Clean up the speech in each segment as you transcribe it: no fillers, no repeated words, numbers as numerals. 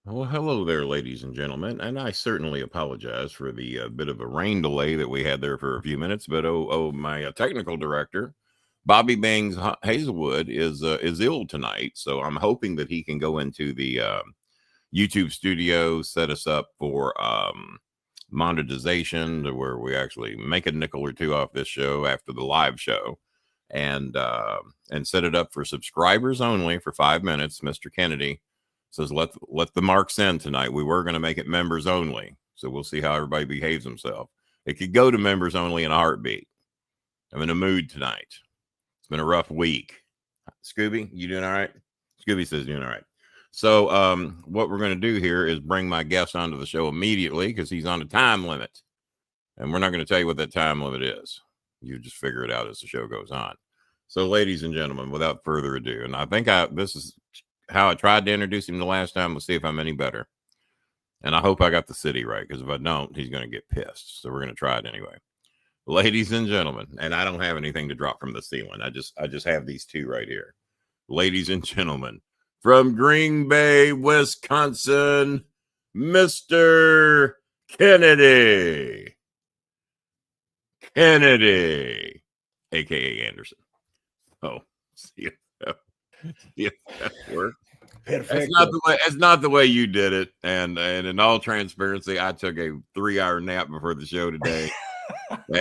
Well, hello there, ladies and gentlemen, and I certainly apologize for the bit of a rain delay that we had there for a few minutes. But my technical director, Bobby Bangs Hazelwood, is ill tonight, so I'm hoping that he can go into the YouTube studio, set us up for monetization, to where we actually make a nickel or two off this show after the live show, and set it up for subscribers only for 5 minutes. Mr. Kennedy says let the marks in tonight. We were going to make it members only, so we'll see how everybody behaves himself. It could go to members only in a heartbeat. I'm in a mood tonight. It's been a rough week. Scooby, you doing all right? Scooby says doing all right. So what we're going to do here is bring my guest onto the show immediately, because he's on a time limit, and we're not going to tell you what that time limit is. You just figure it out as the show goes on. So, ladies and gentlemen, without further ado, and I think this is how I tried to introduce him the last time. We'll see if I'm any better. And I hope I got the city right, because if I don't, he's going to get pissed. So we're going to try it anyway. Ladies and gentlemen, and I don't have anything to drop from the ceiling. I just have these two right here. Ladies and gentlemen, from Green Bay, Wisconsin, Mr. Kennedy, aka Anderson. Oh, see you. Yeah, that worked. It's not the way you did it. And in all transparency, I took a 3-hour nap before the show today,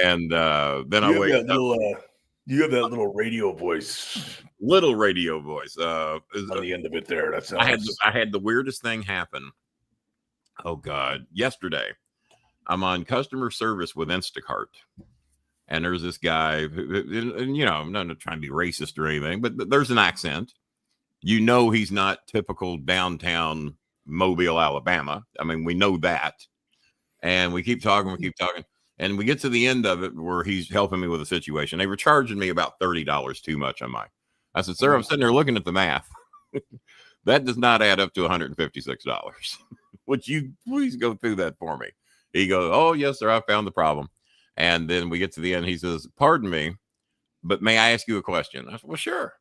and then I wake up. You have that little radio voice. Little radio voice. On the end of it there. That's I had the weirdest thing happen. Oh God! Yesterday, I'm on customer service with Instacart. And there's this guy, and I'm not trying to be racist or anything, but there's an accent. He's not typical downtown Mobile, Alabama. I mean, we know that. And we keep talking. And we get to the end of it where he's helping me with a situation. They were charging me about $30 too much on mine. I said, sir, I'm sitting there looking at the math. That does not add up to $156. Would you please go through that for me? He goes, oh, yes, sir, I found the problem. And then we get to the end. He says, pardon me, but may I ask you a question? I said, well, sure.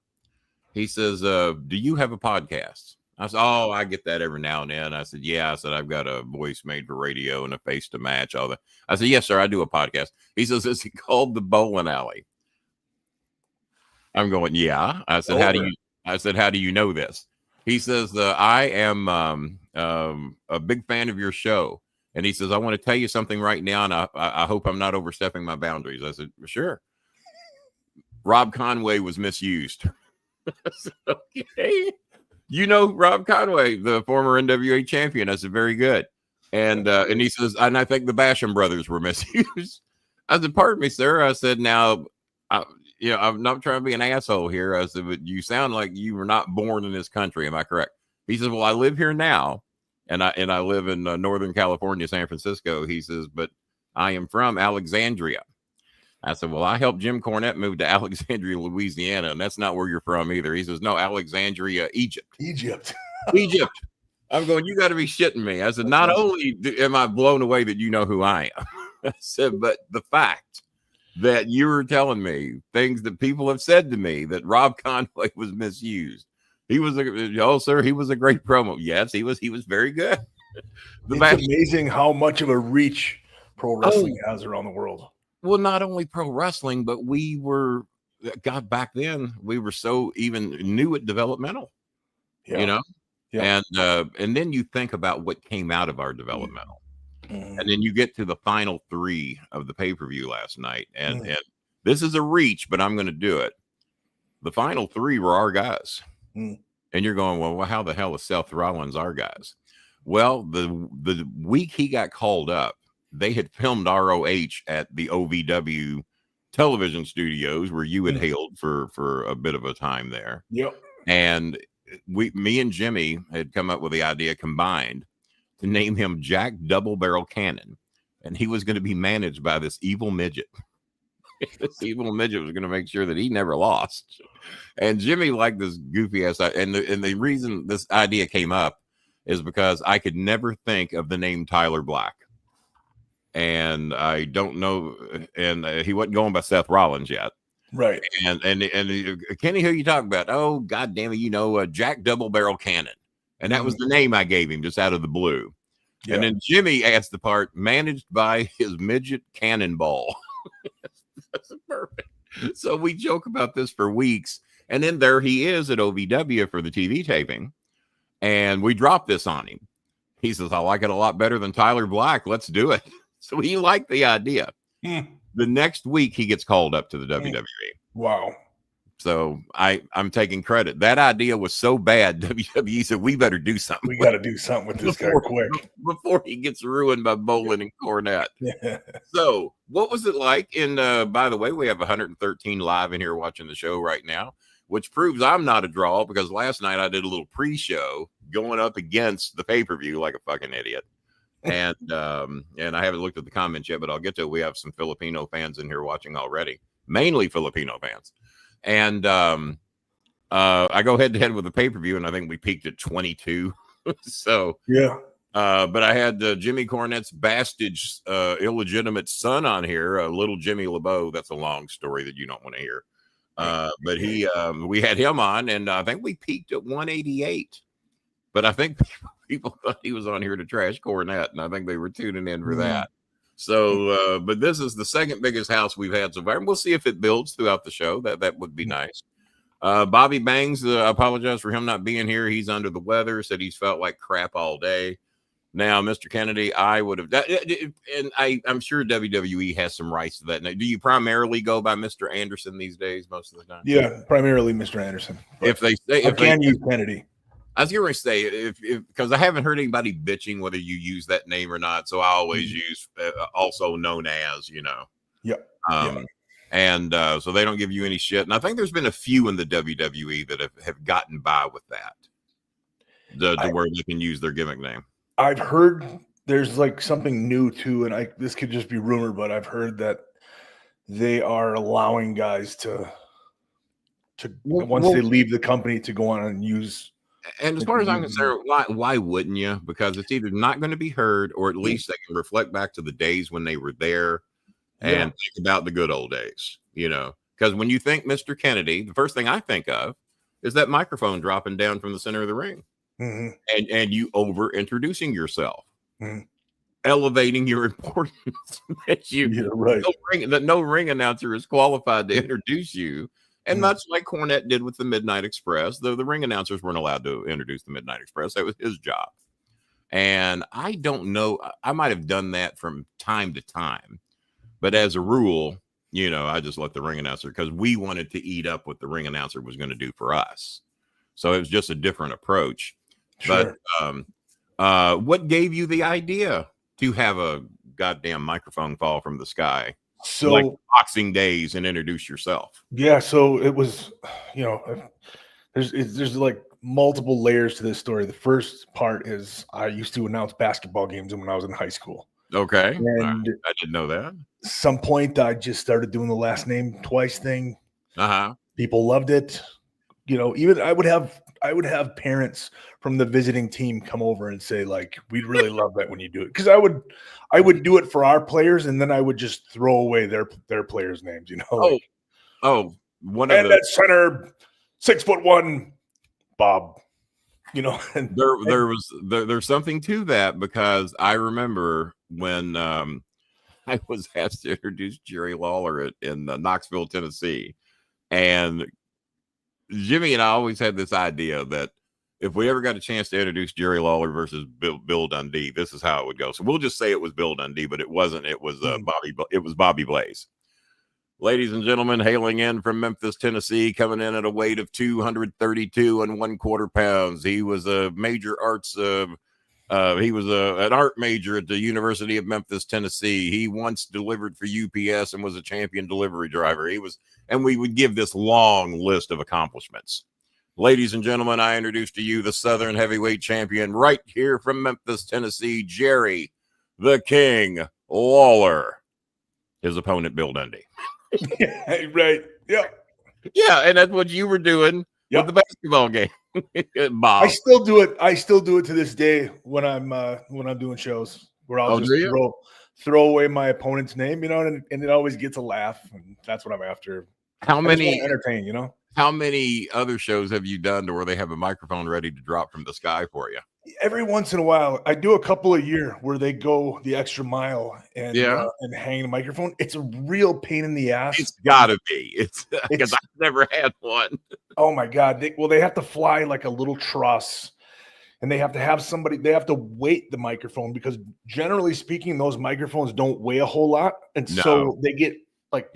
He says, do you have a podcast? I said, oh, I get that every now and then. I said, yeah. I said, I've got a voice made for radio and a face to match, all that. I said, yes, sir, I do a podcast. He says, is it called the Bolin Alley? I'm going, yeah. I said, how do you know this? He says, I am a big fan of your show. And he says, I want to tell you something right now, and I hope I'm not overstepping my boundaries. I said, sure. Rob Conway was misused. Said, okay. Rob Conway, the former NWA champion. I said, very good. And he says, and I think the Basham brothers were misused. I said, pardon me, sir. I said, now, I'm not trying to be an asshole here. I said, but you sound like you were not born in this country. Am I correct? He says, well, I live here now. And I live in Northern California, San Francisco. He says, but I am from Alexandria. I said, well, I helped Jim Cornette move to Alexandria, Louisiana, and that's not where you're from either. He says, no, Alexandria, Egypt. Egypt. I'm going, you got to be shitting me. I said, not only am I blown away that you know who I am, I said, but the fact that you were telling me things that people have said to me, that Rob Conway was misused. He was he was a great promo. Yes, he was very good. It's amazing how much of a reach pro wrestling has around the world. Well, not only pro wrestling, but back then we were so even new at developmental. Yeah. And then you think about what came out of our developmental. And then you get to the final 3 of the pay-per-view last night. And this is a reach, but I'm going to do it. The final 3 were our guys. And you're going, well, how the hell is Seth Rollins our guys? Well, the week he got called up, they had filmed ROH at the OVW television studios where you had hailed for a bit of a time there. Yep. And me and Jimmy had come up with the idea combined to name him Jack Double Barrel Cannon. And he was going to be managed by this evil midget. This evil midget was going to make sure that he never lost. And Jimmy liked this goofy ass. And the reason this idea came up is because I could never think of the name Tyler Black. And I don't know. And he wasn't going by Seth Rollins yet. Right. And Kenny, who you talking about? Oh, God damn it. Jack Double Barrel Cannon. And that was the name I gave him just out of the blue. Yeah. And then Jimmy adds the part, managed by his midget cannonball. That's perfect. So we joke about this for weeks. And then there he is at OVW for the TV taping. And we drop this on him. He says, I like it a lot better than Tyler Black. Let's do it. So he liked the idea. The next week, he gets called up to the WWE. Wow. So I'm taking credit. That idea was so bad, WWE said, we better do something. We got to do something with this guy quick. Before he gets ruined by Bolin and Cornette. Yeah. So what was it like in, by the way, we have 113 live in here watching the show right now, which proves I'm not a draw because last night I did a little pre-show going up against the pay-per-view like a fucking idiot. And I haven't looked at the comments yet, but I'll get to it. We have some Filipino fans in here watching already, mainly Filipino fans. And I go head to head with the pay-per-view, and I think we peaked at 22. So yeah. But I had Jimmy Cornette's backstage illegitimate son on here, little Jimmy LeBeau. That's a long story that you don't want to hear. But we had him on, and I think we peaked at 188. But I think people thought he was on here to trash Cornette, and I think they were tuning in for that. So, but this is the second biggest house we've had so far, and we'll see if it builds throughout the show. That would be nice. Bobby Bangs, I apologize for him not being here. He's under the weather, said he's felt like crap all day. Now, Mr. Kennedy, I would have, and I'm sure WWE has some rights to that. Now, do you primarily go by Mr. Anderson these days most of the time? Yeah, primarily Mr. Anderson. If they say, I can use Kennedy. I was going to say, if because I haven't heard anybody bitching whether you use that name or not, so I always use also known as, Yep. And so they don't give you any shit. And I think there's been a few in the WWE that have gotten by with that, to where they can use their gimmick name. I've heard there's like something new too, and this could just be rumor, but I've heard that they are allowing guys to once they leave the company to go on and use. And as far as I'm concerned, why wouldn't you? Because it's either not going to be heard, or at least they can reflect back to the days when they were there and think about the good old days, Because when you think Mr. Kennedy, the first thing I think of is that microphone dropping down from the center of the ring, and you over introducing yourself, elevating your importance. That no ring announcer is qualified to introduce you. And much like Cornette did with the Midnight Express, the ring announcers weren't allowed to introduce the Midnight Express. That was his job. And I don't know. I might have done that from time to time. But as a rule, I just let the ring announcer, because we wanted to eat up what the ring announcer was going to do for us. So it was just a different approach. Sure. But what gave you the idea to have a goddamn microphone fall from the sky? So like Boxing Days and introduce yourself. Yeah. So it was, there's like multiple layers to this story. The first part is I used to announce basketball games when I was in high school. Okay. And I didn't know that. Some point I just started doing the last name twice thing. People loved it. Even I would have parents from the visiting team come over and say, like, we'd really love that when you do it. Because I would do it for our players, and then I would just throw away their players' names, One of that center, 6'1", Bob. And there's something to that, because I remember when I was asked to introduce Jerry Lawler in Knoxville, Tennessee, and Jimmy and I always had this idea that if we ever got a chance to introduce Jerry Lawler versus Bill Dundee, this is how it would go. So we'll just say it was Bill Dundee, but it wasn't. It was Bobby Blaze. Ladies and gentlemen, hailing in from Memphis, Tennessee, coming in at a weight of 232 1/4 pounds. He was a major arts. He was an art major at the University of Memphis, Tennessee. He once delivered for UPS and was a champion delivery driver. And we would give this long list of accomplishments. Ladies and gentlemen, I introduce to you the Southern heavyweight champion right here from Memphis, Tennessee, Jerry the King Lawler. His opponent, Bill Dundee. Right. Yeah. Yeah, and that's what you were doing with the basketball game. Bob. I still do it to this day when I'm doing shows where I'll just throw away my opponent's name, and it always gets a laugh, and that's what I'm after. How many entertain, How many other shows have you done to where they have a microphone ready to drop from the sky for you? Every once in a while, I do a couple a year where they go the extra mile and hang the microphone. It's a real pain in the ass. It's gotta be. It's because I've never had one. Oh my God. They have to fly like a little truss, and they have to have somebody, they have to weight the microphone because generally speaking, those microphones don't weigh a whole lot. And so they get like,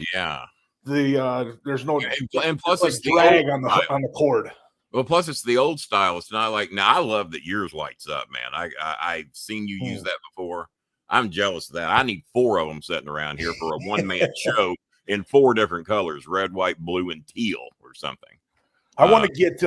there's no, and plus it's like drag on the cord. Well, plus it's the old style. It's not like now. I love that yours lights up, man. I've seen you use that before. I'm jealous of that. I need 4 of them sitting around here for a one-man show in 4 different colors: red, white, blue, and teal, or something. I want to get.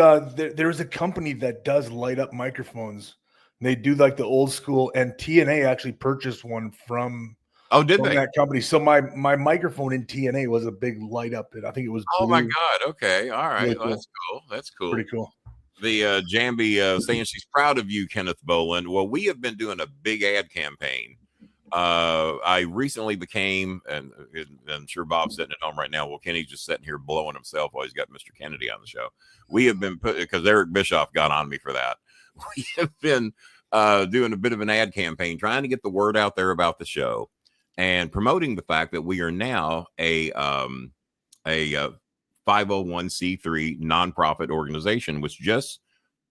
There's a company that does light up microphones. They do like the old school, and TNA actually purchased one from. Oh, did they? That company. So my microphone in TNA was a big light up. I think it was blue. Oh my God. Okay. All right. Really cool. That's cool. That's cool. Pretty cool. The Jambi saying she's proud of you, Kenneth Bolin. Well, we have been doing a big ad campaign. I recently became, and I'm sure Bob's sitting at home right now. Well, Kenny's just sitting here blowing himself while he's got Mr. Kennedy on the show. We have been because Eric Bischoff got on me for that. We have been doing a bit of an ad campaign, trying to get the word out there about the show and promoting the fact that we are now a 501c3 nonprofit organization, which just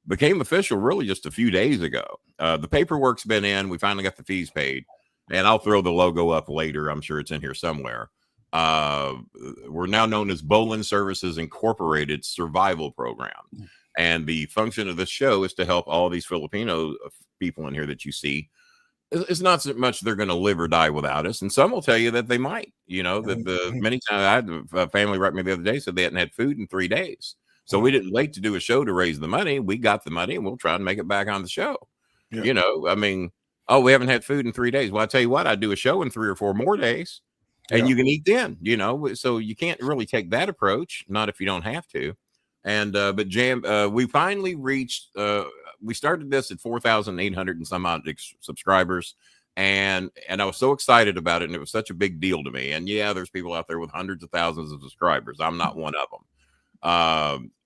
became official really just a few days ago. The paperwork's been in. We finally got the fees paid, and I'll throw the logo up later. I'm sure it's in here somewhere. We're now known as Bolin Services Incorporated Survival Program. And the function of this show is to help all these Filipino people in here that you see. It's not so much they're going to live or die without us. And some will tell you that they might, that many times I had a family write me the other day, said they hadn't had food in 3 days. So we didn't wait to do a show to raise the money. We got the money and we'll try and make it back on the show. Yeah. We haven't had food in 3 days. Well, I tell you what, I'd do a show in 3 or 4 more days and you can eat then, so you can't really take that approach. Not if you don't have to. And, but we finally reached, we started this at 4,800 and some odd subscribers. And I was so excited about it. And it was such a big deal to me. And there's people out there with hundreds of thousands of subscribers. I'm not one of them.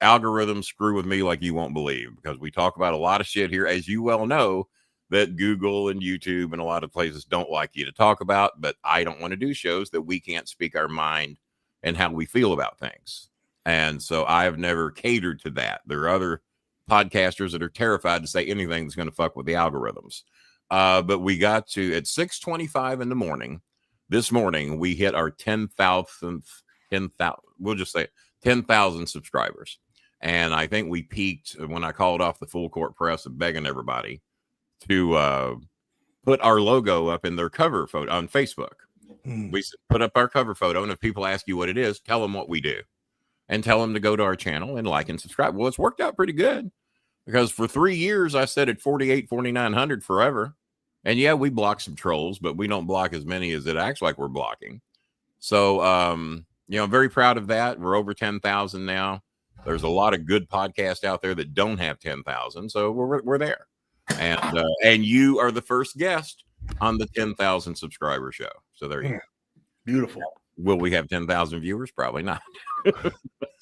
Algorithms screw with me like you won't believe, because we talk about a lot of shit here, as you well know, that Google and YouTube and a lot of places don't like you to talk about. But I don't want to do shows that we can't speak our mind and how we feel about things. And so I have never catered to that. There are other podcasters that are terrified to say anything that's going to fuck with the algorithms. But we got to, at 6:25 in the morning, this morning, we hit our 10,000, we'll just say 10,000 subscribers. And I think we peaked when I called off the full court press of begging everybody to put our logo up in their cover photo on Facebook. We put up our cover photo. And if people ask you what it is, tell them what we do. And tell them to go to our channel and like and subscribe. Well, it's worked out pretty good, because for 3 years, I said at 4,900 forever. And we block some trolls, but we don't block as many as it acts like we're blocking. So, I'm very proud of that. We're over 10,000 now. There's a lot of good podcasts out there that don't have 10,000. So we're there. And you are the first guest on the 10,000 subscriber show. So there you go. Beautiful. Will we have 10,000 viewers? Probably not.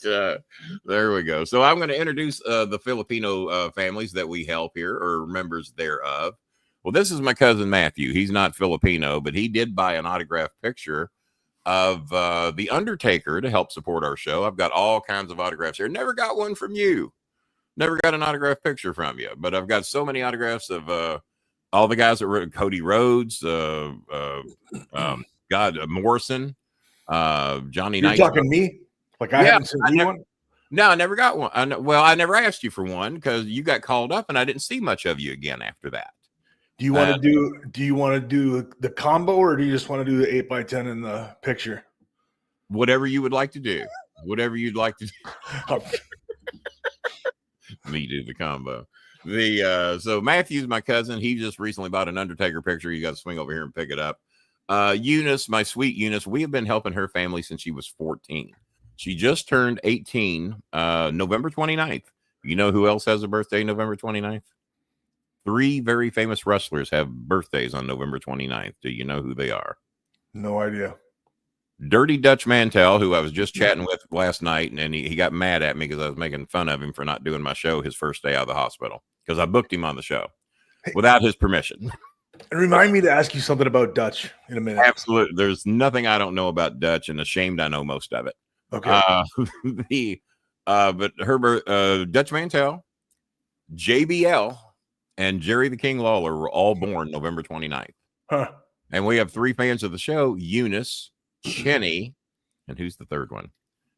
There we go. So I'm going to introduce the Filipino families that we help here, or members thereof. Well, this is my cousin Matthew. He's not Filipino, but he did buy an autographed picture of The Undertaker to help support our show. I've got all kinds of autographs here. Never got one from you. Never got an autographed picture from you. But I've got so many autographs of all the guys that wrote Cody Rhodes, Morrison, Johnny Knight. You're talking me? Like I haven't seen one? No, I never got one. I never asked you for one because you got called up and I didn't see much of you again after that. Do you want to do the combo, or do you just want to do the 8x10 in the picture? Whatever you would like to do. Whatever you'd like to do. Me do the combo. So Matthew's my cousin. He just recently bought an Undertaker picture. You got to swing over here and pick it up. Eunice, my sweet Eunice, we have been helping her family since she was 14. She just turned 18 November 29th. You know who else has a birthday November 29th? 3 very famous wrestlers have birthdays on November 29th. Do you know who they are? No idea. Dirty Dutch Mantel, who I was just chatting with last night, and he got mad at me because I was making fun of him for not doing my show his first day out of the hospital because I booked him on the show without his permission. And remind me to ask you something about Dutch in a minute. Absolutely. There's nothing I don't know about Dutch, and ashamed I know most of it. Okay. But Herbert, Dutch Mantel, JBL, and Jerry the King Lawler were all born November 29th. Huh. And we have 3 fans of the show, Eunice, Chenny, and who's the third one?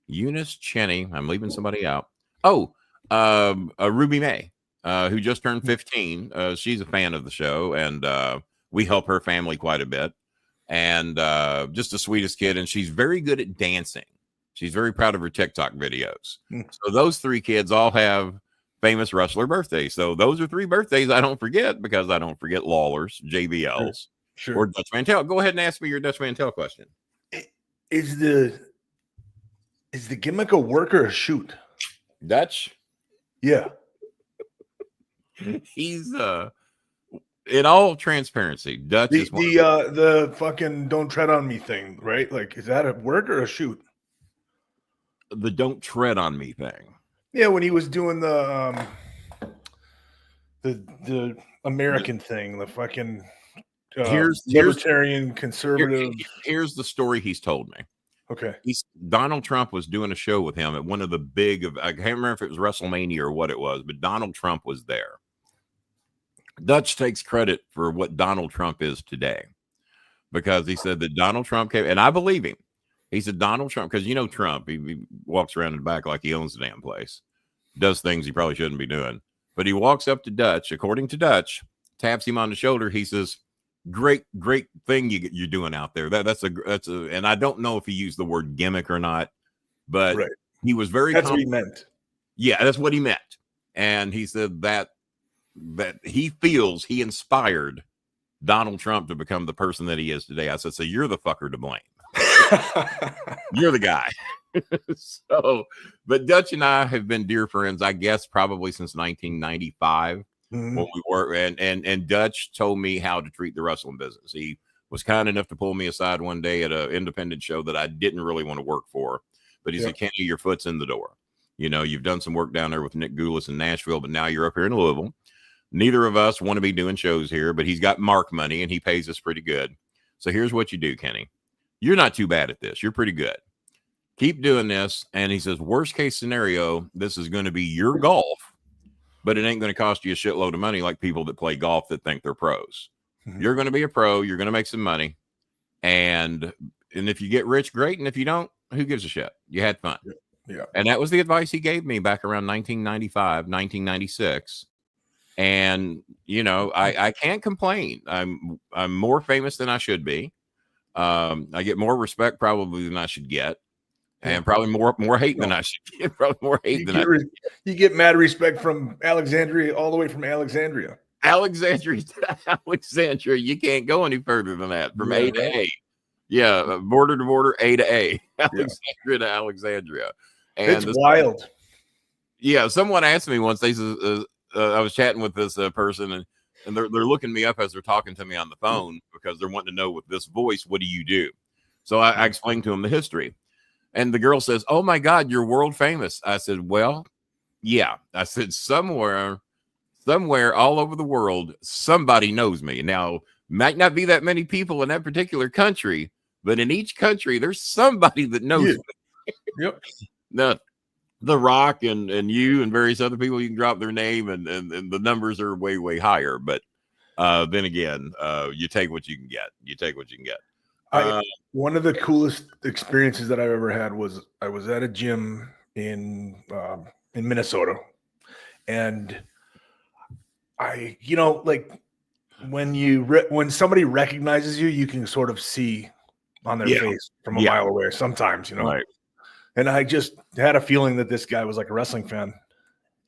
Eunice, Chenny. I'm leaving somebody out. Ruby May, who just turned 15. She's a fan of the show, and we help her family quite a bit. And just the sweetest kid, and she's very good at dancing. She's very proud of her TikTok videos. So those 3 kids all have famous wrestler birthdays. So those are 3 birthdays I don't forget because I don't forget Lawlers, JBLs, Sure. or Dutch Mantel. Go ahead and ask me your Dutch Mantel question. Is the gimmick a work or a shoot? Dutch? Yeah. He's in all transparency, Dutch is the fucking don't tread on me thing, right? Like, is that a work or a shoot? The don't tread on me thing. Yeah, when he was doing the American thing, the fucking libertarian conservative. Here's the story he's told me. Okay. Donald Trump was doing a show with him at one of the big, I can't remember if it was WrestleMania or what it was, but Donald Trump was there. Dutch takes credit for what Donald Trump is today because he said that Donald Trump came, and I believe him. He said Donald Trump, because you know Trump, he walks around in the back like he owns the damn place, does things he probably shouldn't be doing. But he walks up to Dutch, according to Dutch, taps him on the shoulder. He says, "Great thing you're doing out there. That's a." And I don't know if he used the word gimmick or not, but he was very. That's what he meant. Yeah, that's what he meant. And he said that he feels he inspired Donald Trump to become the person that he is today. I said, so you're the fucker to blame. You're the guy. But Dutch and I have been dear friends, I guess, probably since 1995 when we were. And Dutch told me how to treat the wrestling business. He was kind enough to pull me aside one day at an independent show that I didn't really want to work for. But he said, Kenny, your foot's in the door. You know, you've done some work down there with Nick Goulas in Nashville, but now you're up here in Louisville. Neither of us want to be doing shows here, but he's got Mark money and he pays us pretty good. So here's what you do, Kenny. You're not too bad at this. You're pretty good. Keep doing this. And he says, worst case scenario, this is going to be your golf, but it ain't going to cost you a shitload of money like people that play golf that think they're pros. You're going to be a pro. You're going to make some money. And if you get rich, great. And if you don't, who gives a shit? You had fun. Yeah. And that was the advice he gave me back around 1995, 1996. And, you know, I can't complain. I'm more famous than I should be. I get more respect probably than I should get. And probably more hate than I should get. Probably more hate than you get mad respect from Alexandria, all the way from Alexandria. Alexandria to Alexandria. You can't go any further than that. From A to A. Yeah, border to border, A to A. Alexandria to Alexandria. And it's wild. Yeah, someone asked me once, they said, I was chatting with this person, and they're looking me up as they're talking to me on the phone because they're wanting to know with this voice, what do you do? So I explained to them the history. And the girl says, oh, my God, you're world famous. I said, well, yeah. I said, somewhere all over the world, somebody knows me. Now, might not be that many people in that particular country, but in each country, there's somebody that knows me. Yep. Now, The Rock and you and various other people, you can drop their name and the numbers are way, way higher. But then again, you take what you can get. You take what you can get. One of the coolest experiences that I've ever had was I was at a gym in Minnesota, and I, you know, like when somebody recognizes you, you can sort of see on their face from a mile away sometimes, you know. Right. And I just had a feeling that this guy was like a wrestling fan,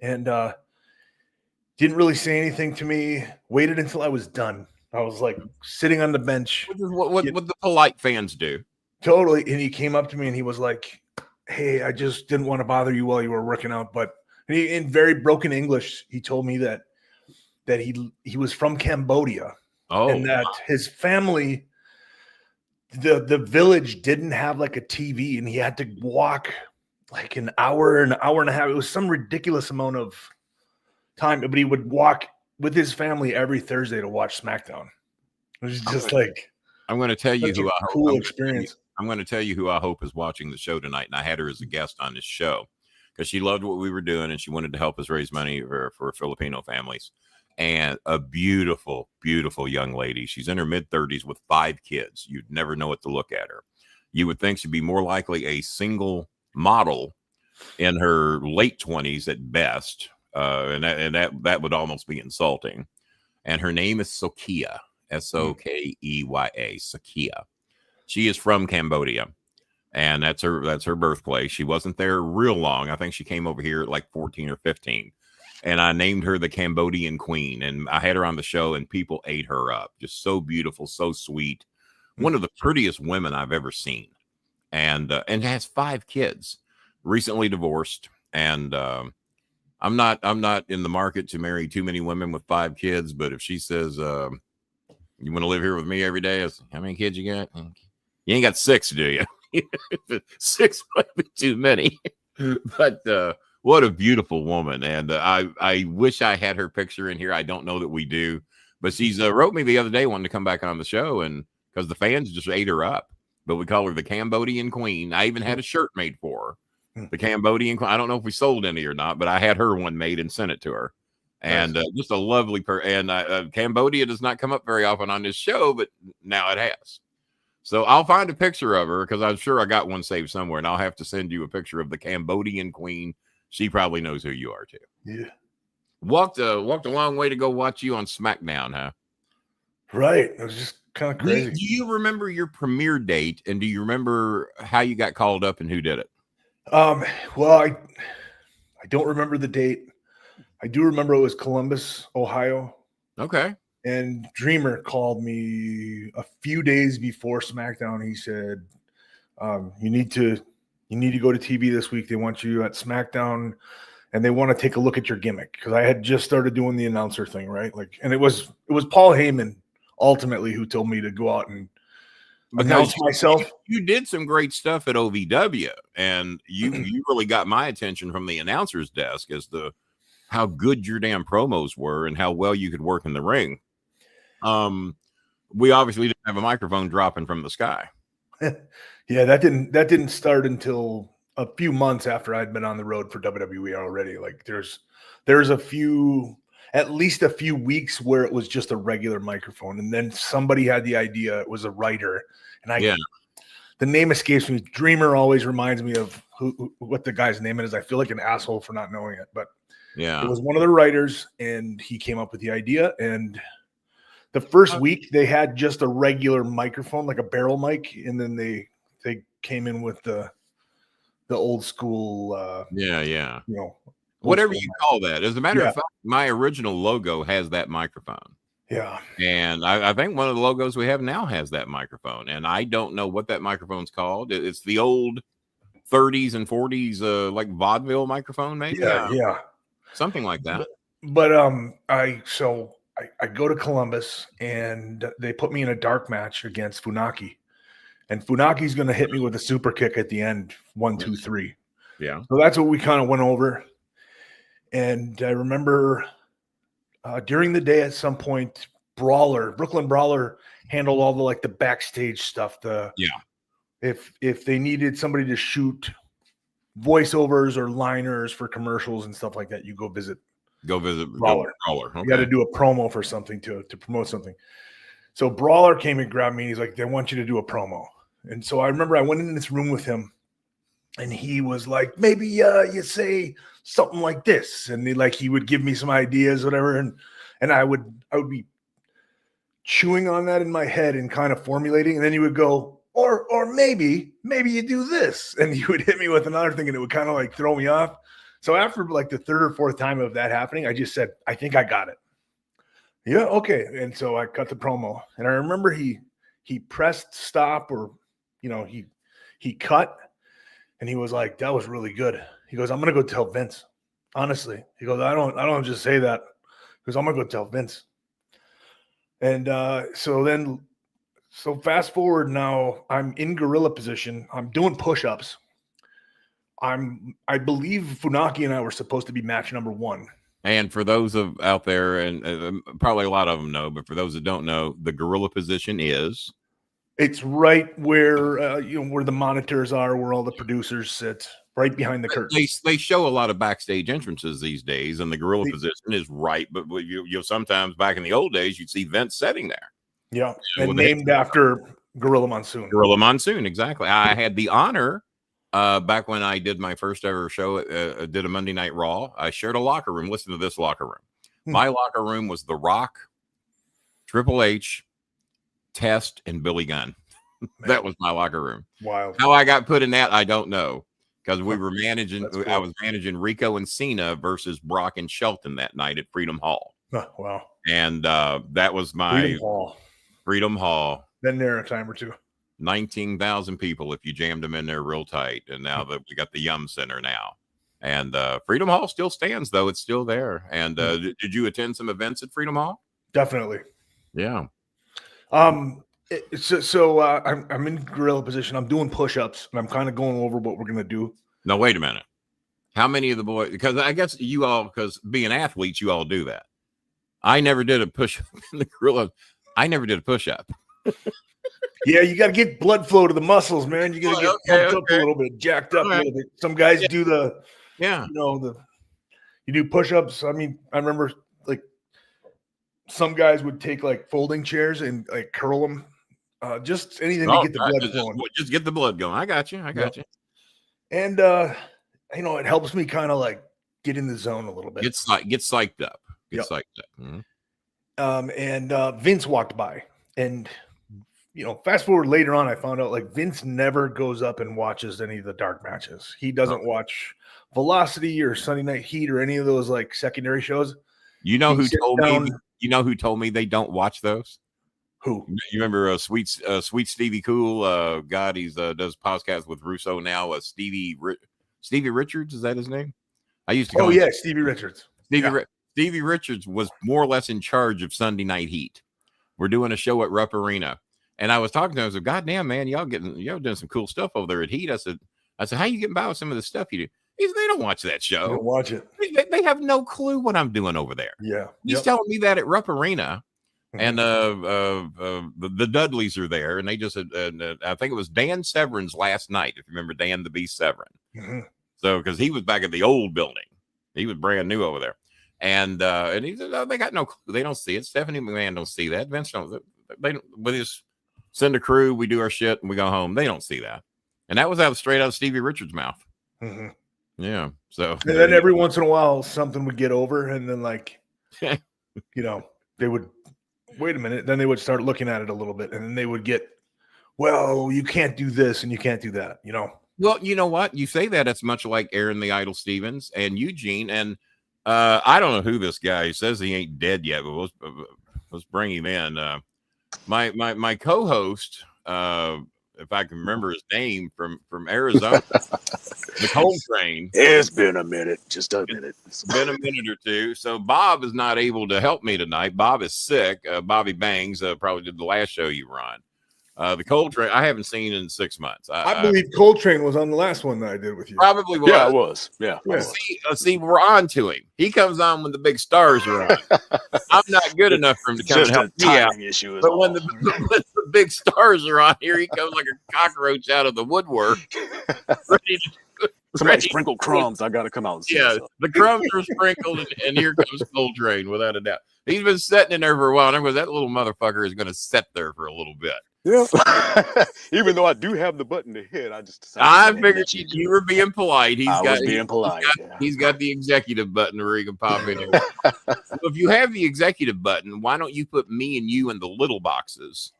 and didn't really say anything to me. Waited until I was done. I was like sitting on the bench. What the polite fans do. Totally. And he came up to me and he was like, hey, I just didn't want to bother you while you were working out. But in very broken English, he told me that he was from Cambodia. Oh, and that his family, the village didn't have like a TV, and he had to walk like an hour and a half. It was some ridiculous amount of time, but he would walk with his family every Thursday to watch SmackDown. It was just I'm going to tell you who cool experience. I'm going to tell you who I hope is watching the show tonight, and I had her as a guest on this show because she loved what we were doing and she wanted to help us raise money for Filipino families. And a beautiful, beautiful young lady. She's in her mid-30s with 5 kids. You'd never know it to look at her. You would think she'd be more likely a single model in her late 20s at best, and that would almost be insulting. And her name is Sokia, Sokeya, Sokia. She is from Cambodia, and that's her birthplace. She wasn't there real long. I think she came over here at like 14 or 15. And I named her the Cambodian Queen, and I had her on the show, and people ate her up. Just so beautiful, so sweet. One of the prettiest women I've ever seen, and has 5 kids, recently divorced. And I'm not in the market to marry too many women with 5 kids, but if she says you want to live here with me every day, how many kids you got? You ain't got 6, do you? 6 might be too many, but. What a beautiful woman. And I wish I had her picture in here. I don't know that we do, but she's wrote me the other day wanting to come back on the show, and because the fans just ate her up. But we call her the Cambodian Queen. I even had a shirt made for her, the Cambodian Queen. I don't know if we sold any or not, but I had her one made and sent it to her. And just a lovely person. And Cambodia does not come up very often on this show, but now it has. So I'll find a picture of her because I'm sure I got one saved somewhere, and I'll have to send you a picture of the Cambodian Queen. She probably knows who you are too. Yeah. Walked a long way to go watch you on SmackDown, huh? Right. It was just kind of crazy. Do you remember your premiere date, and do you remember how you got called up and who did it? Well, I don't remember the date. I do remember it was Columbus, Ohio. Okay. And Dreamer called me a few days before SmackDown. He said, you need to go to TV this week. They want you at SmackDown, and they want to take a look at your gimmick, because I had just started doing the announcer thing, right? Like, and it was Paul Heyman ultimately who told me to go out and announce myself. You did some great stuff at OVW, and you really got my attention from the announcer's desk as to how good your damn promos were and how well you could work in the ring. We obviously didn't have a microphone dropping from the sky. Yeah, that didn't start until a few months after I'd been on the road for WWE already. Like there's at least a few weeks where it was just a regular microphone, and then somebody had the idea. It was a writer, and the name escapes me. Dreamer always reminds me of what the guy's name is. I feel like an asshole for not knowing it, but yeah, it was one of the writers, and he came up with the idea. And the first week they had just a regular microphone, like a barrel mic, and then they came in with the old school whatever you call that. As a matter of fact, my original logo has that microphone. Yeah. And I think one of the logos we have now has that microphone, and I don't know what that microphone's called. It's the old 30s and 40s like vaudeville microphone, maybe. Yeah. Something like that. But I go to Columbus, and they put me in a dark match against Funaki. And Funaki's going to hit me with a super kick at the end, 1, 2, 3. Yeah. So that's what we kind of went over. And I remember during the day at some point, Brooklyn Brawler handled all the backstage stuff. If they needed somebody to shoot voiceovers or liners for commercials and stuff like that, you go visit Brawler. Okay. You got to do a promo for something to promote something. So Brawler came and grabbed me. He's like, they want you to do a promo. And so I remember I went in this room with him, and he was like, maybe you say something like this. And he would give me some ideas, whatever. And I would be chewing on that in my head and kind of formulating. And then he would go, or maybe you do this. And he would hit me with another thing, and it would kind of throw me off. So after the third or fourth time of that happening, I just said, I think I got it. Yeah, okay. And so I cut the promo, and I remember he pressed stop, or he cut, and he was like, that was really good. He goes, I'm gonna go tell Vince. Honestly, he goes, I don't just say that. He goes, I'm gonna go tell Vince. And so then So fast forward now, I'm in gorilla position. I'm doing push-ups. I believe Funaki and I were supposed to be match number 1. And for those out there, and probably a lot of them know, but for those that don't know, the gorilla position is. It's right where where the monitors are, where all the producers sit, right behind the curtain. They show a lot of backstage entrances these days, and the gorilla position is right. But you'll sometimes back in the old days, you'd see Vince sitting there. Yeah, and named after Gorilla Monsoon. Gorilla Monsoon, exactly. I had the honor back when I did my first ever show, did a Monday Night Raw. I shared a locker room. Listen to this locker room. My locker room was The Rock, Triple H, Test, and Billy Gunn. That was my locker room. Wow. How I got put in that, I don't know, because we were managing. Cool. I was managing Rico and Cena versus Brock and Shelton that night at Freedom Hall. Oh, wow. And that was my Freedom Hall. Been there a time or two. 19,000 people if you jammed them in there real tight. And now that we got the Yum Center now. And Freedom Hall still stands, though. It's still there. And did you attend some events at Freedom Hall? Definitely. Yeah. I'm in gorilla position. I'm doing push-ups, and I'm kind of going over what we're going to do. No, wait a minute. How many of the boys, because I guess you all, because being athletes, you all do that. I never did a push-up in the gorilla. I never did a push-up. Yeah, you got to get blood flow to the muscles, man. You got to get pumped up a little bit, jacked up a little bit. Some guys do you do push-ups. I mean, I remember like some guys would take like folding chairs and like curl them. Just anything to get the blood flowing. Just get the blood going. I got you. And it helps me kind of like get in the zone a little bit. Get psyched up. Psyched up. Mm-hmm. And Vince walked by, and fast forward later on, I found out like Vince never goes up and watches any of the dark matches. He doesn't watch Velocity or Sunday Night Heat or any of those like secondary shows. You know who told me they don't watch those? Who? You remember sweet Stevie Cool? God, he's does podcast with Russo now. Stevie Richards, is that his name? I used to. Stevie Richards. Stevie Richards was more or less in charge of Sunday Night Heat. We're doing a show at Rupp Arena, and I was talking to him. I said, "God damn, man, y'all doing some cool stuff over there at Heat." I said, "How you getting by with some of the stuff you do?" He said, "They don't watch that show. They don't watch it. They have no clue what I'm doing over there." Yeah, he's telling me that at Rupp Arena. And the Dudleys are there, and they just I think it was Dan Severin's last night, if you remember Dan the Beast Severin. Mm-hmm. So because he was back at the old building, he was brand new over there, and he said, they got no clue. They don't see it. Stephanie McMahon don't see that. Vince don't. They just send a crew, we do our shit, and we go home. They don't see that, and that was straight out of Stevie Richards' mouth. Mm-hmm. Yeah. So and then every once in a while, something would get over, and then like, they would. Wait a minute. Then they would start looking at it a little bit, and then they would get, well, you can't do this and you can't do that, Well, you know what? You say that it's much like Aaron the Idol Stevens and Eugene. And I don't know who this guy says he ain't dead yet, but let's bring him in. My co-host, if I can remember his name, from Arizona, the Coltrane. It's been a minute, just a minute. It's been a minute or two. So Bob is not able to help me tonight. Bob is sick. Bobby Bangs probably did the last show you were on. The Coltrane, I haven't seen in 6 months. I believe Coltrane was on the last one that I did with you. Probably was. Yeah, it was. Yeah. See, we're on to him. He comes on when the big stars are on. I'm not good enough for him to come and help me out. Issue but when the big stars are on here, he comes like a cockroach out of the woodwork. Somebody sprinkle crumbs. I got to come out. And the crumbs are sprinkled, and here comes Coltrane, without a doubt. He's been sitting in there for a while, and I go, that little motherfucker is going to sit there for a little bit. Yeah. Even though I do have the button to hit, I just decided. I figured you were being polite. I was being polite. He's got the executive button where he can pop in. Well, if you have the executive button, why don't you put me and you in the little boxes?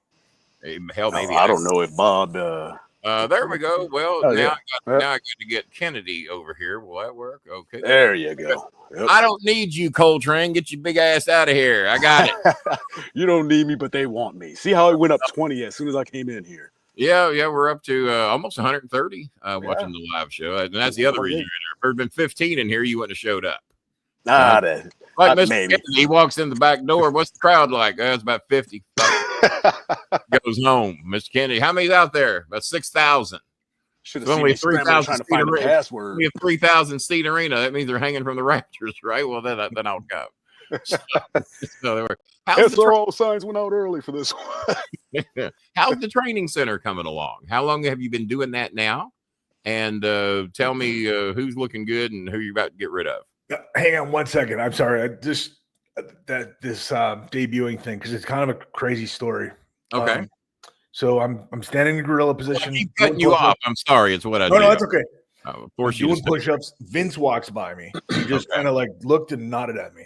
Hell, maybe I don't know if Bob. There we go. Well, now I got to get Kennedy over here. Will that work? Okay. There you go. Yep. I don't need you, Coltrane. Get your big ass out of here. I got it. You don't need me, but they want me. See how it went up 20 as soon as I came in here. Yeah, we're up to almost 130 watching the live show. And that's the other reason you're in there. If there had been 15 in here, you wouldn't have showed up. Mr. Kennedy, he walks in the back door. What's the crowd like? It's about 50. Goes home. Mr. Kennedy, how many's out there? About 6,000. Should have seen me scrambling trying to find the password. We have 3,000 seat arena. That means they're hanging from the rafters, right? Well, then I'll go. So they were. SRO signs went out early for this one. How's the training center coming along? How long have you been doing that now? And tell me who's looking good and who you're about to get rid of. Hang on 1 second. I'm sorry. This debuting thing, because it's kind of a crazy story. Okay. So I'm standing in the gorilla position. I keep cutting you off. I'm sorry. It's what I do. No, that's okay. Of course, doing push-ups. Vince walks by me. He just kind of like looked and nodded at me,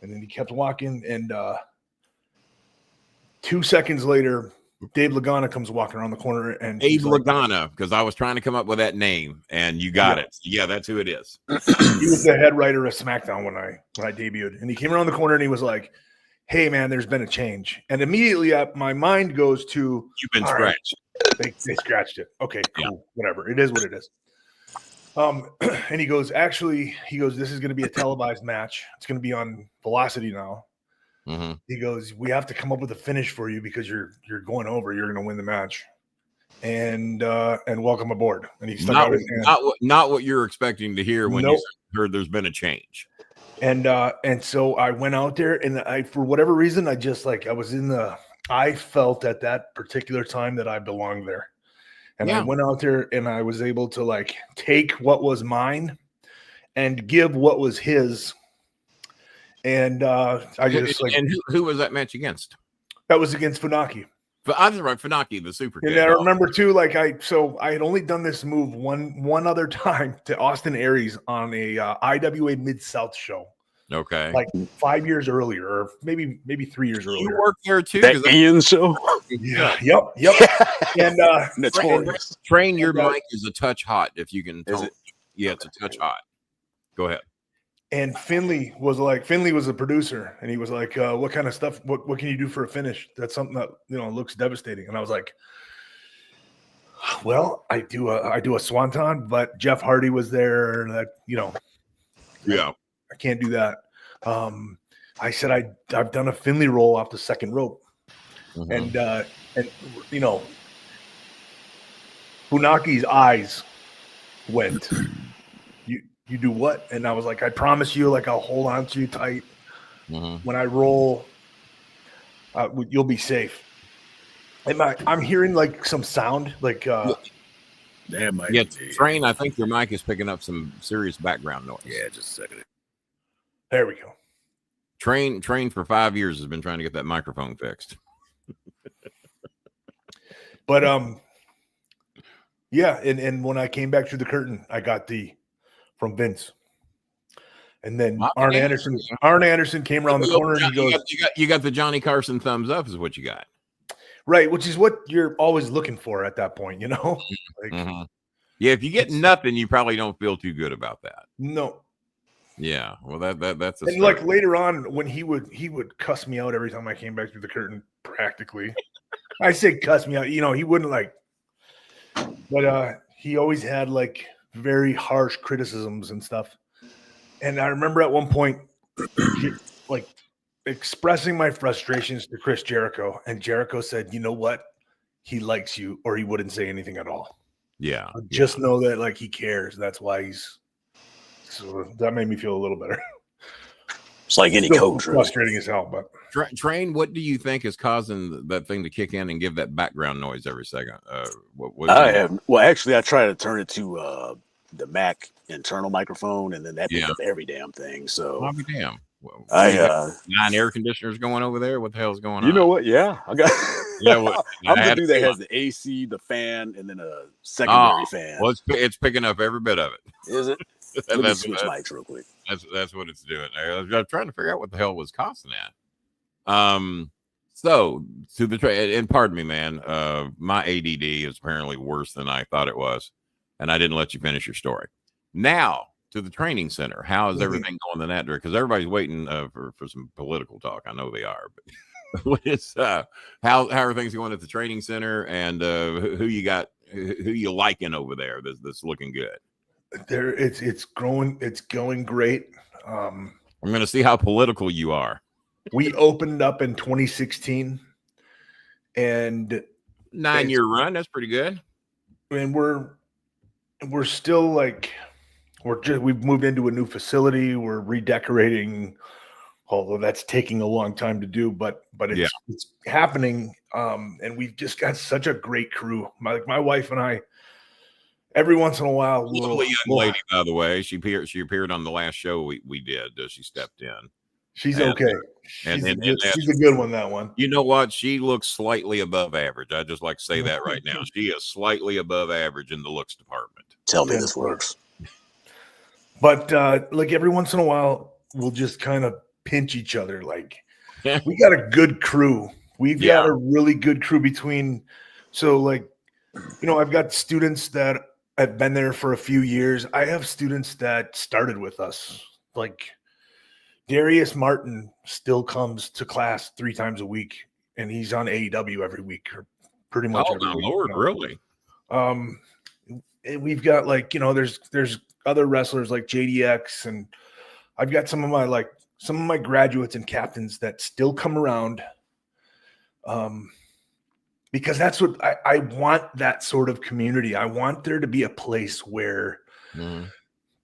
and then he kept walking. And 2 seconds later, Dave Lagana comes walking around the corner, and Dave Lagana, because I was trying to come up with that name, and you got it. Yeah, that's who it is. He was the head writer of SmackDown when I debuted, and he came around the corner and he was like, "Hey, man, there's been a change." And immediately my mind goes to, "You've been scratched." Right, they scratched it. Okay, cool, whatever. It is what it is. And he goes, "This is going to be a televised match. It's going to be on Velocity now." Mm-hmm. He goes, "We have to come up with a finish for you because you're going over. You're going to win the match, and welcome aboard." And he stuck out his hand. Not what you're expecting to hear when you heard there's been a change. And so I went out there, and for whatever reason, I felt at that particular time that I belonged there. And I went out there and I was able to like take what was mine and give what was his. And I just like. And who was that match against? That was against Funaki. I was right, Funaki, the super kid. And I remember too, like I had only done this move one other time to Austin Aries on a IWA Mid-South show. Okay. Like 5 years earlier, or maybe 3 years earlier. You worked there too? That Ian show? Yeah. Yep. And Train your mic is a touch hot if you can. Yeah, it's a touch hot. Go ahead. And Finley was a producer, and he was like, "What kind of stuff? What can you do for a finish? That's something that looks devastating." And I was like, "Well, I do a swanton, but Jeff Hardy was there, and yeah, I can't do that." I said I've done a Finley roll off the second rope, and Funaki's eyes went. You do what? And I was like, I promise you, like I'll hold on to you tight. When I roll, you'll be safe. And I'm hearing like some sound, like damn, Train. I think your mic is picking up some serious background noise. Yeah, just a second. There we go. Train for 5 years has been trying to get that microphone fixed. But yeah, and when I came back through the curtain, I got from Vince, and then Arn Anderson came around the corner and he goes, "You got the Johnny Carson thumbs up, is what you got." Right, which is what you're always looking for at that point, Like, yeah, if you get nothing, you probably don't feel too good about that. No. Yeah, well, that's and like later on when he would cuss me out every time I came back through the curtain. Practically, I say cuss me out. He wouldn't like, but he always had like very harsh criticisms and stuff. And I remember at one point, like expressing my frustrations to Chris Jericho, and Jericho said, "You know what? He likes you, or he wouldn't say anything at all." Yeah. Just know that like he cares. That's why he's. So that made me feel a little better. It's like any coach, frustrating as hell. But Train, what do you think is causing that thing to kick in and give that background noise every second? Actually, I try to turn it to the Mac internal microphone, and then that picks up every damn thing. So I'll be damn. Well, 9 air conditioners going over there. What the hell's going on? You know what? Yeah, I got. I'm the dude that has the AC, the fan, and then a secondary fan. Well, it's picking up every bit of it. Is it? Let me switch mics real quick. That's what it's doing. I'm trying to figure out what the hell was causing that. So to the and pardon me, man. My ADD is apparently worse than I thought it was, and I didn't let you finish your story. Now to the training center. How is everything going in that direction? Because everybody's waiting for some political talk. I know they are, but what is how are things going at the training center, and who you got? Who you liking over there? That's looking good. It's growing. It's going great. I'm going to see how political you are. We opened up in 2016, and 9-year run. That's pretty good. And we're still like, we've moved into a new facility. We're redecorating, although that's taking a long time to do, but it's happening. And we've just got such a great crew. My wife and I, every once in a while, lovely young lady, by the way. She appeared on the last show we did. She stepped in. She's okay. She's a good one, that one. You know what? She looks slightly above average. I just like to say that right now. She is slightly above average in the looks department. Tell me this works. But like every once in a while, we'll just kind of pinch each other. Like we got a good crew. We've got a really good crew between. So like, I've got students that have been there for a few years. I have students that started with us. Like Darius Martin still comes to class 3 times a week, and he's on AEW every week, or pretty much every week. Lord, really? And we've got like, there's other wrestlers like JDX, and I've got some of my graduates and captains that still come around. Because that's what I want, that sort of community. I want there to be a place where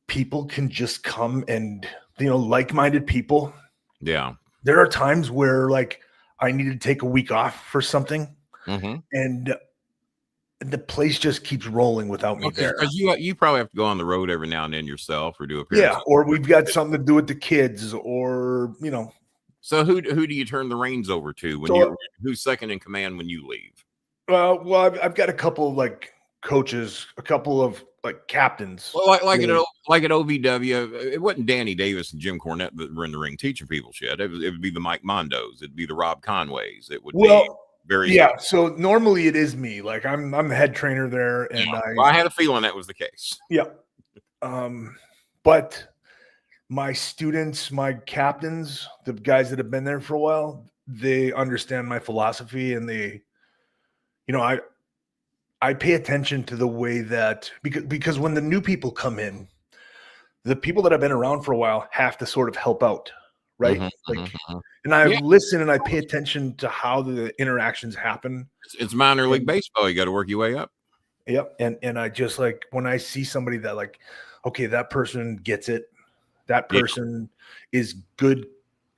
people can just come and, like-minded people. Yeah. There are times where like I need to take a week off for something, and the place just keeps rolling without me there. Because you probably have to go on the road every now and then yourself, or do appearances. Yeah, or we've got something to do with the kids, or So who do you turn the reins over to when who's second in command when you leave? Well, I've got a couple of like coaches, a couple of like captains. Well, like at OVW, it wasn't Danny Davis and Jim Cornette that were in the ring teaching people shit. It would be the Mike Mondos. It'd be the Rob Conways. It would be very So normally it is me. Like I'm the head trainer there, and I had a feeling that was the case. Yeah. But my students, my captains, the guys that have been there for a while, they understand my philosophy, and they, I pay attention to the way that, because when the new people come in, the people that have been around for a while have to sort of help out, right? And I listen and I pay attention to how the interactions happen. It's minor league baseball. You got to work your way up. Yep. And I just like, when I see somebody that like, okay, that person gets it. That person is good,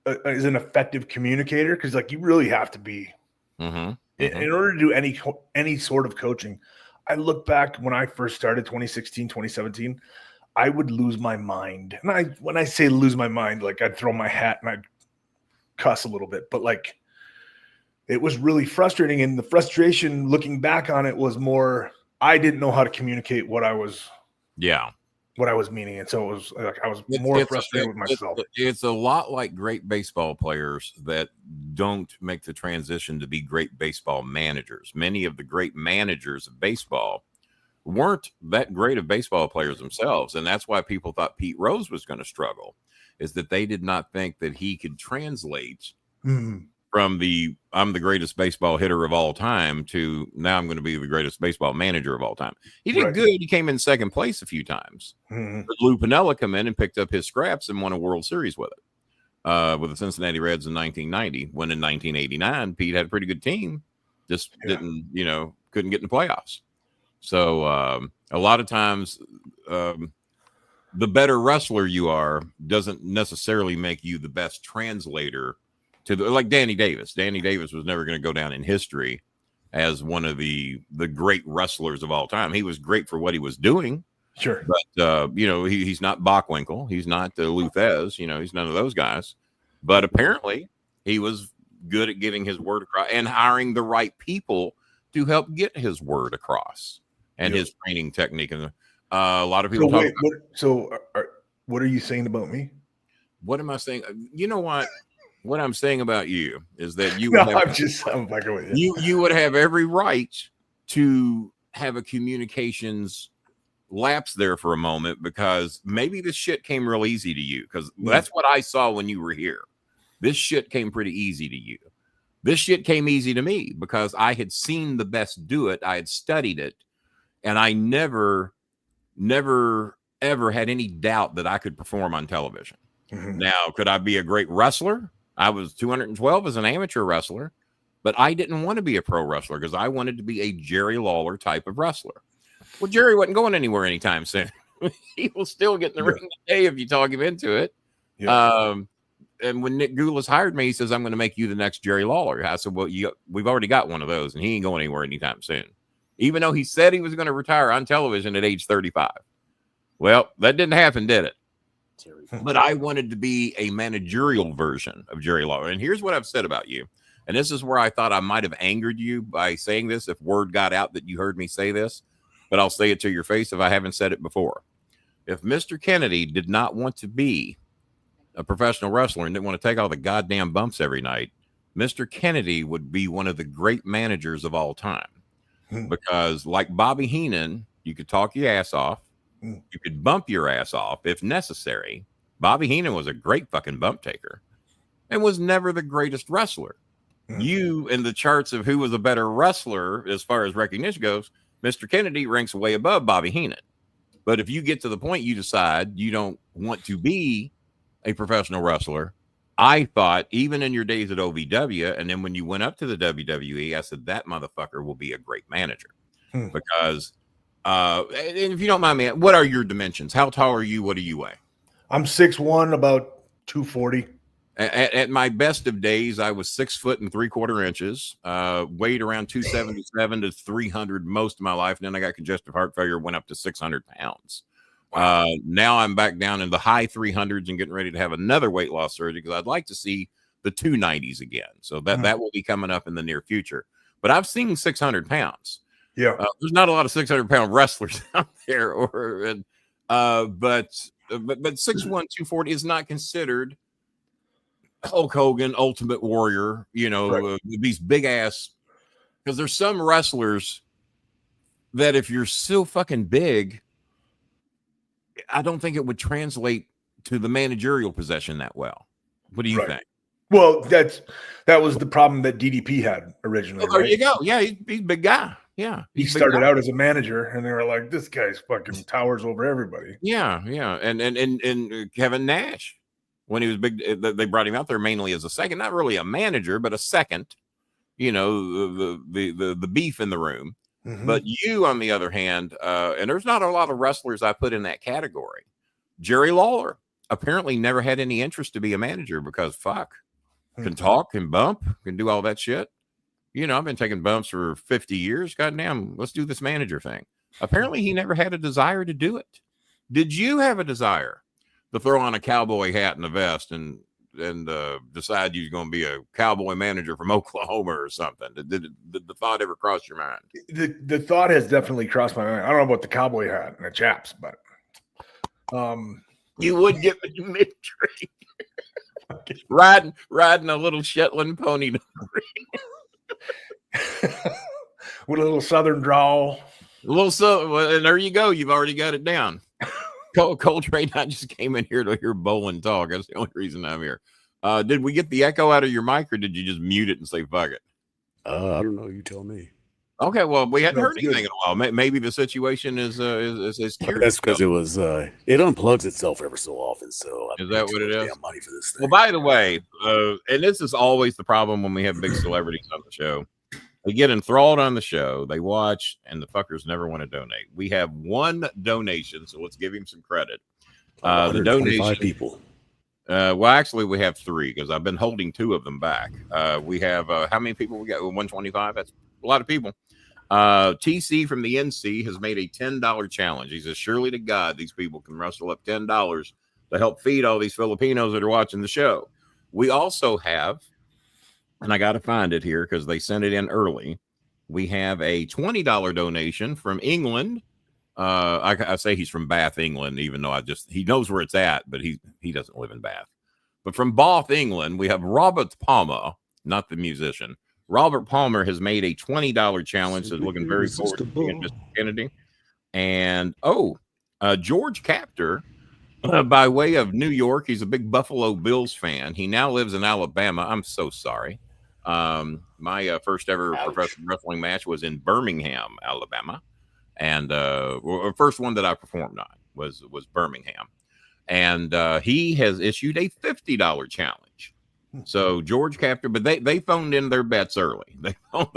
is an effective communicator. Cause like, you really have to be in order to do any sort of coaching. I look back when I first started 2016, 2017, I would lose my mind. And when I say lose my mind, like I'd throw my hat and I'd cuss a little bit, but like, it was really frustrating. And the frustration looking back on it was more, I didn't know how to communicate what I was meaning. And so it was like, I was more frustrated with myself. It's a lot like great baseball players that don't make the transition to be great baseball managers. Many of the great managers of baseball weren't that great of baseball players themselves. And that's why people thought Pete Rose was going to struggle, is that they did not think that he could translate from I'm the greatest baseball hitter of all time to now I'm going to be the greatest baseball manager of all time. He did good. He came in second place a few times. But Lou Piniella come in and picked up his scraps and won a World Series with it, with the Cincinnati Reds in 1990. When in 1989, Pete had a pretty good team, just couldn't get in the playoffs. So a lot of times, the better wrestler you are doesn't necessarily make you the best translator to like Danny Davis. Danny Davis was never going to go down in history as one of the great wrestlers of all time. He was great for what he was doing. Sure. But, he's not Bockwinkel. He's not Luthez. He's none of those guys. But apparently he was good at getting his word across and hiring the right people to help get his word across and his training technique. And a lot of people what are you saying about me? What am I saying? You know what? What I'm saying about you is that you you would have every right to have a communications lapse there for a moment, because maybe this shit came real easy to you, because that's what I saw when you were here. This shit came pretty easy to you. This shit came easy to me because I had seen the best do it. I had studied it, and I never, ever had any doubt that I could perform on television. Now, could I be a great wrestler? I was 212 as an amateur wrestler. But I didn't want to be a pro wrestler because I wanted to be a Jerry Lawler type of wrestler. Well, Jerry wasn't going anywhere anytime soon. He will still get in the ring today if you talk him into it. Yeah. And when Nick Goulas hired me, he says, I'm going to make you the next Jerry Lawler. I said, well, we've already got one of those, and he ain't going anywhere anytime soon. Even though he said he was going to retire on television at age 35. Well, that didn't happen, did it? But I wanted to be a managerial version of Jerry Lawler. And here's what I've said about you. And this is where I thought I might have angered you by saying this if word got out that you heard me say this. But I'll say it to your face if I haven't said it before. If Mr. Kennedy did not want to be a professional wrestler and didn't want to take all the goddamn bumps every night, Mr. Kennedy would be one of the great managers of all time. Because like Bobby Heenan, you could talk your ass off. You could bump your ass off if necessary. Bobby Heenan was a great fucking bump taker and was never the greatest wrestler. You, in the charts of who was a better wrestler as far as recognition goes, Mr. Kennedy ranks way above Bobby Heenan. But if you get to the point you decide you don't want to be a professional wrestler, I thought even in your days at OVW, and then when you went up to the WWE, I said, that motherfucker will be a great manager. Because, and if you don't mind me, what are your dimensions? How tall are you? What do you weigh? I'm 6'1", about 240. At my best of days, I was 6 foot and 3/4 inches, weighed around 277 to 300 most of my life. And then I got congestive heart failure, went up to 600 pounds. Now I'm back down in the high 300s and getting ready to have another weight loss surgery because I'd like to see the 290s again. So that will be coming up in the near future. But I've seen 600 pounds. Yeah. There's not a lot of 600-pound wrestlers out there. But 6'1", 240 is not considered Hulk Hogan, Ultimate Warrior, these big ass, because there's some wrestlers that if you're so fucking big, I don't think it would translate to the managerial possession that well. What do you think? Well, that was the problem that DDP had originally. Well, there you go. Yeah, he's a big guy. Yeah. He started out as a manager and they were like, this guy's fucking towers over everybody. Yeah. And Kevin Nash, when he was big, they brought him out there mainly as a second, not really a manager, but a second, the beef in the room. But you, on the other hand, and there's not a lot of wrestlers I put in that category. Jerry Lawler apparently never had any interest to be a manager because can talk, can bump, can do all that shit. I've been taking bumps for 50 years. Goddamn, let's do this manager thing. Apparently he never had a desire to do it. Did you have a desire to throw on a cowboy hat and a vest and decide you're going to be a cowboy manager from Oklahoma or something? Did the thought ever cross your mind? The thought has definitely crossed my mind. I don't know about the cowboy hat and the chaps, but you would get the mid-tree. riding a little Shetland pony with a little southern drawl. And there you go. You've already got it down. Coltrane, I just came in here to hear Bolin talk. That's the only reason I'm here. Did we get the echo out of your mic, or did you just mute it and say fuck it? I don't know. You tell me. Okay, well, we hadn't heard anything in a while. Maybe the situation is curious. That's because it was it unplugs itself ever so often. So is that what it is? Money for this thing. Well, by the way, and this is always the problem when we have big celebrities on the show. They get enthralled on the show, they watch, and the fuckers never want to donate. We have one donation, so let's give him some credit. The donation people. Well, actually, we have 3 because I've been holding 2 of them back. We have how many people we got? 125. That's a lot of people. TC from the NC has made a $10 challenge. He says, surely to God, these people can wrestle up $10 to help feed all these Filipinos that are watching the show. We also have, and I got to find it here because they sent it in early. We have a $20 donation from England. I say he's from Bath, England, even though he knows where it's at, but he doesn't live in Bath. But from Bath, England, we have Robert Palmer, not the musician. Robert Palmer has made a $20 challenge. So looking very forward to seeing Mr. Kennedy. And George Captor, by way of New York, he's a big Buffalo Bills fan. He now lives in Alabama. I'm so sorry. My first ever professional wrestling match was in Birmingham, Alabama, and first one that I performed on was Birmingham, and he has issued a $50 challenge. So George Captor, but they phoned in their bets early. They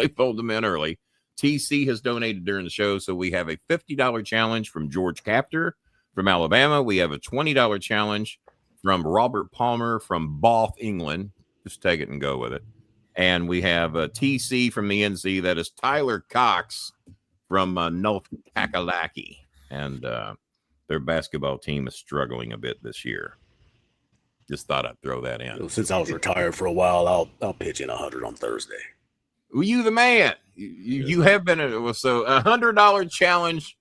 phoned them in early. TC has donated during the show, so we have a $50 challenge from George Captor from Alabama. We have a $20 challenge from Robert Palmer from Bath, England. Just take it and go with it. And we have a TC from the NC. That is Tyler Cox from North Kakalaki. And their basketball team is struggling a bit this year. Just thought I'd throw that in. Since I was retired for a while, I'll pitch in 100 on Thursday. Well, you the man. You have been so $100 challenge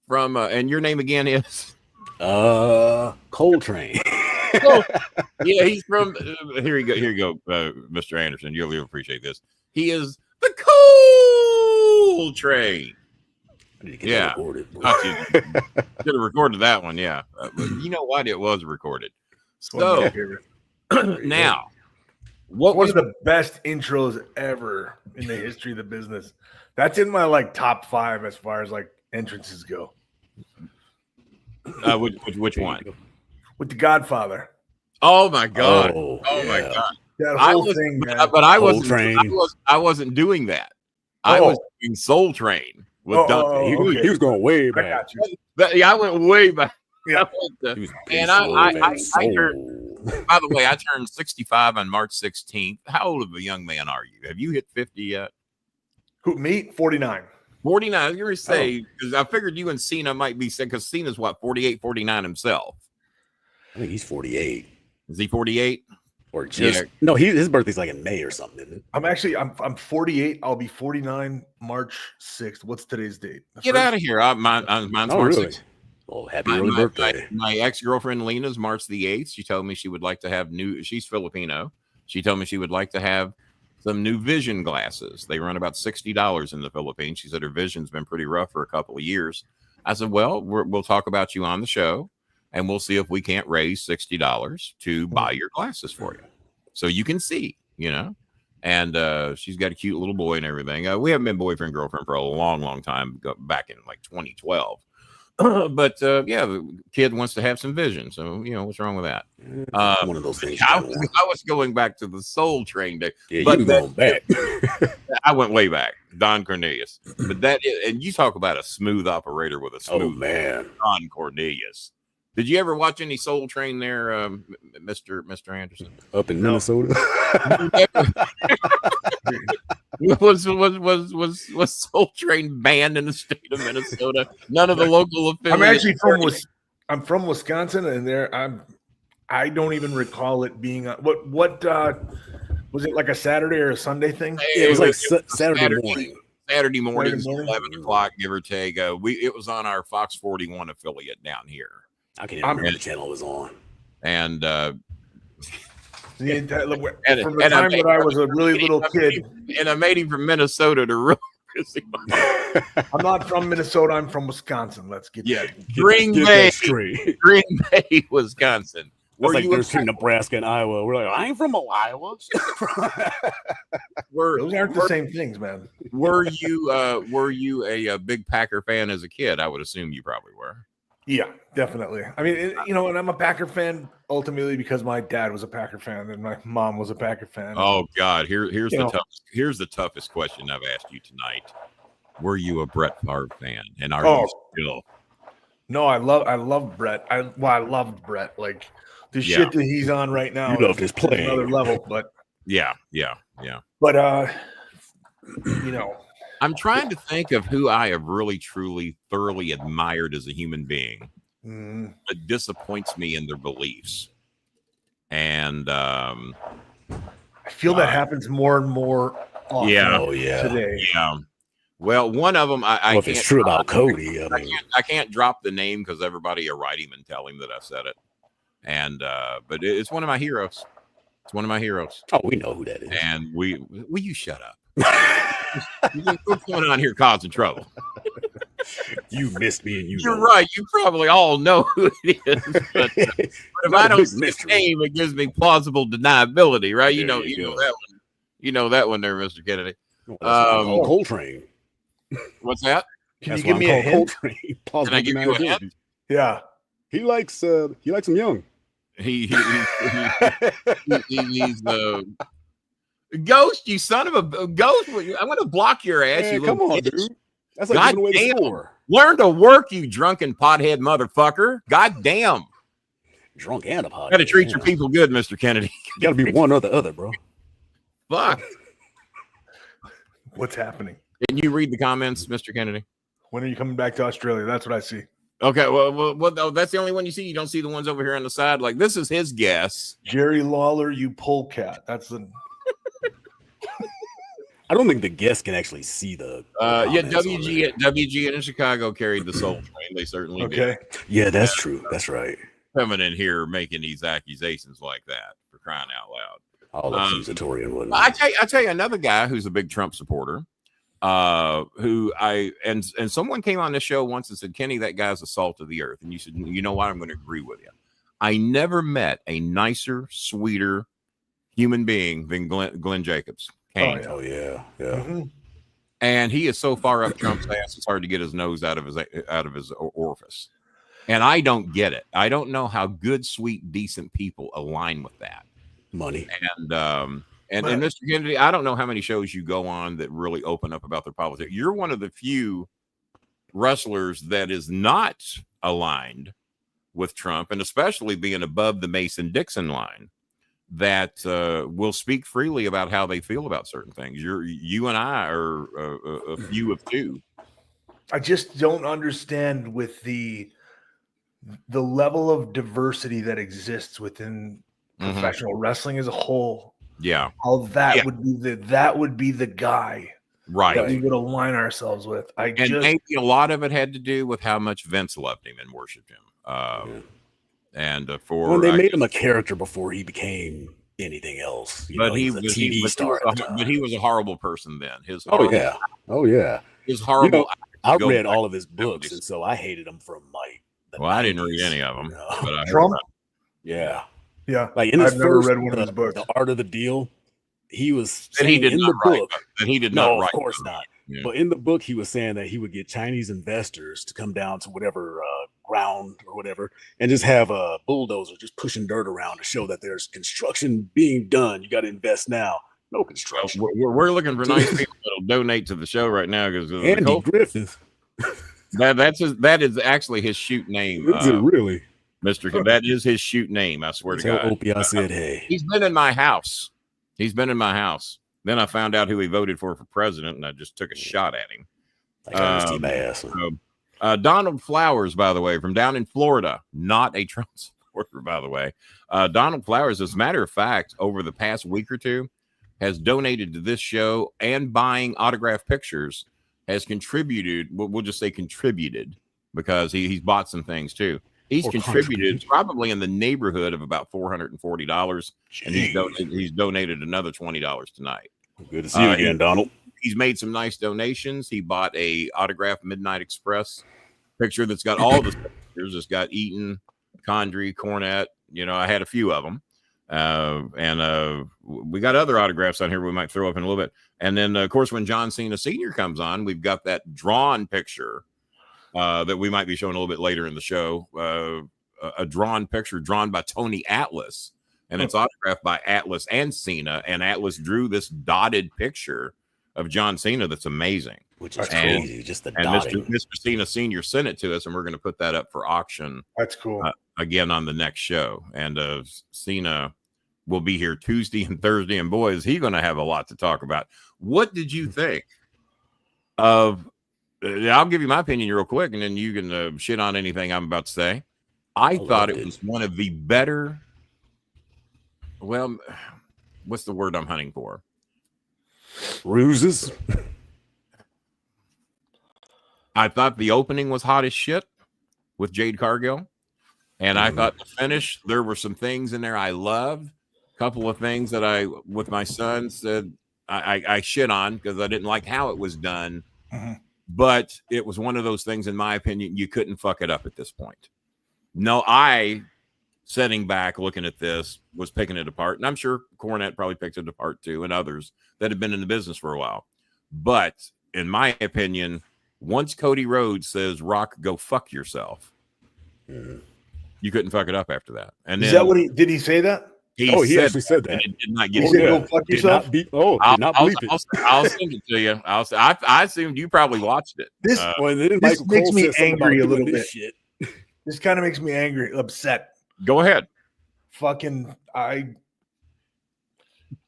from and your name again is Coltrane. Oh, yeah, he's from here you go, Mr. Anderson. You'll appreciate this. He is the Coltrane. Yeah, should have recorded that one. Yeah, you know what? It was recorded. So now, what was the best intros ever in the history of the business? That's in my top 5 as far as entrances go. Which one? With the Godfather. Oh my God! Oh yeah. my God! That whole thing, man. But I wasn't doing that. I was doing Soul Train with Dante. He was going way back. I went way back. Yeah. And I heard, by the way, I turned 65 on March 16th. How old of a young man are you? Have you hit 50 yet? Who, me? 49. 49. I was going to say, because I figured you and Cena might be sick, because Cena's 48, 49 himself. I think he's 48. Is he 48? Or just no, his birthday's in May or something, isn't it? I'm 48. I'll be 49 March 6th. What's today's date? Get out of here. Mine's March 6th. Well, happy early birthday. My ex-girlfriend Lena's March the 8th. She told me she would like to have she's Filipino. She told me she would like to have some new vision glasses. They run about $60 in the Philippines. She said her vision's been pretty rough for a couple of years. I said, well, we'll talk about you on the show, and we'll see if we can't raise $60 to buy your glasses for you so you can see, And she's got a cute little boy and everything. We haven't been boyfriend, girlfriend for a long, long time, back in 2012. But the kid wants to have some vision, so what's wrong with that? One of those things. I was going back to the Soul Train day, but you going back. I went way back, Don Cornelius. But and you talk about a smooth operator with a smooth man, Don Cornelius. Did you ever watch any Soul Train there, Mr. Anderson? Up in Minnesota? Was Soul Train banned in the state of Minnesota? None of the local affiliates. I'm actually from Wisconsin, and I don't even recall it being what was it, like a Saturday or a Sunday thing? It was like Saturday morning. Saturday mornings, 11 o'clock, give or take. It was on our Fox 41 affiliate down here. I can't even remember the channel it was on. And from the time that I was a really little kid, and I made him from Minnesota to really. I'm not from Minnesota. I'm from Wisconsin. Let's get Green Bay, Wisconsin. It's like there's between Nebraska and Iowa. We're like, I ain't from Iowa. Those aren't the same things, man. Were you a big Packer fan as a kid? I would assume you probably were. Yeah, definitely. I mean, and I'm a Packer fan ultimately because my dad was a Packer fan and my mom was a Packer fan. Oh God, here's the toughest question I've asked you tonight. Were you a Brett Favre fan, and are you still? No, I love Brett. I loved Brett. Like the shit that he's on right now. You loved his play, another level, but yeah. But I'm trying to think of who I have really, truly, thoroughly admired as a human being, but disappoints me in their beliefs. And I feel that happens more and more often today. Yeah. Well, one of them, I if it's true about Cody, I can't drop the name because everybody will write him and tell him that I said it. And but it's one of my heroes. It's one of my heroes. Oh, we know who that is. And will you shut up? What's going on here causing trouble? You missed me, and you're right. You probably all know who it is. But if I don't see his name, it gives me plausible deniability, right? You know that one. You know that one there, Mr. Kennedy. Coltrane. What's that? Can you give me a hint? Can I give you a hint? Yeah. He likes him young. He's Ghost, you son of a Ghost. I'm going to block your ass. Man, you come on, bitch. dude. That's like giving away the score. Learn to work, you drunken pothead motherfucker. God damn. Drunk and a pothead. Got to treat your people good, Mr. Kennedy. Got to be one or the other, bro. Fuck. What's happening? Can you read the comments, Mr. Kennedy? When are you coming back to Australia? That's what I see. Okay, well, that's the only one you see. You don't see the ones over here on the side. Like, this is his guess. Jerry Lawler, you polecat. That's the. I don't think the guests can actually see the. WG in Chicago carried the Soul Train. They certainly did. Yeah, that's true. That's right. Coming in here making these accusations like that, for crying out loud. All accusatory and whatnot. I tell you another guy who's a big Trump supporter. Who someone came on this show once and said, Kenny, that guy's the salt of the earth. And you said, you know what? I'm going to agree with you. I never met a nicer, sweeter human being than Glenn Jacobs. Oh yeah. Mm-hmm. And he is so far up Trump's ass, it's hard to get his nose out of his orifice. And I don't get it. I don't know how good, sweet, decent people align with that. Money. And Mr. Kennedy, I don't know how many shows you go on that really open up about their politics. You're one of the few wrestlers that is not aligned with Trump, and especially being above the Mason-Dixon line, that will speak freely about how they feel about certain things. You and I are a few of two. I just don't understand with the level of diversity that exists within professional wrestling as a whole. Yeah, how that would be the guy, right? That we would align ourselves with. Maybe a lot of it had to do with how much Vince loved him and worshipped him. They made him a character before he became anything else. He was a TV star. But he was a horrible person then. His horrible. I read all of his books, and so I hated him from like. I didn't read any of them. But I Trump. Yeah. Yeah, like in his I've never read one of his books. The Art of the Deal. He was that he did in not the write, book. that he did not no, write. Of course not. Yeah. But in the book, he was saying that he would get Chinese investors to come down to whatever ground or whatever, and just have a bulldozer just pushing dirt around to show that there's construction being done. You got to invest now. No construction. We're looking for nice people that'll donate to the show right now because Andy Griffith. That is actually his shoot name. Is it really? Mr. That is his shoot name. I swear to God. Opie, I said, hey. He's been in my house. Then I found out who he voted for president, and I just took a shot at him. Donald Flowers, by the way, from down in Florida, not a Trump supporter, by the way. Donald Flowers, as a matter of fact, over the past week or two, has donated to this show and buying autographed pictures, has contributed. We'll just say contributed because he's bought some things too. He's contributed probably in the neighborhood of about $440, and he's donated another $20 tonight. Good to see you again, Donald. He's made some nice donations. He bought a autographed Midnight Express picture that's got all the pictures. It's got Eaton, Condrey, Cornette. I had a few of them, and we got other autographs on here we might throw up in a little bit. And then, of course, when John Cena Sr. comes on, we've got that drawn picture. That we might be showing a little bit later in the show, a drawn picture drawn by Tony Atlas, and it's autographed by Atlas and Cena, and Atlas drew this dotted picture of John Cena that's amazing. Which is crazy, just the dotting. Mr. Cena Sr. sent it to us, and we're going to put that up for auction. That's cool. Again on the next show, and Cena will be here Tuesday and Thursday, and boy, is he going to have a lot to talk about. What did you think of... I'll give you my opinion real quick, and then you can shit on anything I'm about to say. I thought it was one of the better. Well, what's the word I'm hunting for? Ruses. I thought the opening was hot as shit with Jade Cargill, and I thought the finish, there were some things in there I loved. A couple of things that with my son, said I shit on because I didn't like how it was done. But it was one of those things, in my opinion, you couldn't fuck it up at this point. No, sitting back looking at this, was picking it apart. And I'm sure Cornette probably picked it apart too, and others that have been in the business for a while. But in my opinion, once Cody Rhodes says, Rock, go fuck yourself, you You couldn't fuck it up after that. And is then, that what did he say that? He actually said that. It did not get. He said, "Go fuck yourself." Did not believe it. I'll send it to you. I assumed you probably watched it. This makes me angry a little bit. Shit. This kind of makes me angry, upset. Go ahead. Fucking, I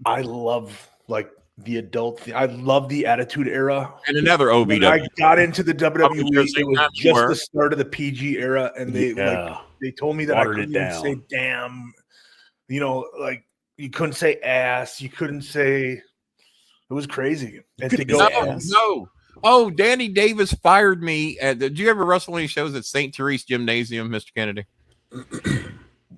love like the adult. I love the Attitude Era. And another OVW. When I got into the WWE, it was just the start of the PG era, and they told me that I couldn't even say damn. You know, like you couldn't say ass. You couldn't say. It was crazy. And to go no. Oh, Danny Davis fired me. Did you ever wrestle any shows at St. Therese Gymnasium, Mr. Kennedy?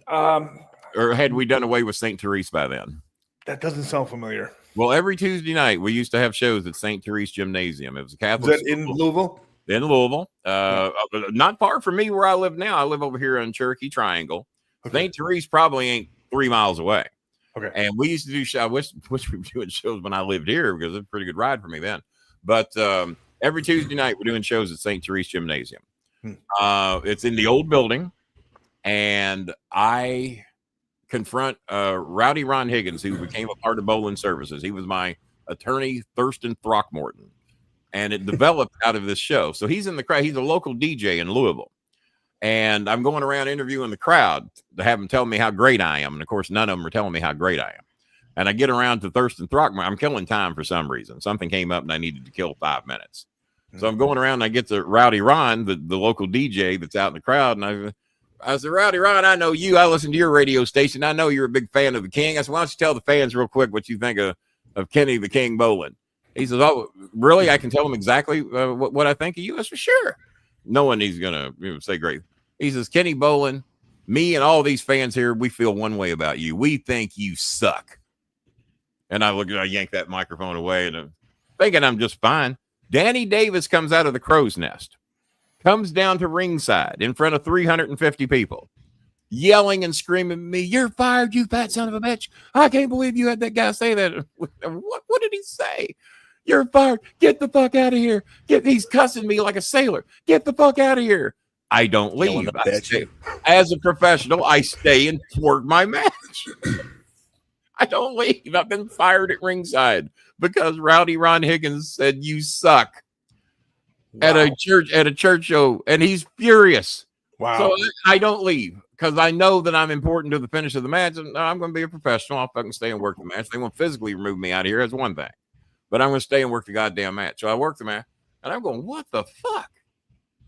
Or had we done away with St. Therese by then? That doesn't sound familiar. Well, every Tuesday night we used to have shows at St. Therese Gymnasium. It was a Catholic. Is that in Louisville? In Louisville, not far from me where I live now. I live over here in Cherokee Triangle. Okay. St. Therese probably ain't 3 miles away. Okay, and we used to do shows. I wish we were doing shows when I lived here because it's a pretty good ride for me then. But every Tuesday night we're doing shows at St. Therese Gymnasium. It's in the old building, and I confront Rowdy Ron Higgins, who became a part of Bolin Services. He was my attorney, Thurston Throckmorton, and it developed out of this show. So he's in the crowd. He's a local DJ in Louisville, and I'm going around interviewing the crowd to have them tell me how great I am. And of course, none of them are telling me how great I am. And I get around to Thurston Throckmorton. I'm killing time for some reason. Something came up and I needed to kill 5 minutes. So I'm going around and I get to Rowdy Ron, the local DJ that's out in the crowd. And I said, Rowdy Ron, I know you. I listen to your radio station. I know you're a big fan of the King. I said, why don't you tell the fans real quick what you think of Kenny the King Bolin? He says, oh, really? I can tell them exactly what I think of you? I said, sure. Knowing he's going to say great. He says, Kenny Bolin, me and all these fans here, we feel one way about you. We think you suck. And I yank that microphone away and I'm thinking I'm just fine. Danny Davis comes out of the crow's nest, comes down to ringside in front of 350 people, yelling and screaming at me, you're fired, you fat son of a bitch. I can't believe you had that guy say that. What did he say? You're fired. Get the fuck out of here. He's cussing me like a sailor. Get the fuck out of here. I don't leave. As a professional, I stay and work my match. I don't leave. I've been fired at ringside because Rowdy Ron Higgins said you suck at a church show, and he's furious. Wow. So I don't leave because I know that I'm important to the finish of the match, and I'm going to be a professional. I'll fucking stay and work the match. They won't physically remove me out of here. That's one thing, but I'm going to stay and work the goddamn match. So I work the match, and I'm going, what the fuck?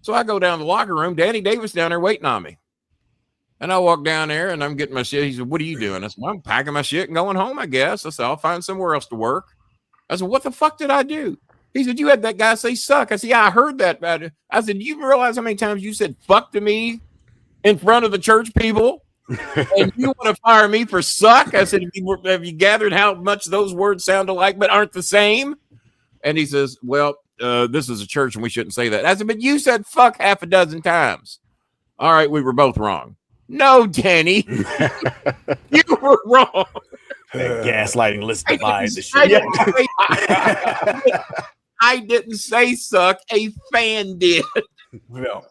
So I go down to the locker room. Danny Davis down there waiting on me. And I walk down there and I'm getting my shit. He said, what are you doing? I said, well, I'm packing my shit and going home, I guess. I said, I'll find somewhere else to work. I said, what the fuck did I do? He said, you had that guy say suck. I said, yeah, I heard that about it. I said, do you realize how many times you said fuck to me in front of the church people? And you want to fire me for suck? I said, have you gathered how much those words sound alike but aren't the same? And he says, well, this is a church and we shouldn't say that. I said, but you said fuck half a dozen times. All right, we were both wrong. No, Danny, you were wrong. Gaslighting list divides the shit. I didn't say suck. A fan did. Well,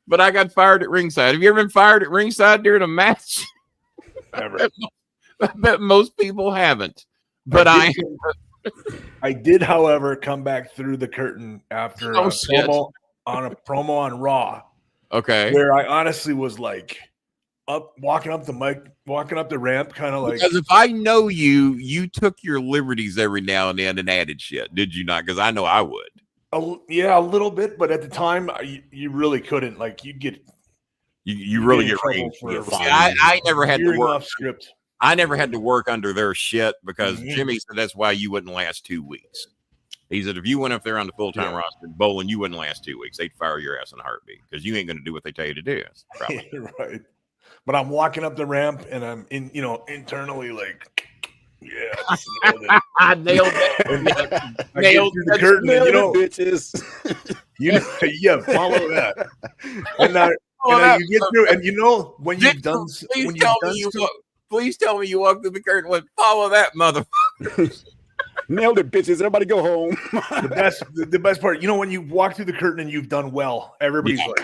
but I got fired at ringside. Have you ever been fired at ringside during a match? Never. I bet most people haven't. But I did, however, come back through the curtain after a promo on Raw. Okay. Where I honestly was like walking up the ramp, kind of like. Because if I know you, you took your liberties every now and then and added shit, did you not? Because I know I would. Yeah, a little bit, but at the time, you really couldn't. Like, you'd get. You really get range. I never had to work. Script. I never had to work under their shit because Jimmy said that's why you wouldn't last 2 weeks. He said, if you went up there on the full-time roster, Bolin, you wouldn't last 2 weeks. They'd fire your ass in a heartbeat because you ain't going to do what they tell you to do. Right. But I'm walking up the ramp and I'm internally like, yeah. I nailed it. I nailed the curtain. And, bitches. Yeah, follow that. And you get through, and when you've done, please tell me you walked through the curtain and went, follow that motherfucker. Nailed it, bitches. Everybody go home. The best part, when you walk through the curtain and you've done well, everybody's like,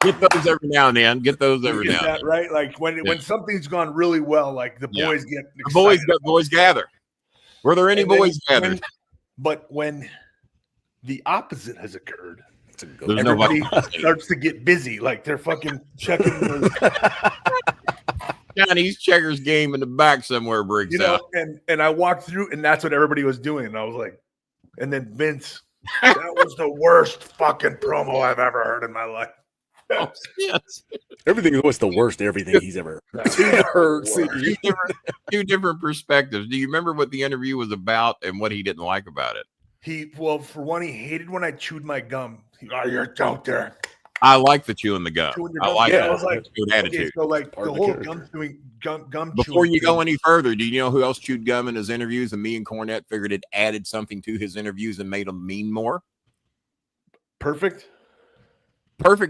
Get those every now and then. Get those every now and then. Right? Like when something's gone really well, like the boys get excited. Boys gather. Were there any boys gathered? But when the opposite has occurred, everybody starts to get busy. Like they're fucking checking Chinese checkers game in the back somewhere breaks out. And I walked through, and that's what everybody was doing. And I was like, and then Vince, that was the worst fucking promo I've ever heard in my life. Oh, yes. Everything was the worst. Everything he's ever heard. Two different perspectives. Do you remember what the interview was about and what he didn't like about it? For one, he hated when I chewed my gum. You're out there. I like the chewing the gum. I like that. I was like, good attitude. So like the whole gum Before you go any further, do you know who else chewed gum in his interviews? And me and Cornette figured it added something to his interviews and made him mean more. Perfect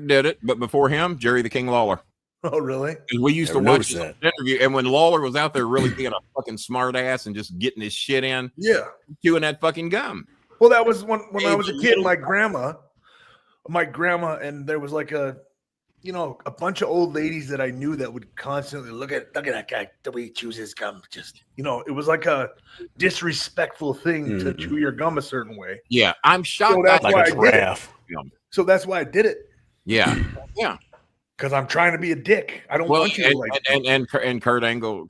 did it, but before him, Jerry the King Lawler. Oh, really? We used to watch that interview, and when Lawler was out there really being a fucking smart ass and just getting his shit in, chewing that fucking gum. Well, that was when I was a kid. My grandma, and there was like a bunch of old ladies that I knew that would constantly look at that guy the way he chews his gum. Just it was like a disrespectful thing to chew your gum a certain way. Yeah, I'm shocked. So that's why a giraffe. So that's why I did it. Yeah. Because I'm trying to be a dick. I don't want you to like. And Kurt Angle,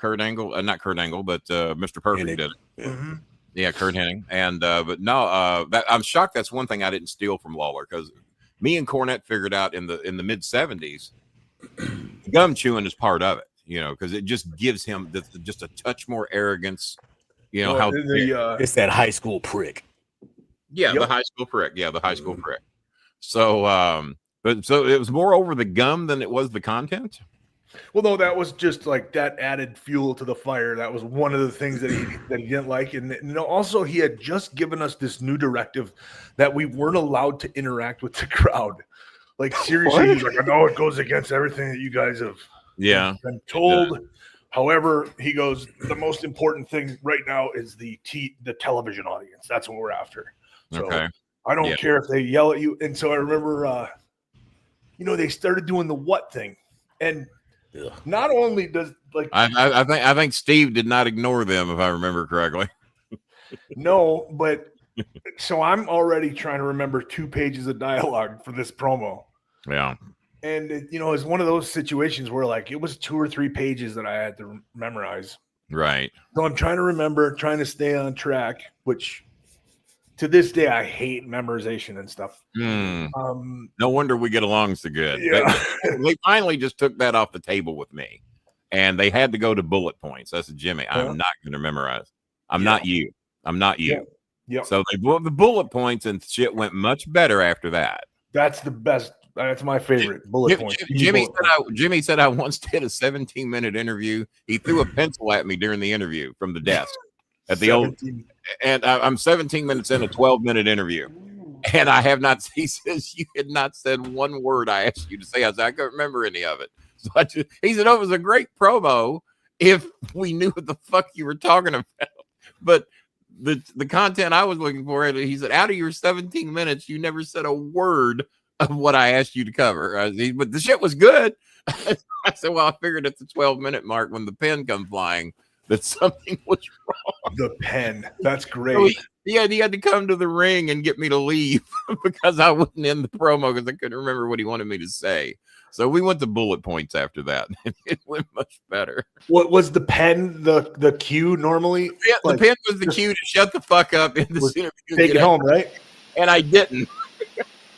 not Kurt Angle, but Mr. Perfect did it. Mm-hmm. Yeah, Kurt Hennig. And but no, I'm shocked. That's one thing I didn't steal from Lawler, because me and Cornette figured out in the mid '70s, gum chewing is part of it. Because it just gives him just a touch more arrogance. It's that high school prick. Yeah, the high school prick. Yeah, the high school prick. So, so it was more over the gum than it was the content. Well, no, that was just like that added fuel to the fire. That was one of the things that he didn't like, and also he had just given us this new directive that we weren't allowed to interact with the crowd. Like seriously, he's like, I know it goes against everything that you guys have been told. However, he goes, the most important thing right now is the television audience. That's what we're after. So, okay. I don't care if they yell at you. And so I remember, they started doing the what thing. And not only does I think Steve did not ignore them, if I remember correctly. No, but so I'm already trying to remember 2 pages of dialogue for this promo. Yeah. And, it's one of those situations where like it was 2 or 3 pages that I had to memorize. Right. So I'm trying to remember, trying to stay on track, which to this day, I hate memorization and stuff. No wonder we get along so good. Yeah. They finally just took that off the table with me, and they had to go to bullet points. I said, Jimmy, I'm not going to memorize. I'm not you. I'm not you. Yeah. So they blew up the bullet points, and shit went much better after that. That's the best. That's my favorite bullet point. Jimmy said I once did a 17-minute interview. He threw a pencil at me during the interview from the desk at the 17. Old. And I'm 17 minutes in a 12-minute interview, and I have not. He says you had not said one word I asked you to say. I said I can't remember any of it. So he said, "Oh, it was a great promo if we knew what the fuck you were talking about." But the content I was looking for, he said, out of your 17 minutes, you never said a word of what I asked you to cover. But the shit was good. I said, well, I figured at the 12-minute mark when the pen come flying that something was wrong. The pen. That's great. So he had to come to the ring and get me to leave because I wouldn't end the promo because I couldn't remember what he wanted me to say. So we went to bullet points after that, and it went much better. What was the pen, the cue normally? Yeah, the pen was the cue to shut the fuck up in this interview. Take it home, right? And I didn't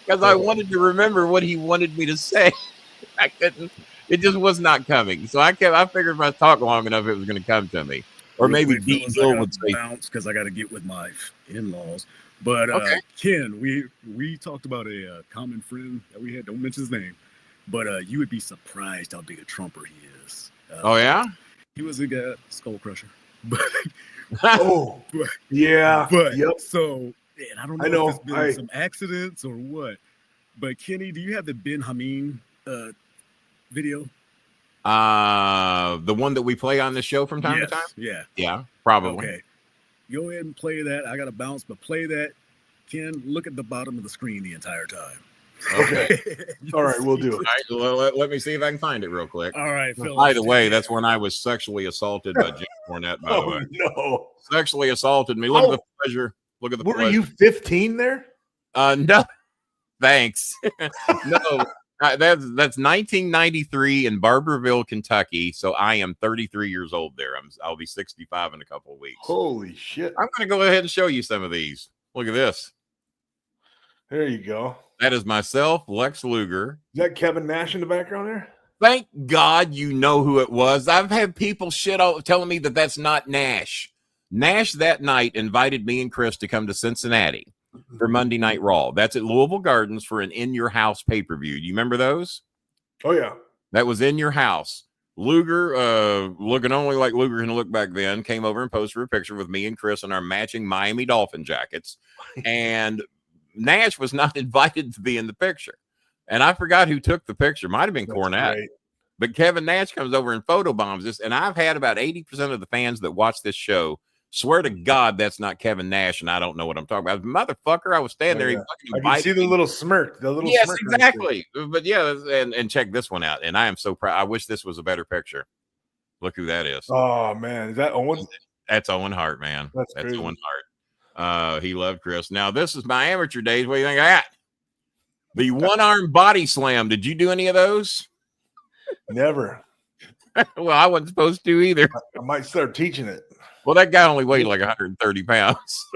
because I wanted to remember what he wanted me to say. I couldn't. It just was not coming. So I figured if I talked long enough, it was going to come to me. Or maybe Dean Hill would say, bounce because I got to get with my in-laws. But Ken, we talked about a common friend that we had. Don't mention his name, but you would be surprised how big a trumper he is. Oh yeah, he was a guy, skull crusher. But yeah. So, and I don't know if it's been some accidents or what. But Kenny, do you have the Ben Hameen video? The one that we play on the show from time to time? Yeah, probably. Okay. Go ahead and play that. I got to bounce, but play that. Ken, look at the bottom of the screen the entire time. Okay. All right, we'll do it. All right, let me see if I can find it real quick. All right, Phil. By the way, that's when I was sexually assaulted by Jim Cornette, by the way. No. Sexually assaulted me. Look at the pleasure. Look at the pleasure. Were you 15 there? No. Thanks. No. That's 1993 in Barberville, Kentucky. So I am 33 years old there. I'll be 65 in a couple of weeks. Holy shit. I'm going to go ahead and show you some of these. Look at this. There you go. That is myself, Lex Luger. Is that Kevin Nash in the background there? Thank God you know who it was. I've had people telling me that that's not Nash. Nash that night invited me and Chris to come to Cincinnati for Monday Night Raw. That's at Louisville Gardens for an In Your House pay-per-view. You remember those? Oh, yeah. That was In Your House. Luger, looking only like Luger can look back then, came over and posted a picture with me and Chris in our matching Miami Dolphin jackets. And Nash was not invited to be in the picture. And I forgot who took the picture. Might have been Cornette. Great. But Kevin Nash comes over and photobombs this. And I've had about 80% of the fans that watch this show swear to God that's not Kevin Nash, and I don't know what I'm talking about. Motherfucker, I was standing there. I can see the little smirk. Yes, smirk exactly. But yeah, and check this one out. And I am so proud. I wish this was a better picture. Look who that is. Oh, man. Is that Owen? That's Owen Hart, man. That's crazy. Owen Hart. He loved Chris. Now, this is my amateur days. What do you think of that? The one-arm body slam. Did you do any of those? Never. Well, I wasn't supposed to either. I might start teaching it. Well, that guy only weighed like 130 pounds.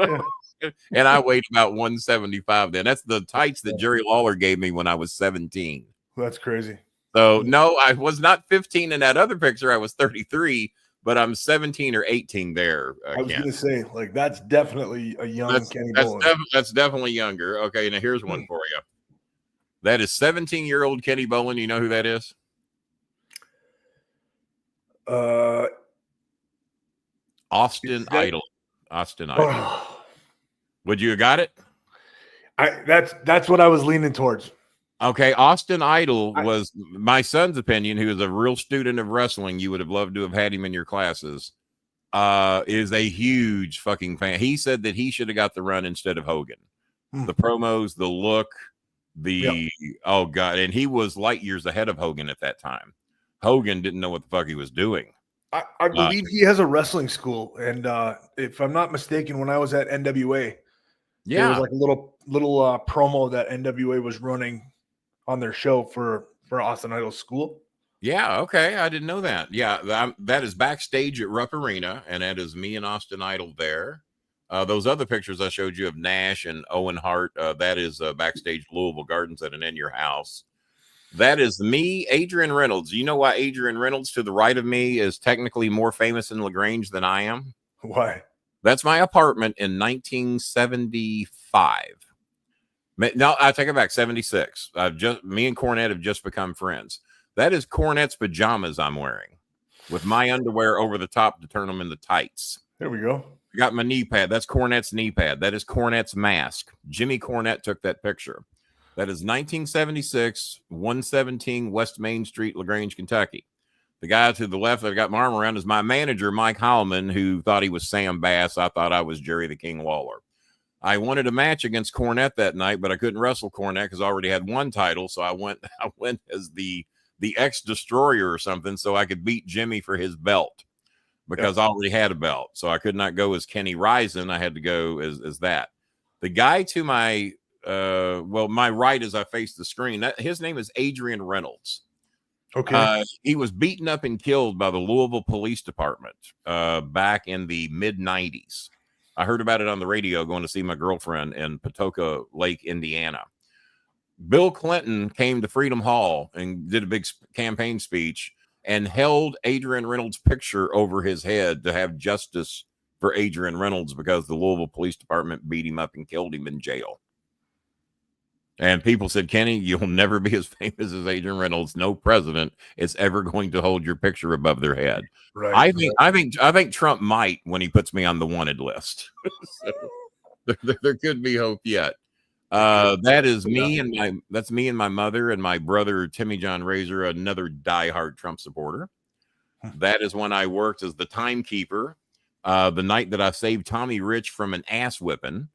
And I weighed about 175 then. That's the tights that Jerry Lawler gave me when I was 17. That's crazy. So, no, I was not 15 in that other picture. I was 33, but I'm 17 or 18 there. I was going to say, like, that's definitely a young Kenny Bolin. That's definitely younger. Okay, now here's one for you. That is 17-year-old Kenny Bolin. You know who that is? Austin Idol. Austin Idol. Would you have got it? That's what I was leaning towards. Okay, Austin Idol was my son's opinion, who is a real student of wrestling. You would have loved to have had him in your classes. Is a huge fucking fan. He said that he should have got the run instead of Hogan. The promos, the look, oh God, and he was light years ahead of Hogan at that time. Hogan didn't know what the fuck he was doing. I believe he has a wrestling school, and if I'm not mistaken, when I was at NWA, there was like a little promo that NWA was running on their show for Austin Idol's school. Yeah, okay, I didn't know that. Yeah, that is backstage at Rupp Arena, and that is me and Austin Idol there. Those other pictures I showed you of Nash and Owen Hart, that is backstage Louisville Gardens at an In Your House. That is me, Adrian Reynolds. You know why Adrian Reynolds to the right of me is technically more famous in LaGrange than I am? Why? That's my apartment in 1975. No, I take it back, 76. Me and Cornette have just become friends. That is Cornette's pajamas I'm wearing with my underwear over the top to turn them into tights. There we go. I got my knee pad. That's Cornette's knee pad. That is Cornette's mask. Jimmy Cornette took that picture. That is 1976, 117 West Main Street, LaGrange, Kentucky. The guy to the left that I got my arm around is my manager, Mike Heilman, who thought he was Sam Bass. I thought I was Jerry the King Lawler. I wanted a match against Cornette that night, but I couldn't wrestle Cornette because I already had one title. So I went as the ex-destroyer or something so I could beat Jimmy for his belt because I already had a belt. So I could not go as Kenny Risen. I had to go as that. The guy to my my right as I face the screen, his name is Adrian Reynolds. Okay. He was beaten up and killed by the Louisville Police Department back in the mid-90s. I heard about it on the radio going to see my girlfriend in Patoka Lake, Indiana. Bill Clinton came to Freedom Hall and did a big campaign speech and held Adrian Reynolds' picture over his head to have justice for Adrian Reynolds because the Louisville Police Department beat him up and killed him in jail. And people said, Kenny, you'll never be as famous as Adrian Reynolds. No president is ever going to hold your picture above their head. Right. I think Trump might when he puts me on the wanted list. So, there could be hope yet. That is me and my mother and my brother Timmy John Razor, another diehard Trump supporter. That is when I worked as the timekeeper. The night that I saved Tommy Rich from an ass whipping.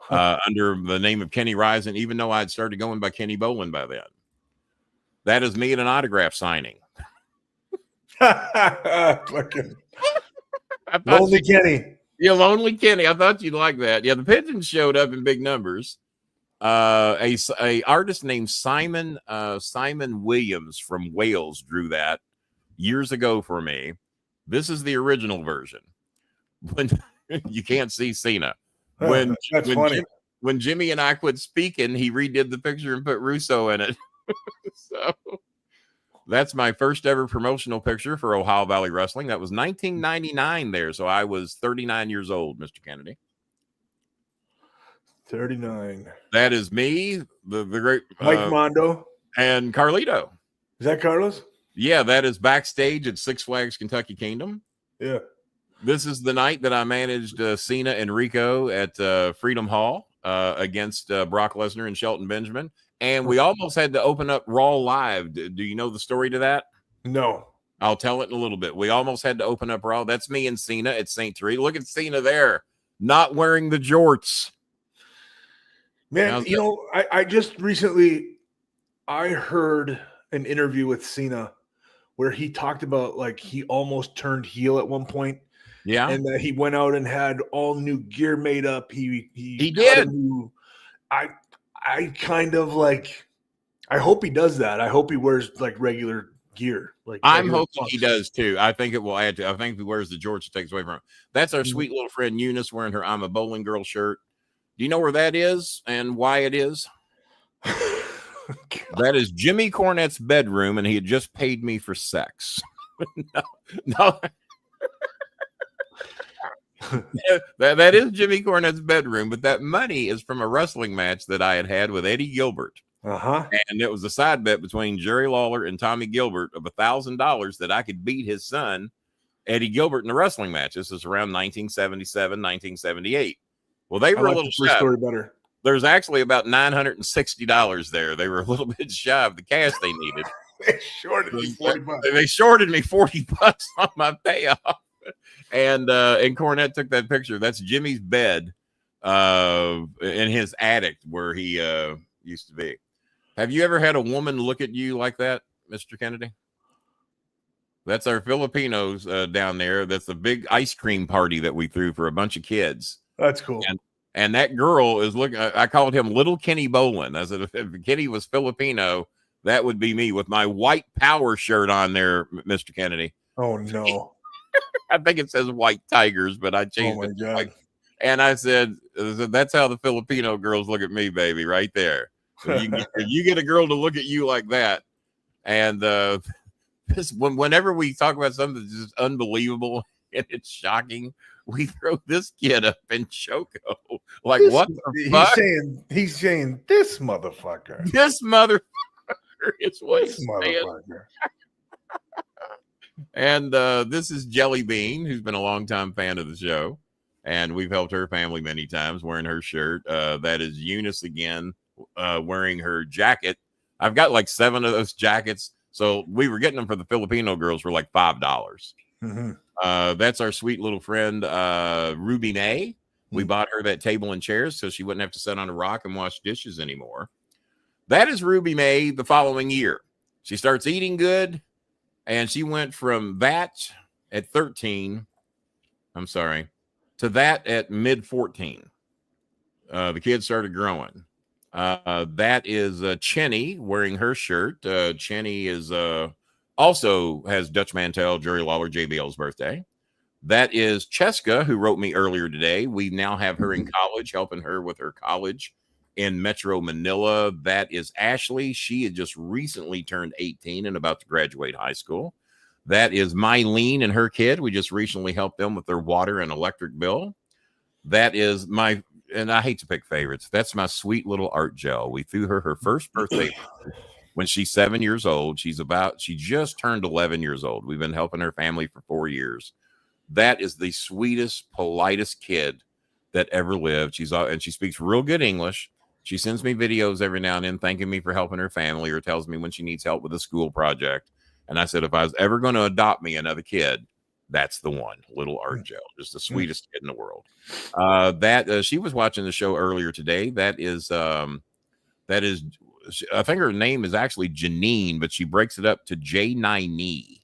under the name of Kenny Risen, even though I'd started going by Kenny Bolin by then. That is me at an autograph signing. Fucking Lonely Kenny. Yeah, Lonely Kenny. I thought you'd like that. Yeah, the pigeons showed up in big numbers. A artist named Simon Williams from Wales drew that years ago for me. This is the original version. When you can't see Cena. When Jimmy and I quit speaking, he redid the picture and put Russo in it. So that's my first ever promotional picture for Ohio Valley Wrestling. That was 1999 there. So I was 39 years old, Mr. Kennedy. 39. That is me, the great Mike Mondo and Carlito. Is that Carlos? Yeah, that is backstage at Six Flags Kentucky Kingdom. Yeah. This is the night that I managed Cena and Rico at Freedom Hall against Brock Lesnar and Shelton Benjamin. And we almost had to open up Raw Live. Do you know the story to that? No. I'll tell it in a little bit. We almost had to open up Raw. That's me and Cena at St. Therese. Look at Cena there, not wearing the jorts. Man, you know, I just recently, I heard an interview with Cena where he talked about like he almost turned heel at one point. Yeah. And that he went out and had all new gear made up. He did. I kind of like, I hope he does that. I hope he wears like regular gear. Like I'm hoping he does too. I think it will add to. I think if he wears the jorts, it takes away from him. That's our sweet little friend Eunice wearing her "I'm a Bowling Girl" shirt. Do you know where that is and why it is? That is Jimmy Cornette's bedroom, and he had just paid me for sex. No. that is Jimmy Cornette's bedroom, but that money is from a wrestling match that I had with Eddie Gilbert. And it was a side bet between Jerry Lawler and Tommy Gilbert of $1,000 that I could beat his son, Eddie Gilbert, in a wrestling match. This is around 1977, 1978. Well, they were a little shy. Story better. There's actually about $960 there. They were a little bit shy of the cash they needed. They shorted me $40. They shorted me $40 on my payoff. And Cornette took that picture. That's Jimmy's bed in his attic where he used to be. Have you ever had a woman look at you like that, Mr. Kennedy? That's our Filipinos down there. That's the big ice cream party that we threw for a bunch of kids. That's cool. And that girl is looking. I called him Little Kenny Bolin. I said, if Kenny was Filipino, that would be me with my white power shirt on there, Mr. Kennedy. Oh, no. I think it says White Tigers, but I changed it to white. And I said, that's how the Filipino girls look at me, baby, right there. If you get a girl to look at you like that, and whenever we talk about something that's just unbelievable and it's shocking, we throw this kid up in Choco. Like, what the fuck? He's saying this motherfucker. This motherfucker is what he's saying. And this is Jelly Bean, who's been a longtime fan of the show. And we've helped her family many times wearing her shirt. That is Eunice again, wearing her jacket. I've got like 7 of those jackets. So we were getting them for the Filipino girls for like $5. Mm-hmm. That's our sweet little friend, Ruby May. We bought her that table and chairs so she wouldn't have to sit on a rock and wash dishes anymore. That is Ruby May the following year. She starts eating good. And she went from that at 13, to that at mid 14. The kids started growing. That is Chenny wearing her shirt. Chenny is also has Dutch Mantel, Jerry Lawler, JBL's birthday. That is Cheska, who wrote me earlier today. We now have her in college, helping her with her college in Metro Manila. That is Ashley. She had just recently turned 18 and about to graduate high school. That is Mylene and her kid. We just recently helped them with their water and electric bill. That is and I hate to pick favorites. That's my sweet little art gel. We threw her first birthday when she's 7 years old. She just turned 11 years old. We've been helping her family for 4 years. That is the sweetest, politest kid that ever lived. And she speaks real good English. She sends me videos every now and then thanking me for helping her family, or tells me when she needs help with a school project. And I said, if I was ever going to adopt me another kid, That's the one. Little Art Gel, just the sweetest kid in the world. She was watching the show earlier today. That is, I think her name is actually Janine, but she breaks it up to J9E.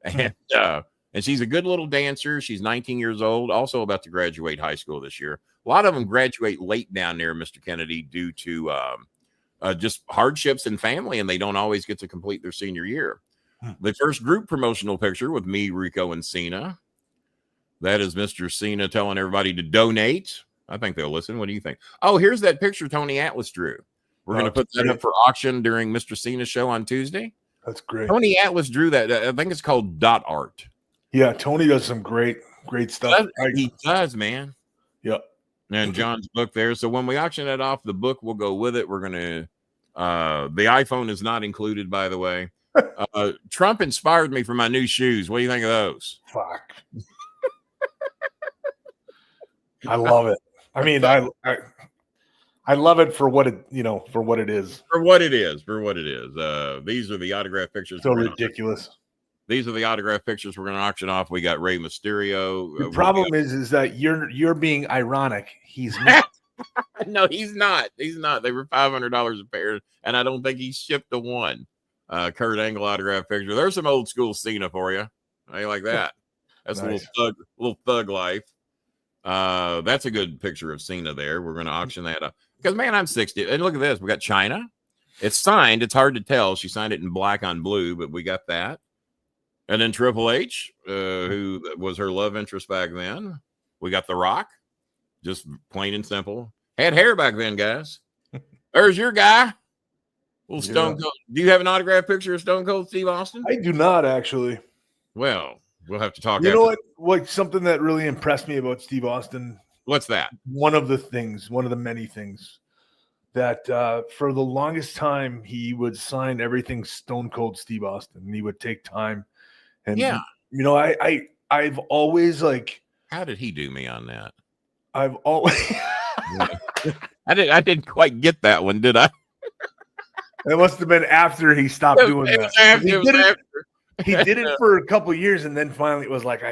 And she's a good little dancer. She's 19 years old, also about to graduate high school this year. A lot of them graduate late down there, Mr. Kennedy, due to just hardships in family, and they don't always get to complete their senior year. The first group promotional picture with me, Rico, and Cena. That is Mr. Cena telling everybody to donate. I think they'll listen. What do you think? Oh, here's that picture Tony Atlas drew. We're going to put that up for auction during Mr. Cena's show on Tuesday. That's great. Tony Atlas drew that. I think it's called dot art. Yeah, Tony does some great stuff. He does, man. Yep. And John's book there. So when we auction that off, the book will go with it. We're going to, the iPhone is not included, by the way. Trump inspired me for my new shoes. What do you think of those? Fuck. I love it. I mean, I love it for what it, for what it is. For what it is. These are the autograph pictures. So ridiculous. These are the autograph pictures we're going to auction off. We got Rey Mysterio. The problem is that you're being ironic. He's not. No, he's not. He's not. They were $500 a pair, and I don't think he shipped a one. Kurt Angle autograph picture. There's some old school Cena for you. How you like that? That's nice. a little thug life. That's a good picture of Cena there. We're going to auction that up because, man, I'm 60. And look at this. We got China. It's signed. It's hard to tell. She signed it in black on blue, but we got that. And then Triple H, who was her love interest back then. We got The Rock, just plain and simple. Had hair back then, guys. There's your guy. Little Stone Cold. Do you have an autograph picture of Stone Cold Steve Austin? I do not, actually. Well, we'll have to talk. You know what? Something that really impressed me about Steve Austin. What's that? One of the many things that for the longest time he would sign everything Stone Cold Steve Austin, and he would take time. And I've always like. How did he do me on that? I've always. I didn't quite get that one, did I? It must have been after he stopped doing that. He did it for a couple of years, and then finally it was like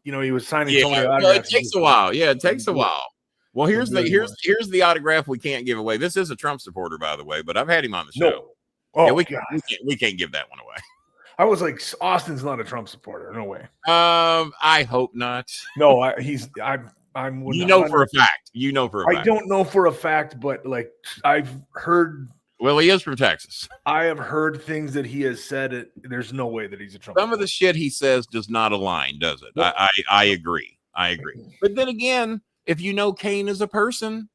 he was signing. It takes a while. Yeah, it takes a while. Well, here's the autograph we can't give away. This is a Trump supporter, by the way, but I've had him on the show. No. Oh, yeah, we can't give that one away. I was like, Austin's not a Trump supporter. No way. I hope not. No, I'm. You know for a fact. I don't know for a fact, but like I've heard. Well, he is from Texas. I have heard things that he has said. There's no way that he's a Trump. Some of the shit he says does not align, does it? Nope. I agree. But then again, if you know Kane as a person,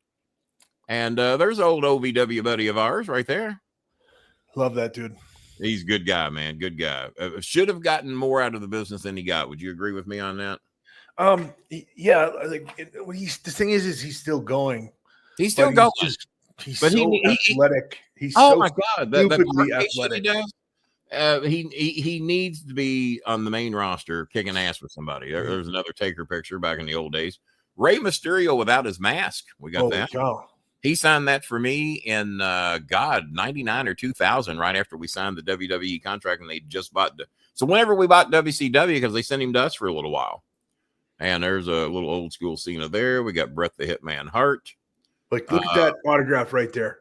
and there's an old OVW buddy of ours right there. Love that dude. He's a good guy, man. Good guy. Should have gotten more out of the business than he got. Would you agree with me on that? Yeah. Like the thing is he's still going. He's still going. He's so athletic. He's my God, stupidly athletic. He needs to be on the main roster kicking ass with somebody. There's another Taker picture back in the old days. Rey Mysterio without his mask. We got that. Cow. He signed that for me in 99 or 2000, right after we signed the WWE contract, and they just bought. So whenever we bought WCW, because they sent him to us for a little while. And there's a little old school Cena there. We got Bret the Hitman Hart. Like, look at that autograph right there.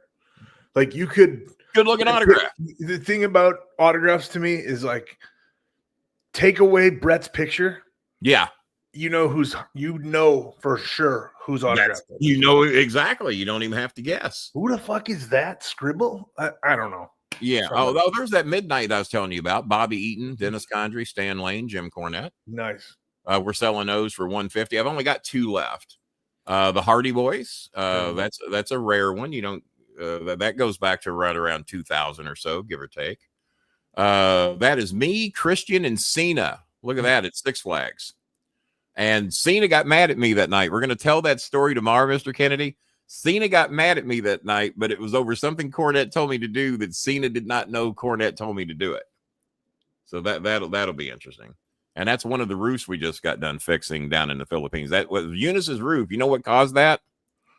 Like, you could. Good looking autograph. The thing about autographs to me is like, take away Bret's picture. Yeah. You know for sure whose autograph. You know exactly. You don't even have to guess. Who the fuck is that? Scribble? I don't know. Yeah. There's that Midnight I was telling you about. Bobby Eaton, Dennis Condrey, Stan Lane, Jim Cornette. Nice. We're selling those for $150. I've only got 2 left. The Hardy Boys. That's a rare one. You don't. That goes back to right around 2000 or so, give or take. That is me, Christian, and Cena. Look at that. It's Six Flags. And Cena got mad at me that night. We're going to tell that story tomorrow, Mr. Kennedy. Cena got mad at me that night, but it was over something Cornette told me to do that Cena did not know Cornette told me to do it. So that'll be interesting. And that's one of the roofs we just got done fixing down in the Philippines. That was Eunice's roof. You know what caused that?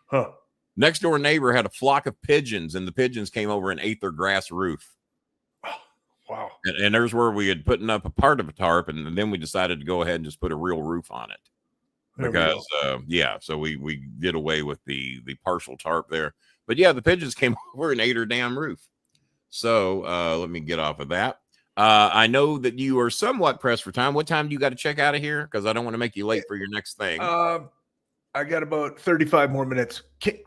Huh. Next door neighbor had a flock of pigeons, and the pigeons came over and ate their grass roof. Wow. And there's where we had putting up a part of a tarp, and then we decided to go ahead and just put a real roof on it. Because so we did away with the partial tarp there. But yeah, the pigeons came over and ate her damn roof. So let me get off of that. I know that you are somewhat pressed for time. What time do you got to check out of here? Because I don't want to make you late for your next thing. I got about 35 more minutes. Can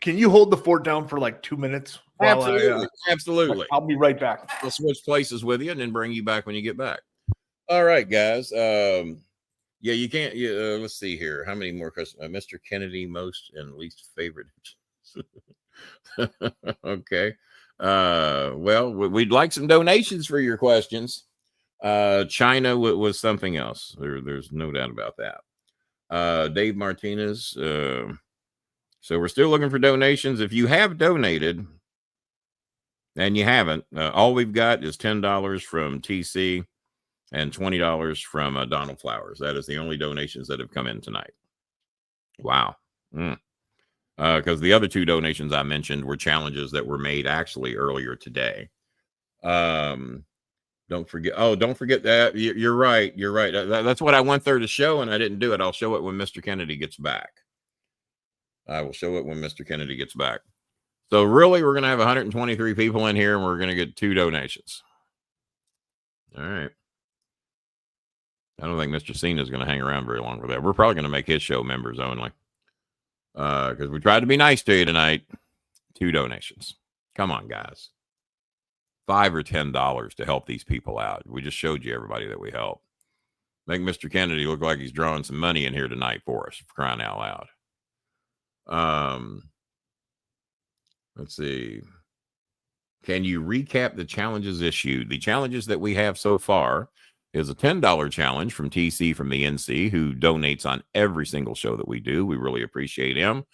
you hold the fort down for like 2 minutes? Absolutely. I'll be right back. We'll switch places with you and then bring you back when you get back. All right, guys. Yeah, you can't. Let's see here. How many more questions? Mr. Kennedy, most and least favorite. Okay. Well, we'd like some donations for your questions. China was something else. There's no doubt about that. Dave Martinez. So we're still looking for donations. If you have donated and you haven't, all we've got is $10 from TC and $20 from Donald Flowers. That is the only donations that have come in tonight. Wow. Because the other two donations I mentioned were challenges that were made actually earlier today. Don't forget that. You're right. You're right. That's what I went there to show, and I didn't do it. I'll show it when Mr. Kennedy gets back. I will show it when Mr. Kennedy gets back. So really, we're going to have 123 people in here, and we're going to get 2 donations. All right. I don't think Mr. Cena is going to hang around very long for that. We're probably going to make his show members only. Because we tried to be nice to you tonight. 2 donations. Come on, guys. $5 or $10 to help these people out. We just showed you everybody that we help. Make Mr. Kennedy look like he's drawing some money in here tonight for us, for crying out loud. Let's see. Can you recap the challenges issued? The challenges that we have so far is a $10 challenge from TC from the NC, who donates on every single show that we do. We really appreciate him.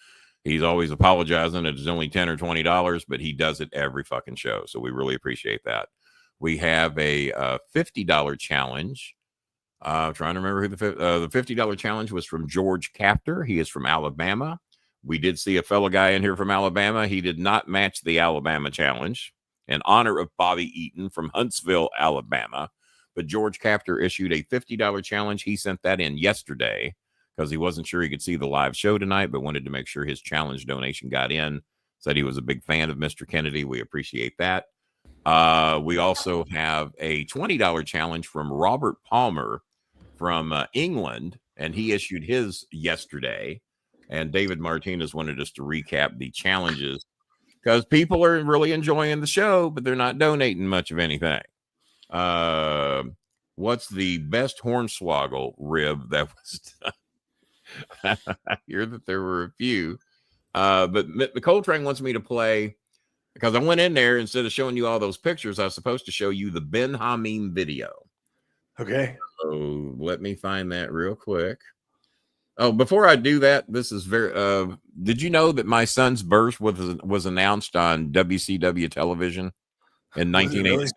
He's always apologizing that it's only $10 or $20, but he does it every fucking show. So we really appreciate that. We have a $50 challenge. Trying to remember who the $50 challenge was from George Captor. He is from Alabama. We did see a fellow guy in here from Alabama. He did not match the Alabama challenge in honor of Bobby Eaton from Huntsville, Alabama. But George Captor issued a $50 challenge. He sent that in yesterday because he wasn't sure he could see the live show tonight, but wanted to make sure his challenge donation got in. Said he was a big fan of Mr. Kennedy. We appreciate that. We also have a $20 challenge from Robert Palmer from England, and he issued his yesterday. And David Martinez wanted us to recap the challenges because people are really enjoying the show, but they're not donating much of anything. What's the best hornswoggle rib that was done? I hear that there were a few, but the Coltrane wants me to play because I went in there, instead of showing you all those pictures, I was supposed to show you the Ben Hameen video. Okay. So let me find that real quick. Oh, before I do that, this is very, did you know that my son's birth was announced on WCW television in 1987? Really?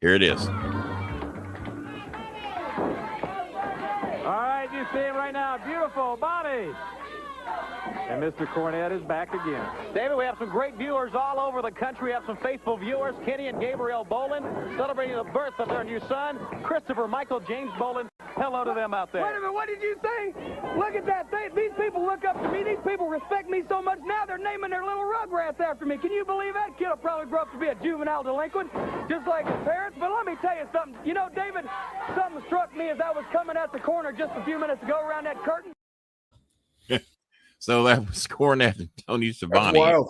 Here it is. All right, you see him right now. Beautiful body. And Mr. Cornette is back again. David, we have some great viewers all over the country. We have some faithful viewers. Kenny and Gabrielle Bolin celebrating the birth of their new son, Christopher Michael James Bolin. Hello to them out there. Wait a minute, what did you say? Look at that. These people look up to me. These people respect me so much. Now they're naming their little rugrats after me. Can you believe that? Kid will probably grow up to be a juvenile delinquent, just like his parents. But let me tell you something. You know, David, something struck me as I was coming out the corner just a few minutes ago around that curtain. So that was Cornette and Tony Schiavone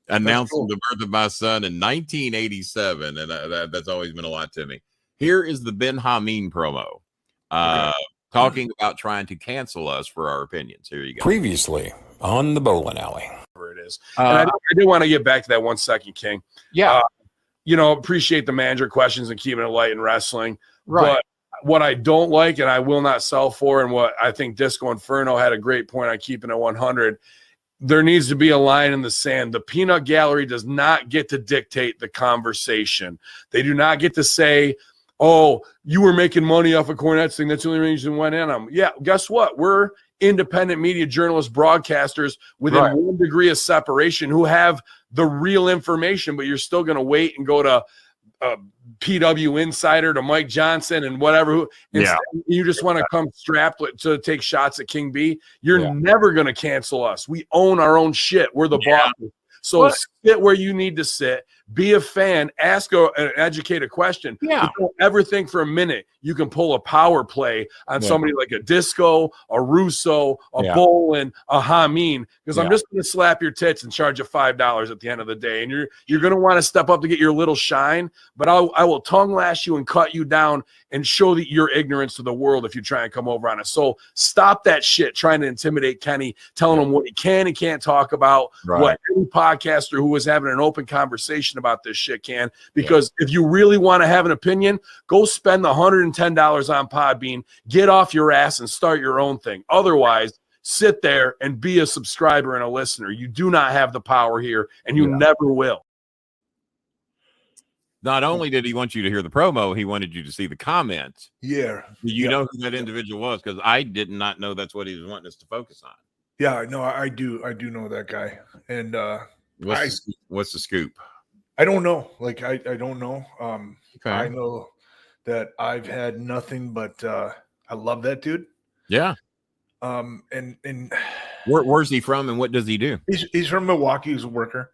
announcing the birth of my son in 1987, and that's always been a lot to me. Here is the Ben Hameen promo, talking about trying to cancel us for our opinions. Here you go. Previously on the Bolin Alley. It is. And I do want to get back to that 1 second, King. Yeah. Appreciate the manager questions and keeping it light in wrestling. Right. But what I don't like and I will not sell for, and what I think Disco Inferno had a great point on keeping it 100, there needs to be a line in the sand. The peanut gallery does not get to dictate the conversation. They do not get to say, oh, you were making money off of Cornette's thing. That's the only reason you went in. Yeah, guess what? We're independent media journalists, broadcasters within 1 degree of separation who have the real information, but you're still going to wait and go to PW Insider to Mike Johnson and whatever. You just want to come strapped to take shots at King B. You're never going to cancel us. We own our own shit. We're the bosses. So sit where you need to sit. Be a fan. Ask an educated question. Yeah. Don't ever think for a minute you can pull a power play on somebody like a Disco, a Russo, a Bolin, a Hameen, because I'm just going to slap your tits and charge you $5 at the end of the day. And you're going to want to step up to get your little shine, but I will tongue lash you and cut you down and show that your ignorance to the world if you try and come over on us. So stop that shit trying to intimidate Kenny, telling him what he can and can't talk about, what any podcaster who was having an open conversation about this shit can. Because if you really want to have an opinion, go spend the $110 on Podbean, get off your ass and start your own thing. Otherwise, sit there and be a subscriber and a listener. You do not have the power here, and you never will. Not only did he want you to hear the promo, he wanted you to see the comments. Yeah. You know who that individual was? Because I did not know that's what he was wanting us to focus on. Yeah, no, I do know that guy. And what's the scoop? I don't know. Like I don't know. I know that I've had nothing but I love that dude. Yeah. And where's he from and what does he do? He's from Milwaukee. He's a worker.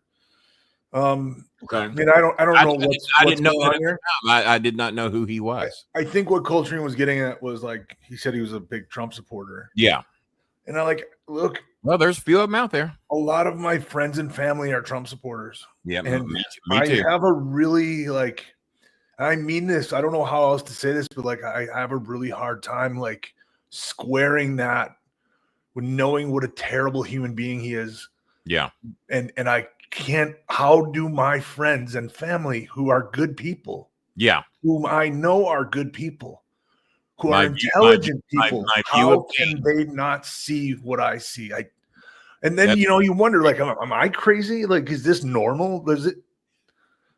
Okay. I mean, I don't know I didn't know on here. I did not know who he was. I think what Coltrane was getting at was like he said he was a big Trump supporter. Yeah. And I look. Well, there's a few of them out there. A lot of my friends and family are Trump supporters. Yeah, and me I too. have a really I mean this. I don't know how else to say this, but I have a really hard time squaring that with knowing what a terrible human being he is. Yeah. And I can't. How do my friends and family who are good people, whom I know are good people, who are intelligent people, how can they not see what I see? And then you wonder, am I crazy? Is this normal? Is it?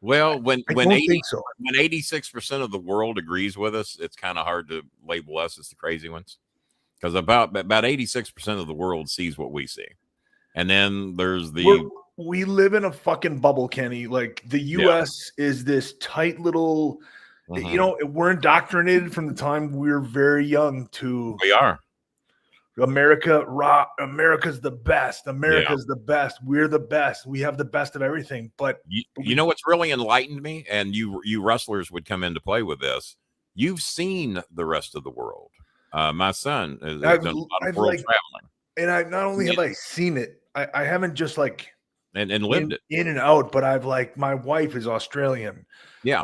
Well, when I don't think so. When 86% of the world agrees with us, it's kind of hard to label us as the crazy ones, because about 86% of the world sees what we see, and then there's we live in a fucking bubble, Kenny. The U.S. is this tight little. We're indoctrinated from the time we're very young to. We are. America's the best. America's the best. We're the best. We have the best of everything. But you know what's really enlightened me, and you wrestlers would come into play with this. You've seen the rest of the world. My son has done a lot of world traveling, and I not only have I seen it, I haven't just and lived it in and out, but I've my wife is Australian. Yeah.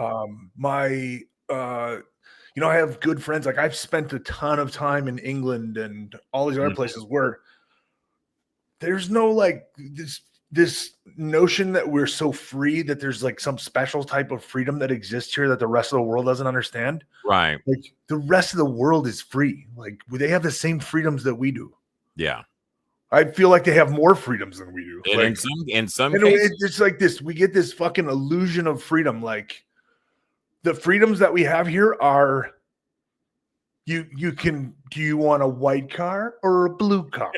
I have good friends. I've spent a ton of time in England and all these other places where there's no this notion that we're so free that there's some special type of freedom that exists here that the rest of the world doesn't understand. Right. The rest of the world is free. They have the same freedoms that we do. Yeah. I feel like they have more freedoms than we do. In some cases, it's like this. We get this fucking illusion of freedom. The freedoms that we have here are do you want a white car or a blue car?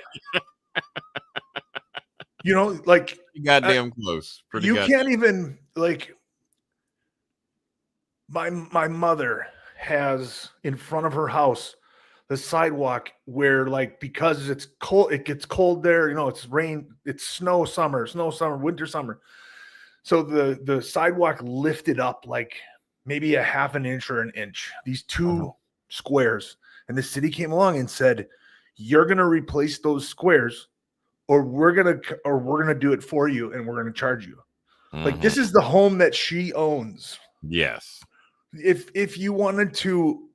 goddamn close. You can't even my mother has in front of her house the sidewalk where because it's cold, it gets cold there, it's rain, it's snow summer, winter, summer. So the sidewalk lifted up maybe a half an inch or an inch, these two squares. And the city came along and said, you're going to replace those squares or we're going to do it for you. And we're going to charge you. This is the home that she owns. Yes. If you wanted to,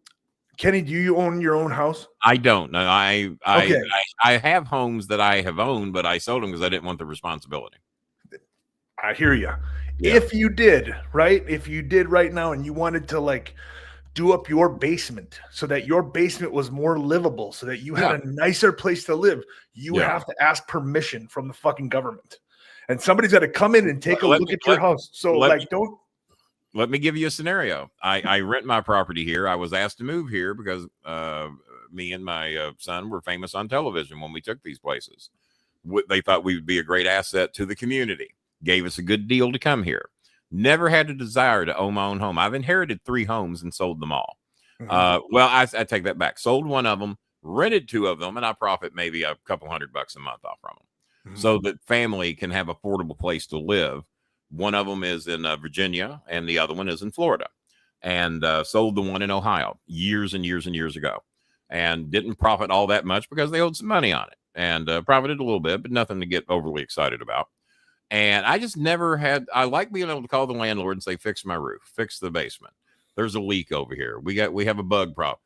Kenny, do you own your own house? I don't know. I have homes that I have owned, but I sold them because I didn't want the responsibility. I hear you. Yeah. If you did right now and you wanted to do up your basement so that your basement was more livable, so that you had a nicer place to live, you have to ask permission from the fucking government. And somebody's got to come in and take a look at your house. So let me give you a scenario. I rent my property here. I was asked to move here because me and my son were famous on television when we took these places. They thought we would be a great asset to the community. Gave us a good deal to come here. Never had a desire to own my own home. I've inherited 3 homes and sold them all. Well, I take that back. Sold one of them, rented 2 of them, and I profit maybe a couple $100 a month off from them, so that family can have affordable place to live. One of them is in Virginia, and the other one is in Florida. And sold the one in Ohio years and years and years ago, and didn't profit all that much because they owed some money on it, and profited a little bit, but nothing to get overly excited about. And I just never had, I like being able to call the landlord and say, fix my roof, fix the basement. There's a leak over here. We have a bug problem.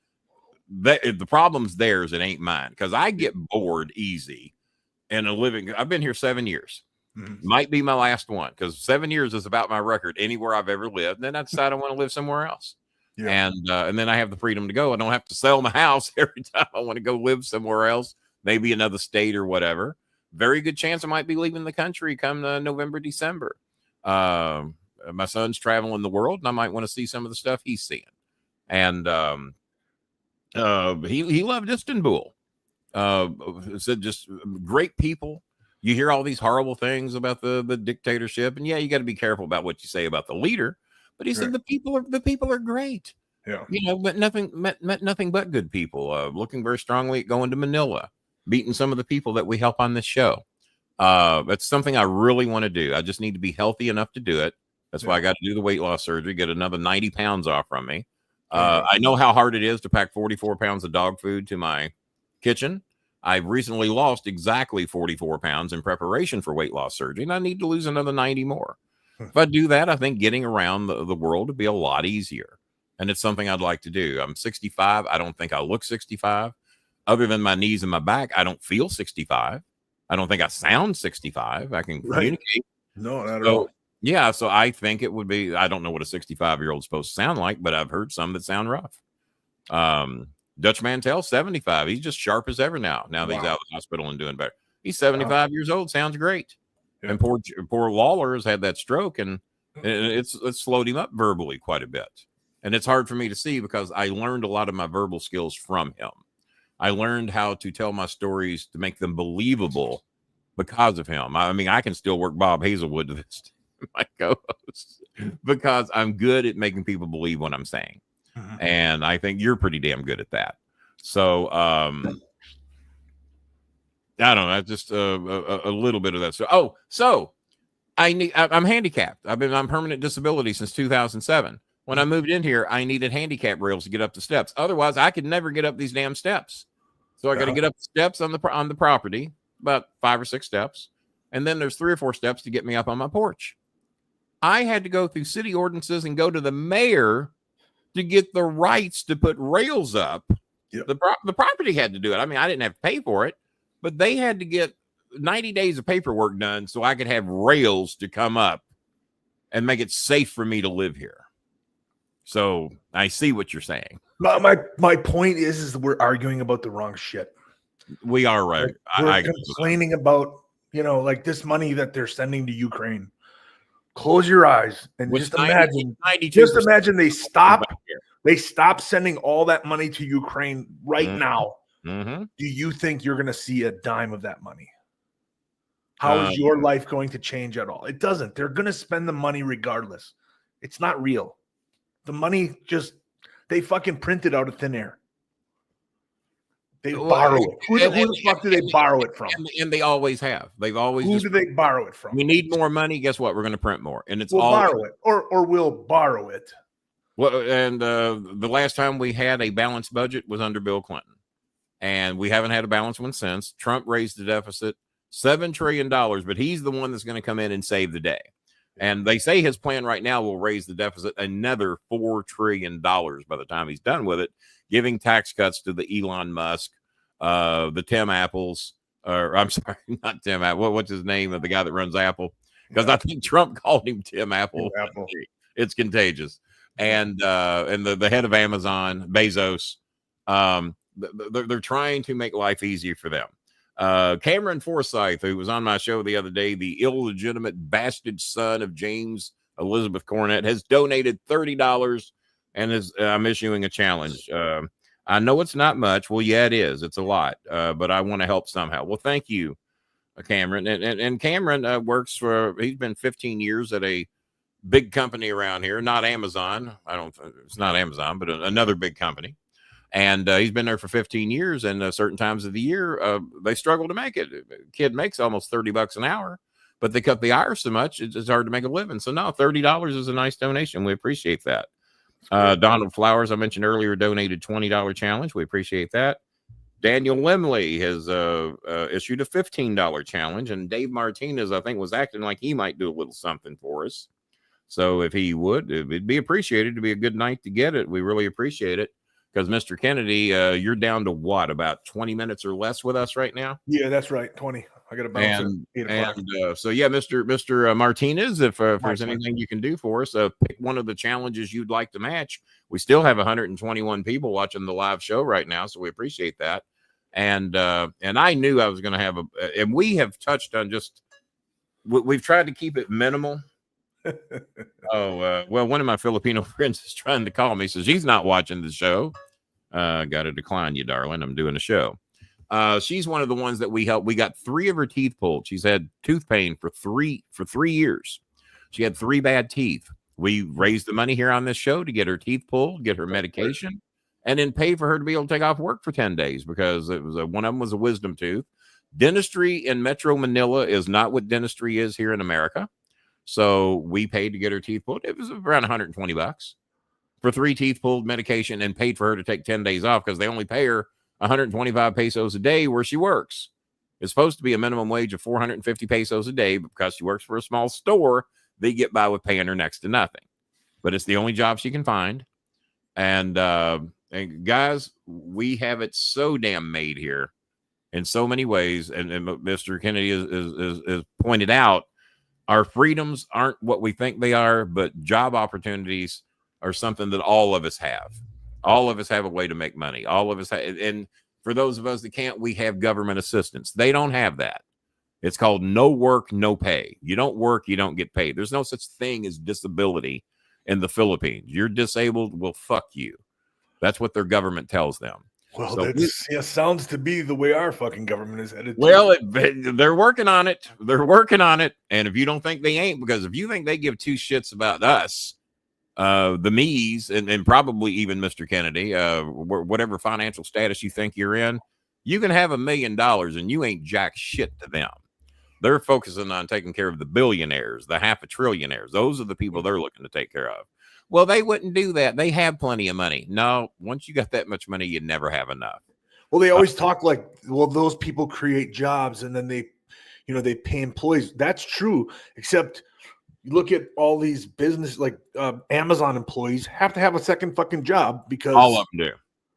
The problem's theirs. It ain't mine. Cause I get bored easy in a living. I've been here 7 years. Might be my last one. Cause 7 years is about my record anywhere I've ever lived. And then I decide I want to live somewhere else. And then I have the freedom to go. I don't have to sell my house every time I want to go live somewhere else, maybe another state or whatever. Very good chance I might be leaving the country come November, December. My son's traveling the world, and I might want to see some of the stuff he's seeing. And he loved Istanbul. Said just great people. You hear all these horrible things about the dictatorship, and you got to be careful about what you say about the leader. But he said the people are great. Yeah, but met nothing but good people. Looking very strongly at going to Manila, meeting some of the people that we help on this show. That's something I really want to do. I just need to be healthy enough to do it. That's why I got to do the weight loss surgery, get another 90 pounds off from me. I know how hard it is to pack 44 pounds of dog food to my kitchen. I've recently lost exactly 44 pounds in preparation for weight loss surgery, and I need to lose another 90 more. If I do that, I think getting around the world would be a lot easier. And it's something I'd like to do. I'm 65. I don't think I look 65. Other than my knees and my back, I don't feel 65. I don't think I sound 65. I can communicate. No, not at all. Yeah, so I think it would be, I don't know what a 65-year-old is supposed to sound like, but I've heard some that sound rough. Dutch Mantel, 75. He's just sharp as ever now that he's out of the hospital and doing better. He's 75 years old, sounds great. Yeah. And poor Lawler has had that stroke, and it's slowed him up verbally quite a bit. And it's hard for me to see because I learned a lot of my verbal skills from him. I learned how to tell my stories to make them believable because of him. I mean, I can still work Bob Hazelwood to this, my co-host, because I'm good at making people believe what I'm saying. And I think you're pretty damn good at that. So, I don't know. Just a little bit of that. So I'm handicapped. I've been on permanent disability since 2007. When I moved in here, I needed handicap rails to get up the steps. Otherwise, I could never get up these damn steps. So I got to get up the steps on the property, about 5 or 6 steps. And then there's 3 or 4 steps to get me up on my porch. I had to go through city ordinances and go to the mayor to get the rights to put rails up. Yep. The property had to do it. I mean, I didn't have to pay for it, but they had to get 90 days of paperwork done so I could have rails to come up and make it safe for me to live here. So I see what you're saying. My point is we're arguing about the wrong shit. We are right. We're complaining about, like this money that they're sending to Ukraine. Close your eyes and just imagine they stop sending all that money to Ukraine right now. Do you think you're going to see a dime of that money? How is your life going to change at all? It doesn't. They're going to spend the money regardless. It's not real. The money they fucking print it out of thin air. They borrow it. Who the fuck do they borrow it from? And they always have. They've always. Who do they borrow it from? We need more money. Guess what? We're going to print more, and we'll borrow it, or we'll borrow it. Well, and the last time we had a balanced budget was under Bill Clinton, and we haven't had a balanced one since. Trump raised the deficit $7 trillion, but he's the one that's going to come in and save the day. And they say his plan right now will raise the deficit another $4 trillion by the time he's done with it, giving tax cuts to the Elon Musk, the Tim Apples, or I'm sorry, not Tim Apple. What's his name of the guy that runs Apple? Because I think Trump called him Tim Apple. It's contagious. And the head of Amazon, Bezos, they're trying to make life easier for them. Cameron Forsyth, who was on my show the other day, the illegitimate bastard son of James Elizabeth Cornett, has donated $30 and I'm issuing a challenge. I know it's not much. Well, yeah, it is. It's a lot, but I want to help somehow. Well, thank you, Cameron. And Cameron works he's been 15 years at a big company around here, not Amazon. It's not Amazon, but another big company. And he's been there for 15 years. And certain times of the year, they struggle to make it. Kid makes almost $30 an hour, but they cut the hours so much, it's hard to make a living. So no, $30 is a nice donation. We appreciate that. Donald Flowers, I mentioned earlier, donated $20 challenge. We appreciate that. Daniel Limley has issued a $15 challenge, and Dave Martinez, I think, was acting like he might do a little something for us. So if he would, it'd be appreciated. To be a good night to get it. We really appreciate it. Because Mr. Kennedy, you're down to what, about 20 minutes or less with us right now? Yeah, that's right. 20. I got to bounce at 8 o'clock. And so, yeah, Mr. Martinez, if there's anything you can do for us, pick one of the challenges you'd like to match. We still have 121 people watching the live show right now, so we appreciate that. And I knew I was going to have and we have touched on we've tried to keep it minimal. Well, one of my Filipino friends is trying to call me, says he's not watching the show. Got to decline you, darling. I'm doing a show. She's one of the ones that we helped. We got 3 of her teeth pulled. She's had tooth pain for 3 years. She had 3 bad teeth. We raised the money here on this show to get her teeth pulled, get her medication, and then pay for her to be able to take off work for 10 days because it was one of them was a wisdom tooth. Dentistry in Metro Manila is not what dentistry is here in America. So we paid to get her teeth pulled. It was around $120 for 3 teeth pulled, medication, and paid for her to take 10 days off because they only pay her 125 pesos a day where she works. It's supposed to be a minimum wage of 450 pesos a day, but because she works for a small store, they get by with paying her next to nothing. But it's the only job she can find. And guys, we have it so damn made here in so many ways. And Mr. Kennedy is pointed out, our freedoms aren't what we think they are, but job opportunities are something that all of us have. All of us have a way to make money. All of us have, and for those of us that can't, we have government assistance. They don't have that. It's called no work, no pay. You don't work, you don't get paid. There's no such thing as disability in the Philippines. You're disabled, well, fuck you. That's what their government tells them. Well, so sounds to be the way our fucking government is headed. Well, they're working on it. They're working on it. And if you don't think they ain't, because if you think they give 2 shits about us, the me's, and probably even Mr. Kennedy, whatever financial status you think you're in, you can have $1 million and you ain't jack shit to them. They're focusing on taking care of the billionaires, the half a trillionaires. Those are the people they're looking to take care of. Well, they wouldn't do that. They have plenty of money. No, once you got that much money, you never have enough. Well, they always talk like, well, those people create jobs and then they pay employees. That's true, except you look at all these business, like Amazon employees have to have a second fucking job because all of them do.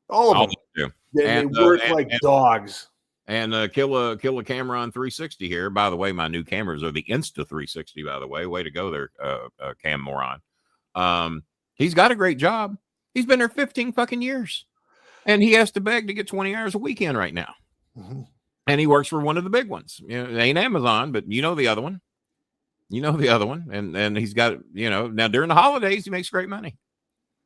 All of them do. They work like dogs. And kill a camera on 360 here. By the way, my new cameras are the Insta 360. By the way to go there, Cam Moron. He's got a great job. He's been there 15 fucking years, and he has to beg to get 20 hours a weekend right now. Mm-hmm. And he works for one of the big ones. You know, it ain't Amazon, but you know the other one. And he's got, now during the holidays, he makes great money.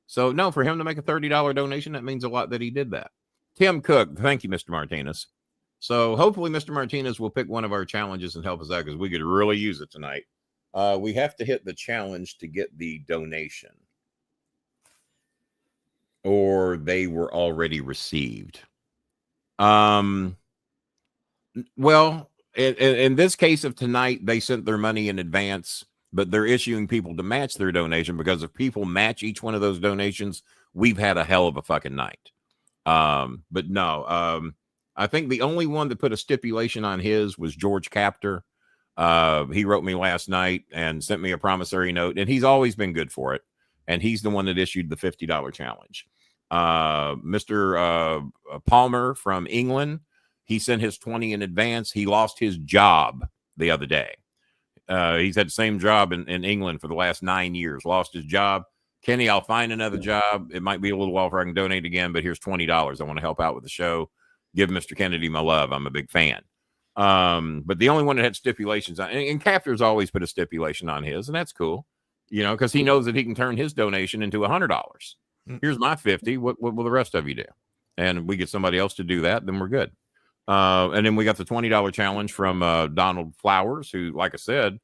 So no, for him to make a $30 donation, that means a lot that he did that. Tim Cook, thank you, Mr. Martinez. So hopefully Mr. Martinez will pick one of our challenges and help us out because we could really use it tonight. We have to hit the challenge to get the donation, or they were already received. Well, in this case of tonight, they sent their money in advance, but they're issuing people to match their donation because if people match each one of those donations, we've had a hell of a fucking night. But no, I think the only one that put a stipulation on his was George Captor. He wrote me last night and sent me a promissory note, and he's always been good for it. And he's the one that issued the $50 challenge. Mr. Palmer from England, he sent his 20 in advance. He lost his job the other day. He's had the same job in England for the last 9 years, lost his job. Kenny, I'll find another job. It might be a little while before I can donate again, but here's $20. I want to help out with the show. Give Mr. Kennedy my love. I'm a big fan. But the only one that had stipulations on, and Captor's always put a stipulation on his, and that's cool, because he knows that he can turn his donation into $100. Here's my 50. What will the rest of you do? And we get somebody else to do that, then we're good. And then we got the $20 challenge from Donald Flowers, who, like I said,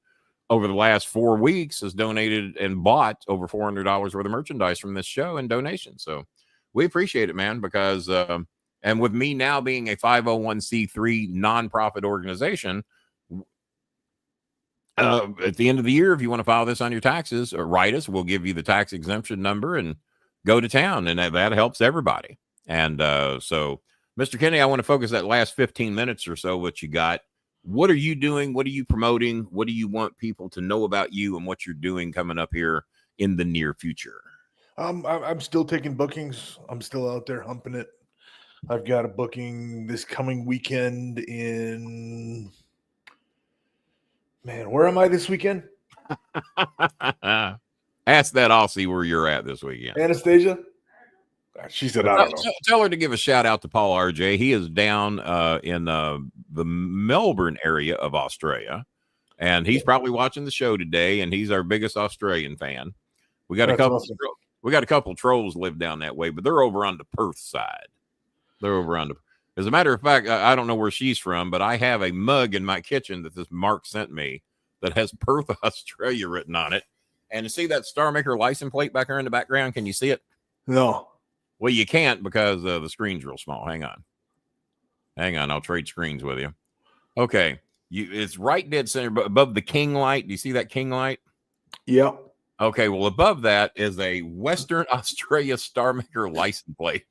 over the last 4 weeks has donated and bought over $400 worth of merchandise from this show in donations. So we appreciate it, man, because and with me now being a 501c3 nonprofit organization, at the end of the year, if you want to file this on your taxes, write us. We'll give you the tax exemption number and go to town, and that helps everybody. And so, Mr. Kennedy, I want to focus that last 15 minutes or so what you got. What are you doing? What are you promoting? What do you want people to know about you and what you're doing coming up here in the near future? I'm still taking bookings. I'm still out there humping it. I've got a booking this coming weekend in, man, where am I this weekend? Ask that. I'll see where you're at this weekend. Anastasia? She said, I don't know. Tell her to give a shout out to Paul RJ. He is down in the Melbourne area of Australia, and he's probably watching the show today, and he's our biggest Australian fan. We got a couple. Awesome. We got a couple trolls live down that way, but they're over on the Perth side. They're over on the. As a matter of fact, I don't know where she's from, but I have a mug in my kitchen that this Mark sent me that has Perth, Australia written on it. And to see that Starmaker license plate back there in the background, can you see it? No. Well, you can't because the screen's real small. Hang on. I'll trade screens with you. Okay. It's right dead center, but above the king light. Do you see that king light? Yep. Okay. Well, above that is a Western Australia Starmaker license plate.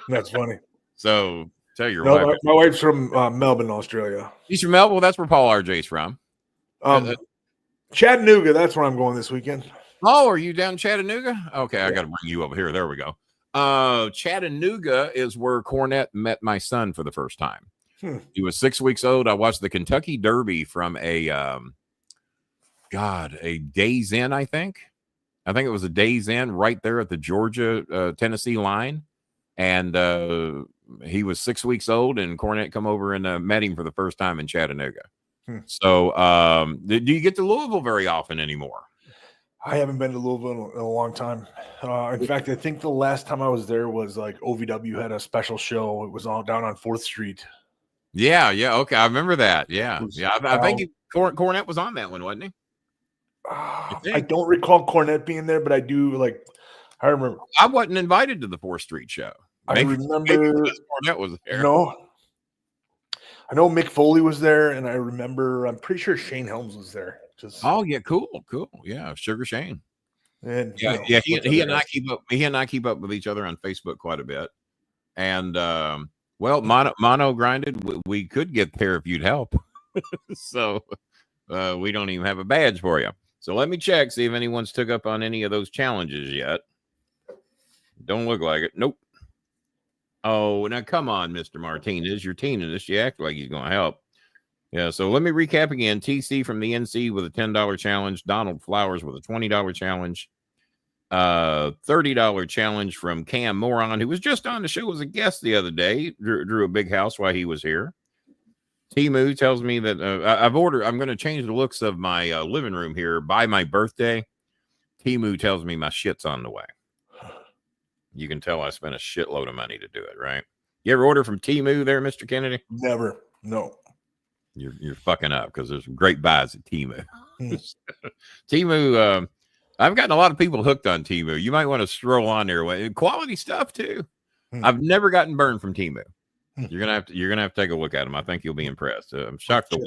That's funny. So tell your wife. My wife's from Melbourne, Australia. She's from Melbourne. Well, that's where Paul RJ's from. Chattanooga. That's where I'm going this weekend. Oh, are you down in Chattanooga? Okay. I got to bring you over here. There we go. Chattanooga is where Cornette met my son for the first time. He was 6 weeks old. I watched the Kentucky Derby from a Days Inn, I think it was a Days Inn right there at the Georgia Tennessee line. And he was 6 weeks old, and Cornette come over and met him for the first time in Chattanooga. So do you get to Louisville very often anymore? I haven't been to Louisville in a long time. In fact, I think the last time I was there was like OVW had a special show. It was all down on 4th Street. Yeah. Okay. I remember that. Yeah. I think Cornette was on that one, wasn't he? I don't recall Cornette being there, but I do. I remember. I wasn't invited to the 4th Street show. I remember Cornette was there. No. I know Mick Foley was there, and I'm pretty sure Shane Helms was there. Oh yeah, cool. Yeah, Sugar Shane. And he and I keep up with each other on Facebook quite a bit. And mono grinded. We could get there if you'd help. So we don't even have a badge for you. So let me check, see if anyone's took up on any of those challenges yet. Don't look like it. Nope. Oh, now come on, Mr. Martinez. You're teening us. You act like he's going to help. Yeah, so let me recap again. TC from the NC with a $10 challenge. Donald Flowers with a $20 challenge. $30 challenge from Cam Moron, who was just on the show as a guest the other day. Drew a big house while he was here. Timu tells me that I'm going to change the looks of my living room here by my birthday. Timu tells me my shit's on the way. You can tell I spent a shitload of money to do it, right? You ever order from Timu there, Mr. Kennedy? Never. No. You're fucking up because there's some great buys at Timu. Timu, I've gotten a lot of people hooked on Timu. You might want to stroll on there. Quality stuff too. I've never gotten burned from Timu. You're gonna have to take a look at them. I think you'll be impressed. I'm shocked the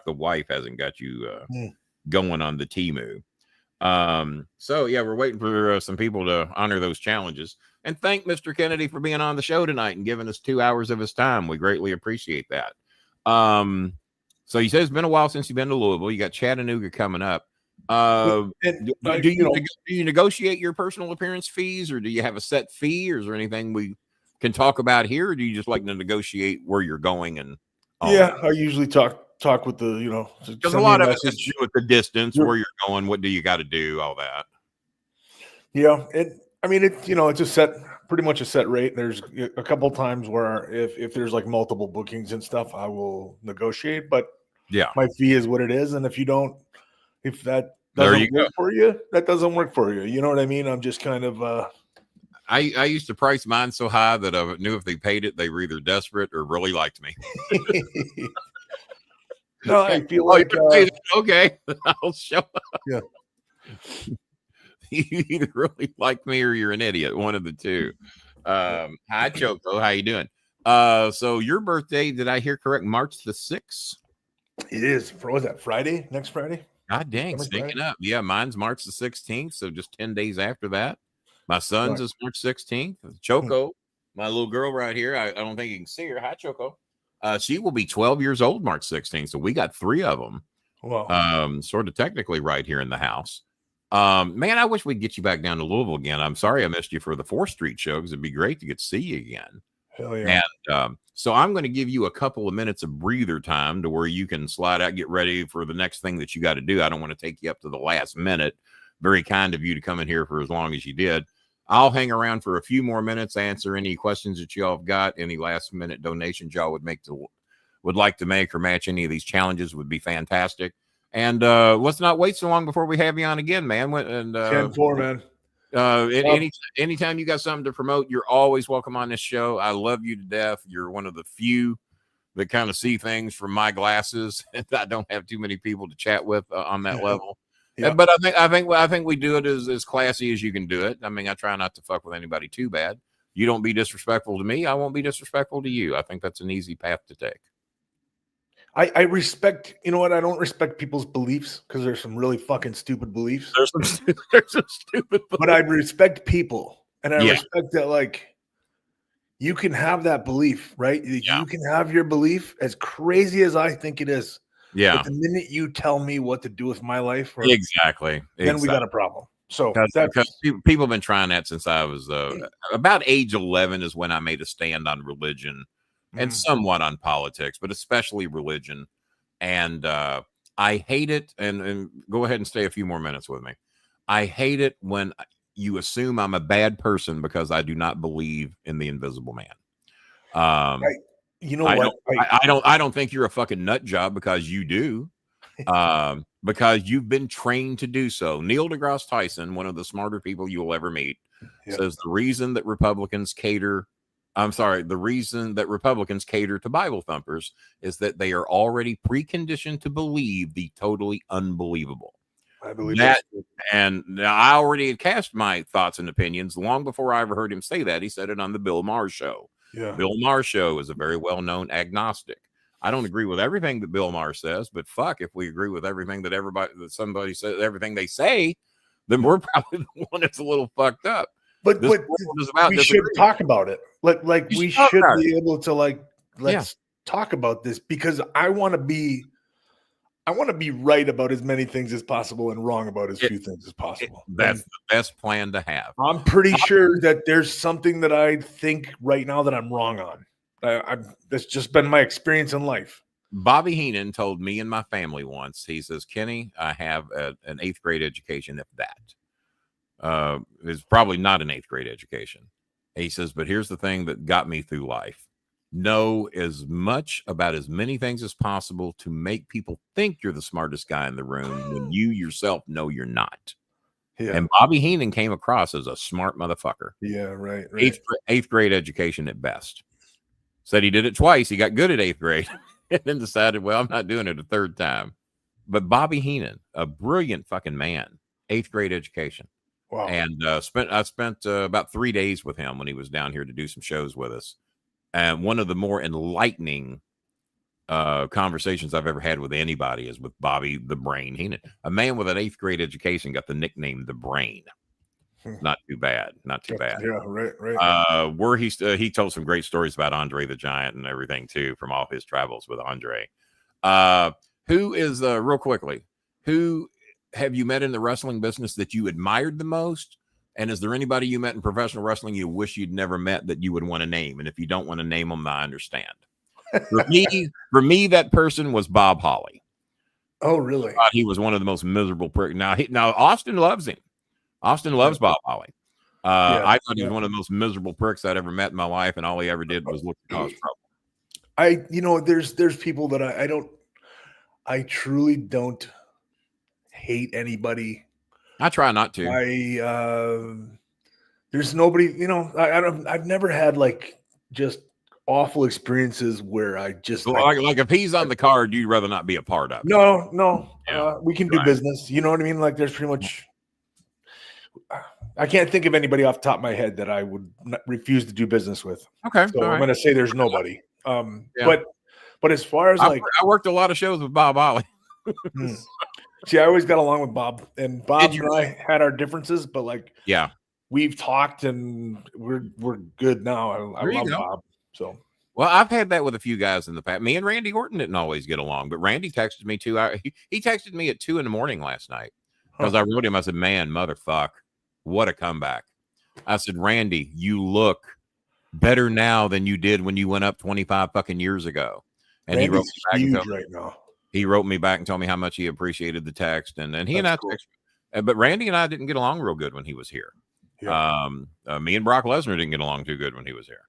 wife hasn't got you going on the Timu. So yeah, we're waiting for some people to honor those challenges. And thank Mr. Kennedy for being on the show tonight and giving us 2 hours of his time. We greatly appreciate that. So you said it's been a while since you've been to Louisville. You got Chattanooga coming up. Do you negotiate your personal appearance fees, or do you have a set fee, or is there anything we can talk about here, or do you just like to negotiate where you're going? And I usually talk with the because a lot of it has to do with the distance, where you're going, what do you got to do, all that. Yeah, it's pretty much a set rate. There's a couple times where if there's like multiple bookings and stuff, I will negotiate, but yeah, my fee is what it is. And if that doesn't work for you, that doesn't work for you. You know what I mean? I'm just kind of, I used to price mine so high that I knew if they paid it, they were either desperate or really liked me. No, I feel like okay, I'll show up. Yeah. You either really like me or you're an idiot. One of the two. Hi, Choco. How you doing? So your birthday, did I hear correct? March the 6th? It is. Was that Friday? Next Friday? God dang, sneaking up. Yeah, mine's March the 16th. So just 10 days after that. My son's is March 16th. Choco, my little girl right here. I don't think you can see her. Hi, Choco. She will be 12 years old March 16th. So we got 3 of them. Wow. Sort of technically right here in the house. Man, I wish we'd get you back down to Louisville again. I'm sorry I missed you for the 4th Street show because it'd be great to get to see you again. Hell yeah. And so I'm going to give you a couple of minutes of breather time to where you can slide out, get ready for the next thing that you got to do. I don't want to take you up to the last minute. Very kind of you to come in here for as long as you did. I'll hang around for a few more minutes, answer any questions that y'all have got, any last minute donations y'all would like to make or match any of these challenges would be fantastic. And let's not wait so long before we have you on again, man. And 10-4, man. Anytime you got something to promote, you're always welcome on this show. I love you to death. You're one of the few that kind of see things from my glasses. I don't have too many people to chat with on that level. Yeah. But I think we do it as classy as you can do it. I mean, I try not to fuck with anybody too bad. You don't be disrespectful to me, I won't be disrespectful to you. I think that's an easy path to take. I respect, you know what? I don't respect people's beliefs because there's some really fucking stupid beliefs. There's some stupid beliefs. But I respect people. And I respect that, like, you can have that belief, right? Yeah. You can have your belief as crazy as I think it is. Yeah. But the minute you tell me what to do with my life, exactly. Then we got a problem. So because people have been trying that since I was about age 11 is when I made a stand on religion. And somewhat on politics, but especially religion. And I hate it. And go ahead and stay a few more minutes with me. I hate it when you assume I'm a bad person because I do not believe in the invisible man. You know what? I don't think you're a fucking nut job because you do. Because you've been trained to do so. Neil deGrasse Tyson, one of the smarter people you will ever meet, says the reason that Republicans cater to Bible thumpers is that they are already preconditioned to believe the totally unbelievable. I believe that. And I already had cast my thoughts and opinions long before I ever heard him say that. He said it on the Bill Maher show. Yeah. Bill Maher show is a very well-known agnostic. I don't agree with everything that Bill Maher says, but fuck, if we agree with everything that somebody says, everything they say, then we're probably the one that's a little fucked up. But we should talk about it. Like we should be able to let's talk about this because I want to be right about as many things as possible and wrong about as few things as possible. That's the best plan to have. I'm pretty sure that there's something that I think right now that I'm wrong on. That's just been my experience in life. Bobby Heenan told me and my family once, he says, Kenny, I have an 8th grade education, if that. It's probably not an 8th grade education. He says, but here's the thing that got me through life. Know as much about as many things as possible to make people think you're the smartest guy in the room when you yourself know you're not. Yeah. And Bobby Heenan came across as a smart motherfucker. Yeah, right. 8th grade education at best. Said he did it twice. He got good at 8th grade and then decided, well, I'm not doing it a 3rd time. But Bobby Heenan, a brilliant fucking man, 8th grade education. Wow. And I spent about 3 days with him when he was down here to do some shows with us. And one of the more enlightening conversations I've ever had with anybody is with Bobby the Brain Heenan. A man with an 8th grade education got the nickname the Brain. Not too bad. Not too bad. Yeah, right. Where he told some great stories about Andre the Giant and everything too from all his travels with Andre. Who is real quickly? Who have you met in the wrestling business that you admired the most? And is there anybody you met in professional wrestling you wish you'd never met that you would want to name? And if you don't want to name them, I understand. For me, that person was Bob Holly. Oh, really? He was one of the most miserable pricks. Now Austin loves him. Austin loves Bob Holly. I thought he was one of the most miserable pricks I'd ever met in my life, and all he ever did was look to cause trouble. There's people that I truly don't hate anybody. I try not to. There's nobody, I've never had like just awful experiences where I just like if he's on the card, you'd rather not be a part of it. No. Yeah. We can do business. You know what I mean? Like there's pretty much. I can't think of anybody off the top of my head that I would refuse to do business with. Okay, so I'm going to say there's nobody. Yeah. But as far as I worked a lot of shows with Bob Ollie. See, I always got along with Bob, and Bob and I had our differences, but we've talked and we're good now. I love Bob. So well, I've had that with a few guys in the past. Me and Randy Orton didn't always get along, but Randy texted me too. He texted me at 2 a.m. last night because I wrote him. I said, "Man, motherfuck, what a comeback!" I said, "Randy, you look better now than you did when you went up 25 fucking years ago." And Randy's he wrote me back right now. He wrote me back and told me how much he appreciated the text, and he and I texted, but Randy and I didn't get along real good when he was here. Yeah. Me and Brock Lesnar didn't get along too good when he was here.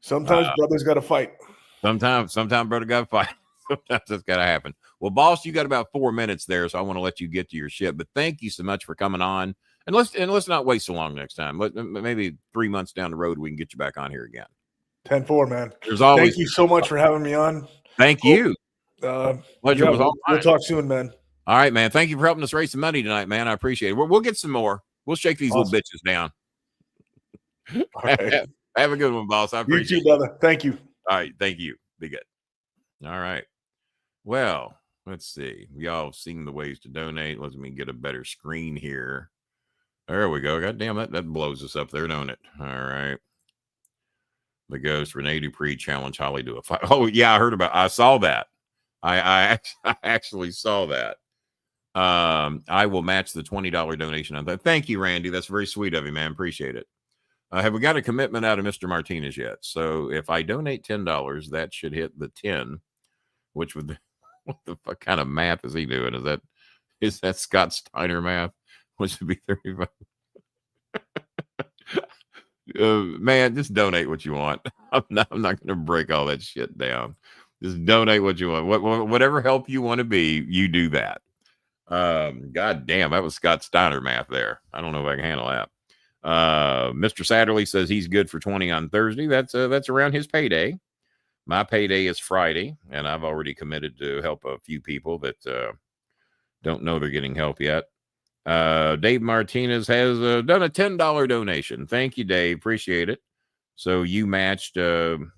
Sometimes brothers got to fight. Sometimes brother got to fight. Sometimes that's got to happen. Well, boss, you got about 4 minutes there, so I want to let you get to your shit. But thank you so much for coming on, and let's not wait so long next time. Maybe 3 months down the road we can get you back on here again. 10-4, man. There's always. Thank you so much for having me on. Thank you. Pleasure was all mine. We'll talk soon, man. All right, man. Thank you for helping us raise some money tonight, man. I appreciate it. We'll get some more. We'll shake these little bitches down. All right. Have a good one, boss. I appreciate it. You too, brother. Thank you. All right. Thank you. Be good. All right. Well, let's see. Y'all seen the ways to donate. Let me get a better screen here. There we go. God damn, that blows us up there, don't it? All right. The Ghost, Renee Dupree challenge Holly to a fight. Oh, yeah, I saw that. I actually saw that. I will match the $20 donation on that. Thank you, Randy. That's very sweet of you, man. Appreciate it. Have we got a commitment out of Mr. Martinez yet? So if I donate $10, that should hit the 10, which would, what the fuck kind of math is he doing? Is that Scott Steiner math? Which would be 35. Man, just donate what you want. I'm not going to break all that shit down. Just donate what you want. Whatever help you want to be, you do that. God damn, that was Scott Steiner math there. I don't know if I can handle that. Mr. Satterley says he's good for 20 on Thursday. That's around his payday. My payday is Friday, and I've already committed to help a few people that don't know they're getting help yet. Dave Martinez has done a $10 donation. Thank you, Dave. Appreciate it. So you matched Mr.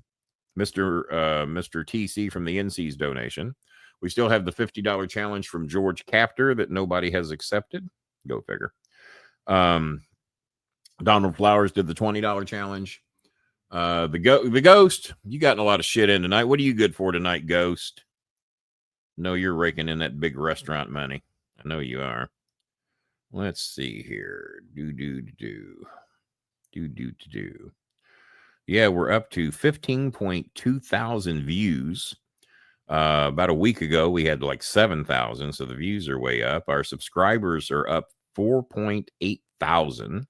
TC from the NC's donation. We still have the $50 challenge from George Captor that nobody has accepted. Go figure. Donald Flowers did the $20 challenge. The Ghost, you gotten a lot of shit in tonight. What are you good for tonight, Ghost? No, you're raking in that big restaurant money. I know you are. Let's see here. Yeah, we're up to 15.2 thousand views. About a week ago, we had like 7,000, so the views are way up. Our subscribers are up 4.8 thousand.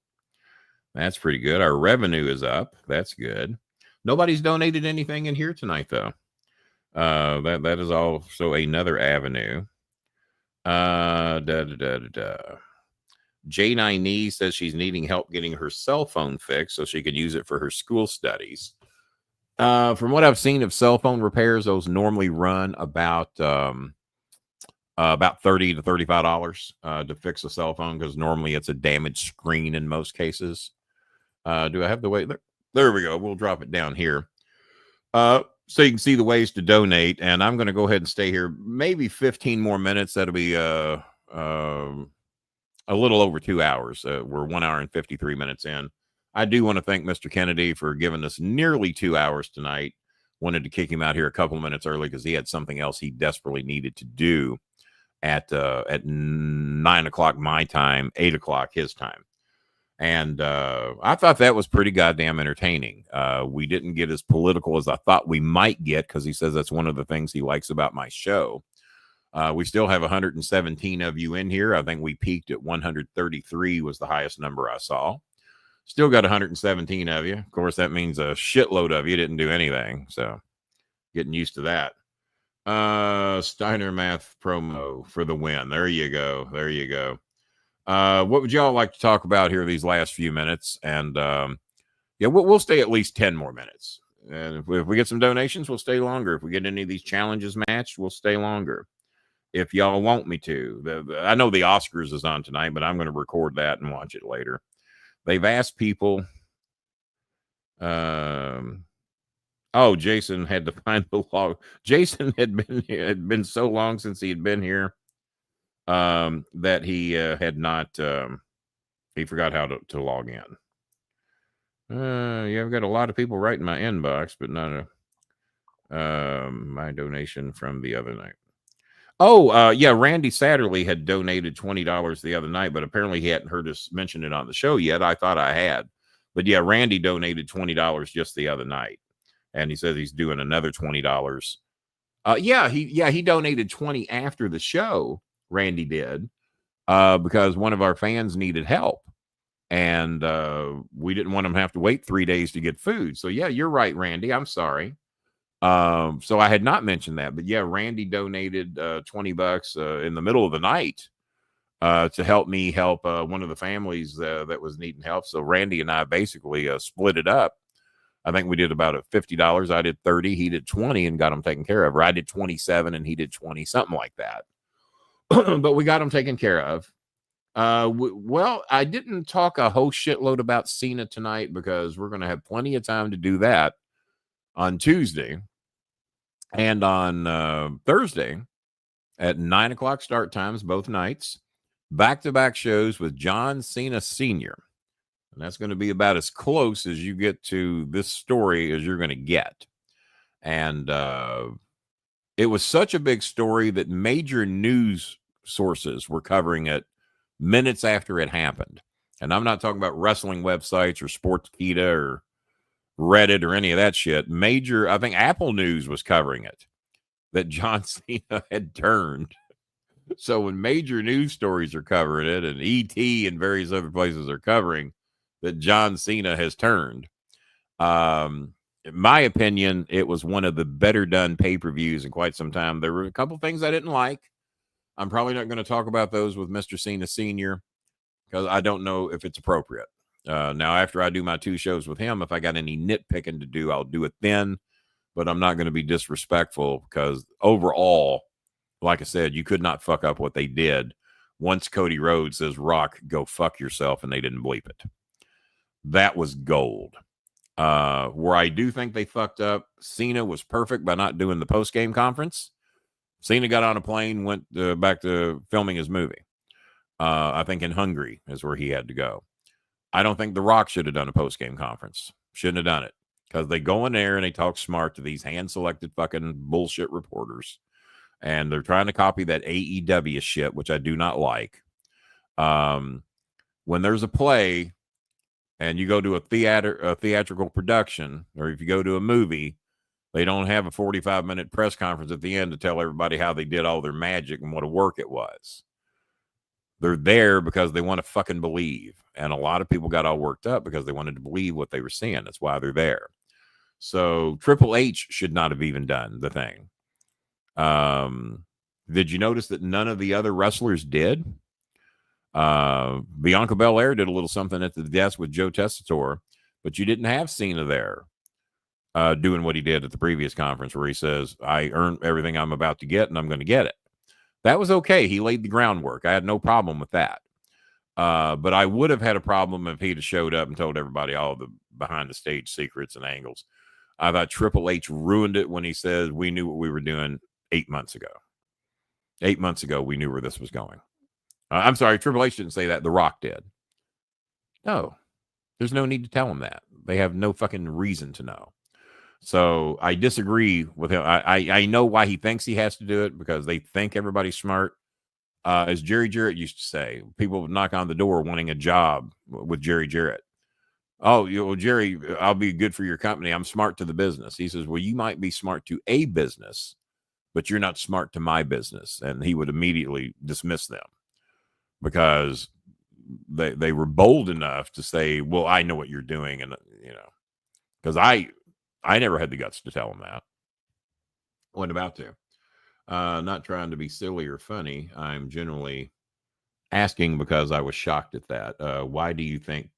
That's pretty good. Our revenue is up. That's good. Nobody's donated anything in here tonight, though. That is also another avenue. J9E says she's needing help getting her cell phone fixed so she can use it for her school studies. From what I've seen of cell phone repairs, those normally run about $30 to $35 to fix a cell phone, because normally it's a damaged screen in most cases. Do I have the way? There we go. We'll drop it down here. So you can see the ways to donate, and I'm going to go ahead and stay here maybe 15 more minutes. That'll be a little over 2 hours. We're 1 hour and 53 minutes in. I do want to thank Mr. Kennedy for giving us nearly 2 hours tonight. Wanted to kick him out here a couple of minutes early because he had something else he desperately needed to do at 9 o'clock my time, 8 o'clock his time. And I thought that was pretty goddamn entertaining. We didn't get as political as I thought we might get, because he says that's one of the things he likes about my show. We still have 117 of you in here. I think we peaked at 133 was the highest number I saw. Still got 117 of you. Of course, that means a shitload of you didn't do anything. So getting used to that. Steiner Math promo for the win. There you go. There you go. What would y'all like to talk about here these last few minutes? And yeah, we'll stay at least 10 more minutes. And if we get some donations, we'll stay longer. If we get any of these challenges matched, we'll stay longer. If y'all want me to. I know the Oscars is on tonight, but I'm going to record that and watch it later. They've asked people. Jason had to find the log. Jason had been so long since he had been here that he had not. He forgot how to log in. I've got a lot of people right in my inbox, but not my donation from the other night. Randy Satterley had donated $20 the other night, but apparently he hadn't heard us mention it on the show yet. I thought I had. But yeah, Randy donated $20 just the other night. And he says he's doing another $20. He donated 20 after the show, Randy did, because one of our fans needed help. And we didn't want him to have to wait 3 days to get food. So yeah, you're right, Randy. I'm sorry. So I had not mentioned that, but yeah, Randy donated $20 in the middle of the night to help me help one of the families that was needing help. So Randy and I basically split it up. I think we did about $50. I did 30, he did 20 and got them taken care of. Or I did 27 and he did 20, something like that. But we got them taken care of. Well, I didn't talk a whole shitload about Cena tonight because we're going to have plenty of time to do that on Tuesday and on Thursday at 9 o'clock start times, both nights, back-to-back shows with John Cena Sr. And that's going to be about as close as you get to this story as you're going to get. And it was such a big story that major news sources were covering it minutes after it happened. And I'm not talking about wrestling websites or Sportskeeda or Reddit or any of that shit. I think Apple News was covering it, that John Cena had turned. So when major news stories are covering it, and ET and various other places are covering that John Cena has turned, in my opinion, it was one of the better done pay-per-views in quite some time. There were a couple things I didn't like. I'm probably not going to talk about those with Mr. Cena Sr. because I don't know if it's appropriate. Now, after I do my 2 shows with him, if I got any nitpicking to do, I'll do it then. But I'm not going to be disrespectful because overall, like I said, you could not fuck up what they did once Cody Rhodes says, Rock, go fuck yourself, and they didn't bleep it. That was gold. Where I do think they fucked up, Cena was perfect by not doing the post-game conference. Cena got on a plane, went back to filming his movie. I think in Hungary is where he had to go. I don't think The Rock should have done a post-game conference. Shouldn't have done it. Because they go in there and they talk smart to these hand-selected fucking bullshit reporters. And they're trying to copy that AEW shit, which I do not like. When there's a play and you go to a theatrical production, or if you go to a movie, they don't have a 45-minute press conference at the end to tell everybody how they did all their magic and what a work it was. They're there because they want to fucking believe. And a lot of people got all worked up because they wanted to believe what they were seeing. That's why they're there. So Triple H should not have even done the thing. Did you notice that none of the other wrestlers did? Bianca Belair did a little something at the desk with Joe Tessitore, but you didn't have Cena there doing what he did at the previous conference where he says, I earned everything I'm about to get and I'm going to get it. That was okay. He laid the groundwork. I had no problem with that. But I would have had a problem if he'd have showed up and told everybody all the behind the stage secrets and angles. I thought Triple H ruined it when he says we knew what we were doing 8 months ago. 8 months ago, we knew where this was going. I'm sorry, Triple H didn't say that. The Rock did. No, there's no need to tell him that. They have no fucking reason to know. So I disagree with him. I know why he thinks he has to do it, because they think everybody's smart. As Jerry Jarrett used to say, people would knock on the door wanting a job with Jerry Jarrett. Oh, well, Jerry, I'll be good for your company. I'm smart to the business. He says, well, you might be smart to a business, but you're not smart to my business. And he would immediately dismiss them because they were bold enough to say, well, I know what you're doing. And, you know, because I never had the guts to tell him that. Wasn't about to. Not trying to be silly or funny. I'm generally asking because I was shocked at that. Why do you think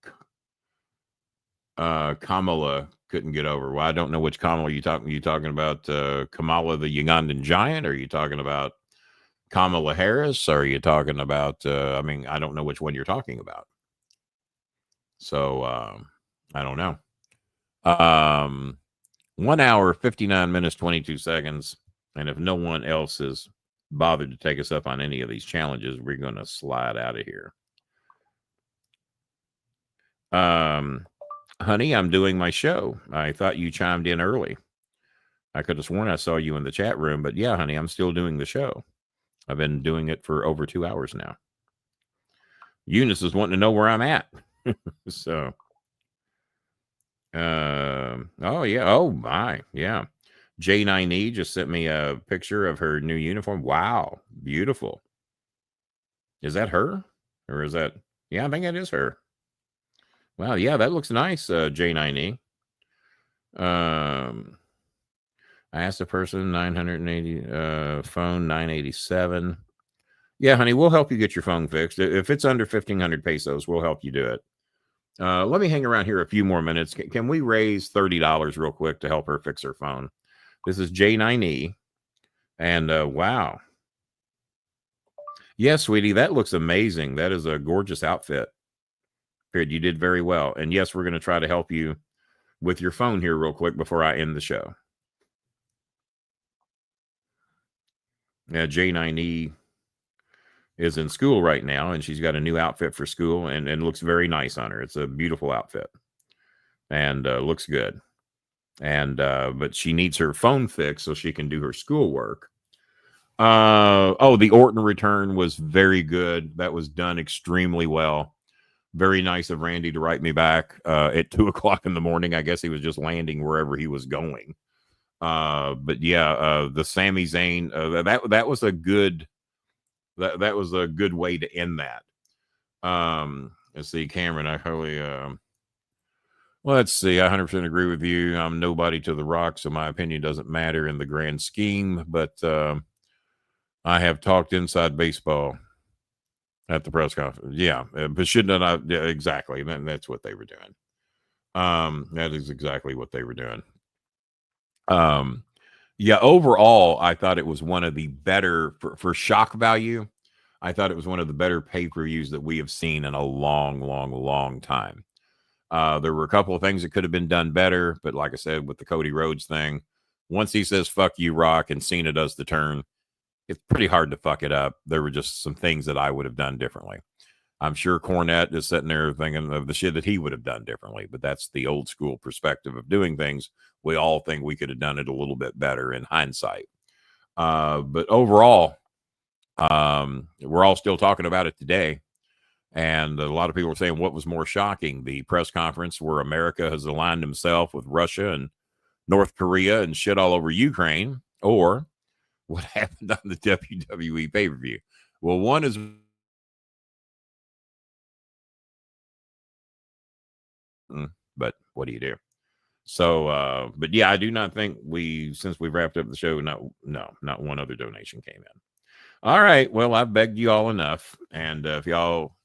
Kamala couldn't get over. Well, I don't know which Kamala you talking. You talking about Kamala the Ugandan giant? Or are you talking about Kamala Harris? Or are you talking about? I mean, I don't know which one you're talking about. So I don't know. 1 hour, 59 minutes, 22 seconds. And if no one else has bothered to take us up on any of these challenges, we're going to slide out of here. Honey, I'm doing my show. I thought you chimed in early. I could have sworn I saw you in the chat room, but yeah, honey, I'm still doing the show. I've been doing it for over 2 hours now. Eunice is wanting to know where I'm at. So, oh yeah. Oh my. Yeah. J9E just sent me a picture of her new uniform. Wow. Beautiful. Is that her? Or is that, yeah, I think that is her. Wow. Yeah, that looks nice. J9E. I asked the person 980, phone 987. Yeah, honey, we'll help you get your phone fixed. If it's under 1,500 pesos, we'll help you do it. Let me hang around here a few more minutes. Can we raise $30 real quick to help her fix her phone? This is J9E. And wow. Yes, sweetie, that looks amazing. That is a gorgeous outfit. Period. You did very well. And yes, we're going to try to help you with your phone here real quick before I end the show. Yeah, J9E is in school right now, and she's got a new outfit for school, and looks very nice on her. It's a beautiful outfit, and looks good. And but she needs her phone fixed so she can do her schoolwork. Oh, the Orton return was very good. That was done extremely well. Very nice of Randy to write me back at 2 o'clock in the morning. I guess he was just landing wherever he was going. But yeah, the Sami Zayn, that was a good. That was a good way to end that. Let's see, Cameron. Let's see. I 100% agree with you. I'm nobody to The Rock, so my opinion doesn't matter in the grand scheme. But I have talked inside baseball at the press conference. Yeah, but shouldn't I? Yeah, exactly. That's what they were doing. That is exactly what they were doing. Yeah, overall, I thought it was one of the better for shock value. I thought it was one of the better pay-per-views that we have seen in a long, long, long time. There were a couple of things that could have been done better, but like I said, with the Cody Rhodes thing, once he says "fuck you, Rock," and Cena does the turn, it's pretty hard to fuck it up. There were just some things that I would have done differently. I'm sure Cornette is sitting there thinking of the shit that he would have done differently, but that's the old school perspective of doing things. We all think we could have done it a little bit better in hindsight. But overall, we're all still talking about it today. And a lot of people are saying, what was more shocking? The press conference where America has aligned himself with Russia and North Korea and shit all over Ukraine, or what happened on the WWE pay-per-view? Well, one is... But what do you do? So, but yeah, I do not think since we've wrapped up the show, not one other donation came in. All right. Well, I've begged you all enough. And if y'all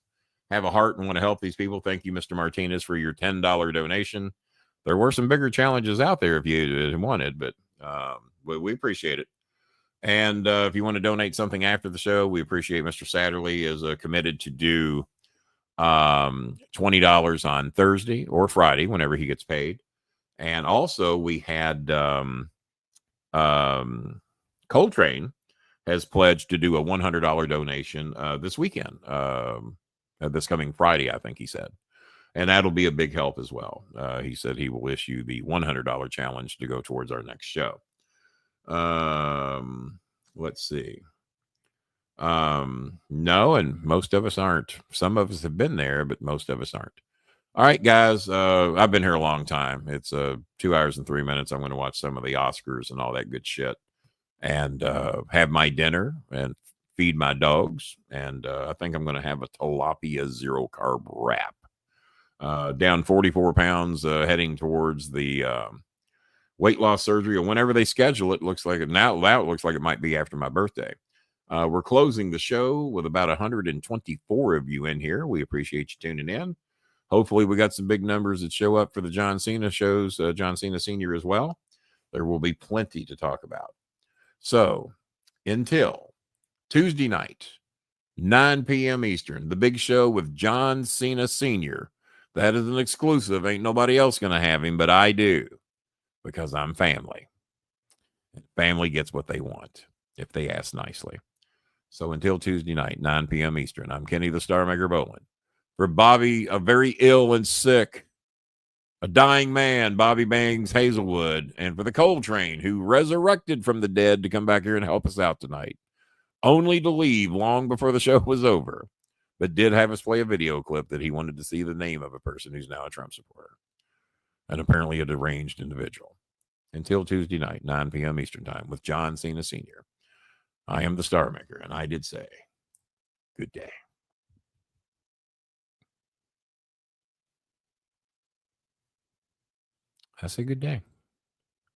have a heart and want to help these people, thank you, Mr. Martinez, for your $10 donation. There were some bigger challenges out there if you wanted, but we appreciate it. And if you want to donate something after the show, we appreciate Mr. Satterley is committed to do $20 on Thursday or Friday whenever he gets paid. And also we had Coltrane has pledged to do a $100 donation this weekend, this coming Friday, I think he said, and that'll be a big help as well. He said he will issue the $100 challenge to go towards our next show. Let's see. No, and most of us aren't. Some of us have been there, but most of us aren't. All right, guys. I've been here a long time. It's 2 hours and 3 minutes. I'm going to watch some of the Oscars and all that good shit, and have my dinner and feed my dogs. And I think I'm going to have a tilapia 0-carb wrap. Down 44 pounds, heading towards the weight loss surgery, or whenever they schedule it. Looks like it now. It looks like it might be after my birthday. We're closing the show with about 124 of you in here. We appreciate you tuning in. Hopefully we got some big numbers that show up for the John Cena shows, John Cena Sr. as well. There will be plenty to talk about. So until Tuesday night, 9 p.m. Eastern, the big show with John Cena Sr. That is an exclusive. Ain't nobody else going to have him, but I do, because I'm family. And family gets what they want if they ask nicely. So until Tuesday night, 9 p.m. Eastern, I'm Kenny the Starmaker Bolin. For Bobby, a very ill and sick, a dying man, Bobby Bangs Hazelwood, and for the Coal Train, who resurrected from the dead to come back here and help us out tonight, only to leave long before the show was over, but did have us play a video clip that he wanted to see the name of a person who's now a Trump supporter, and apparently a deranged individual. Until Tuesday night, 9 p.m. Eastern Time, with John Cena Sr., I am the Starmaker, and I did say, good day. I say good day.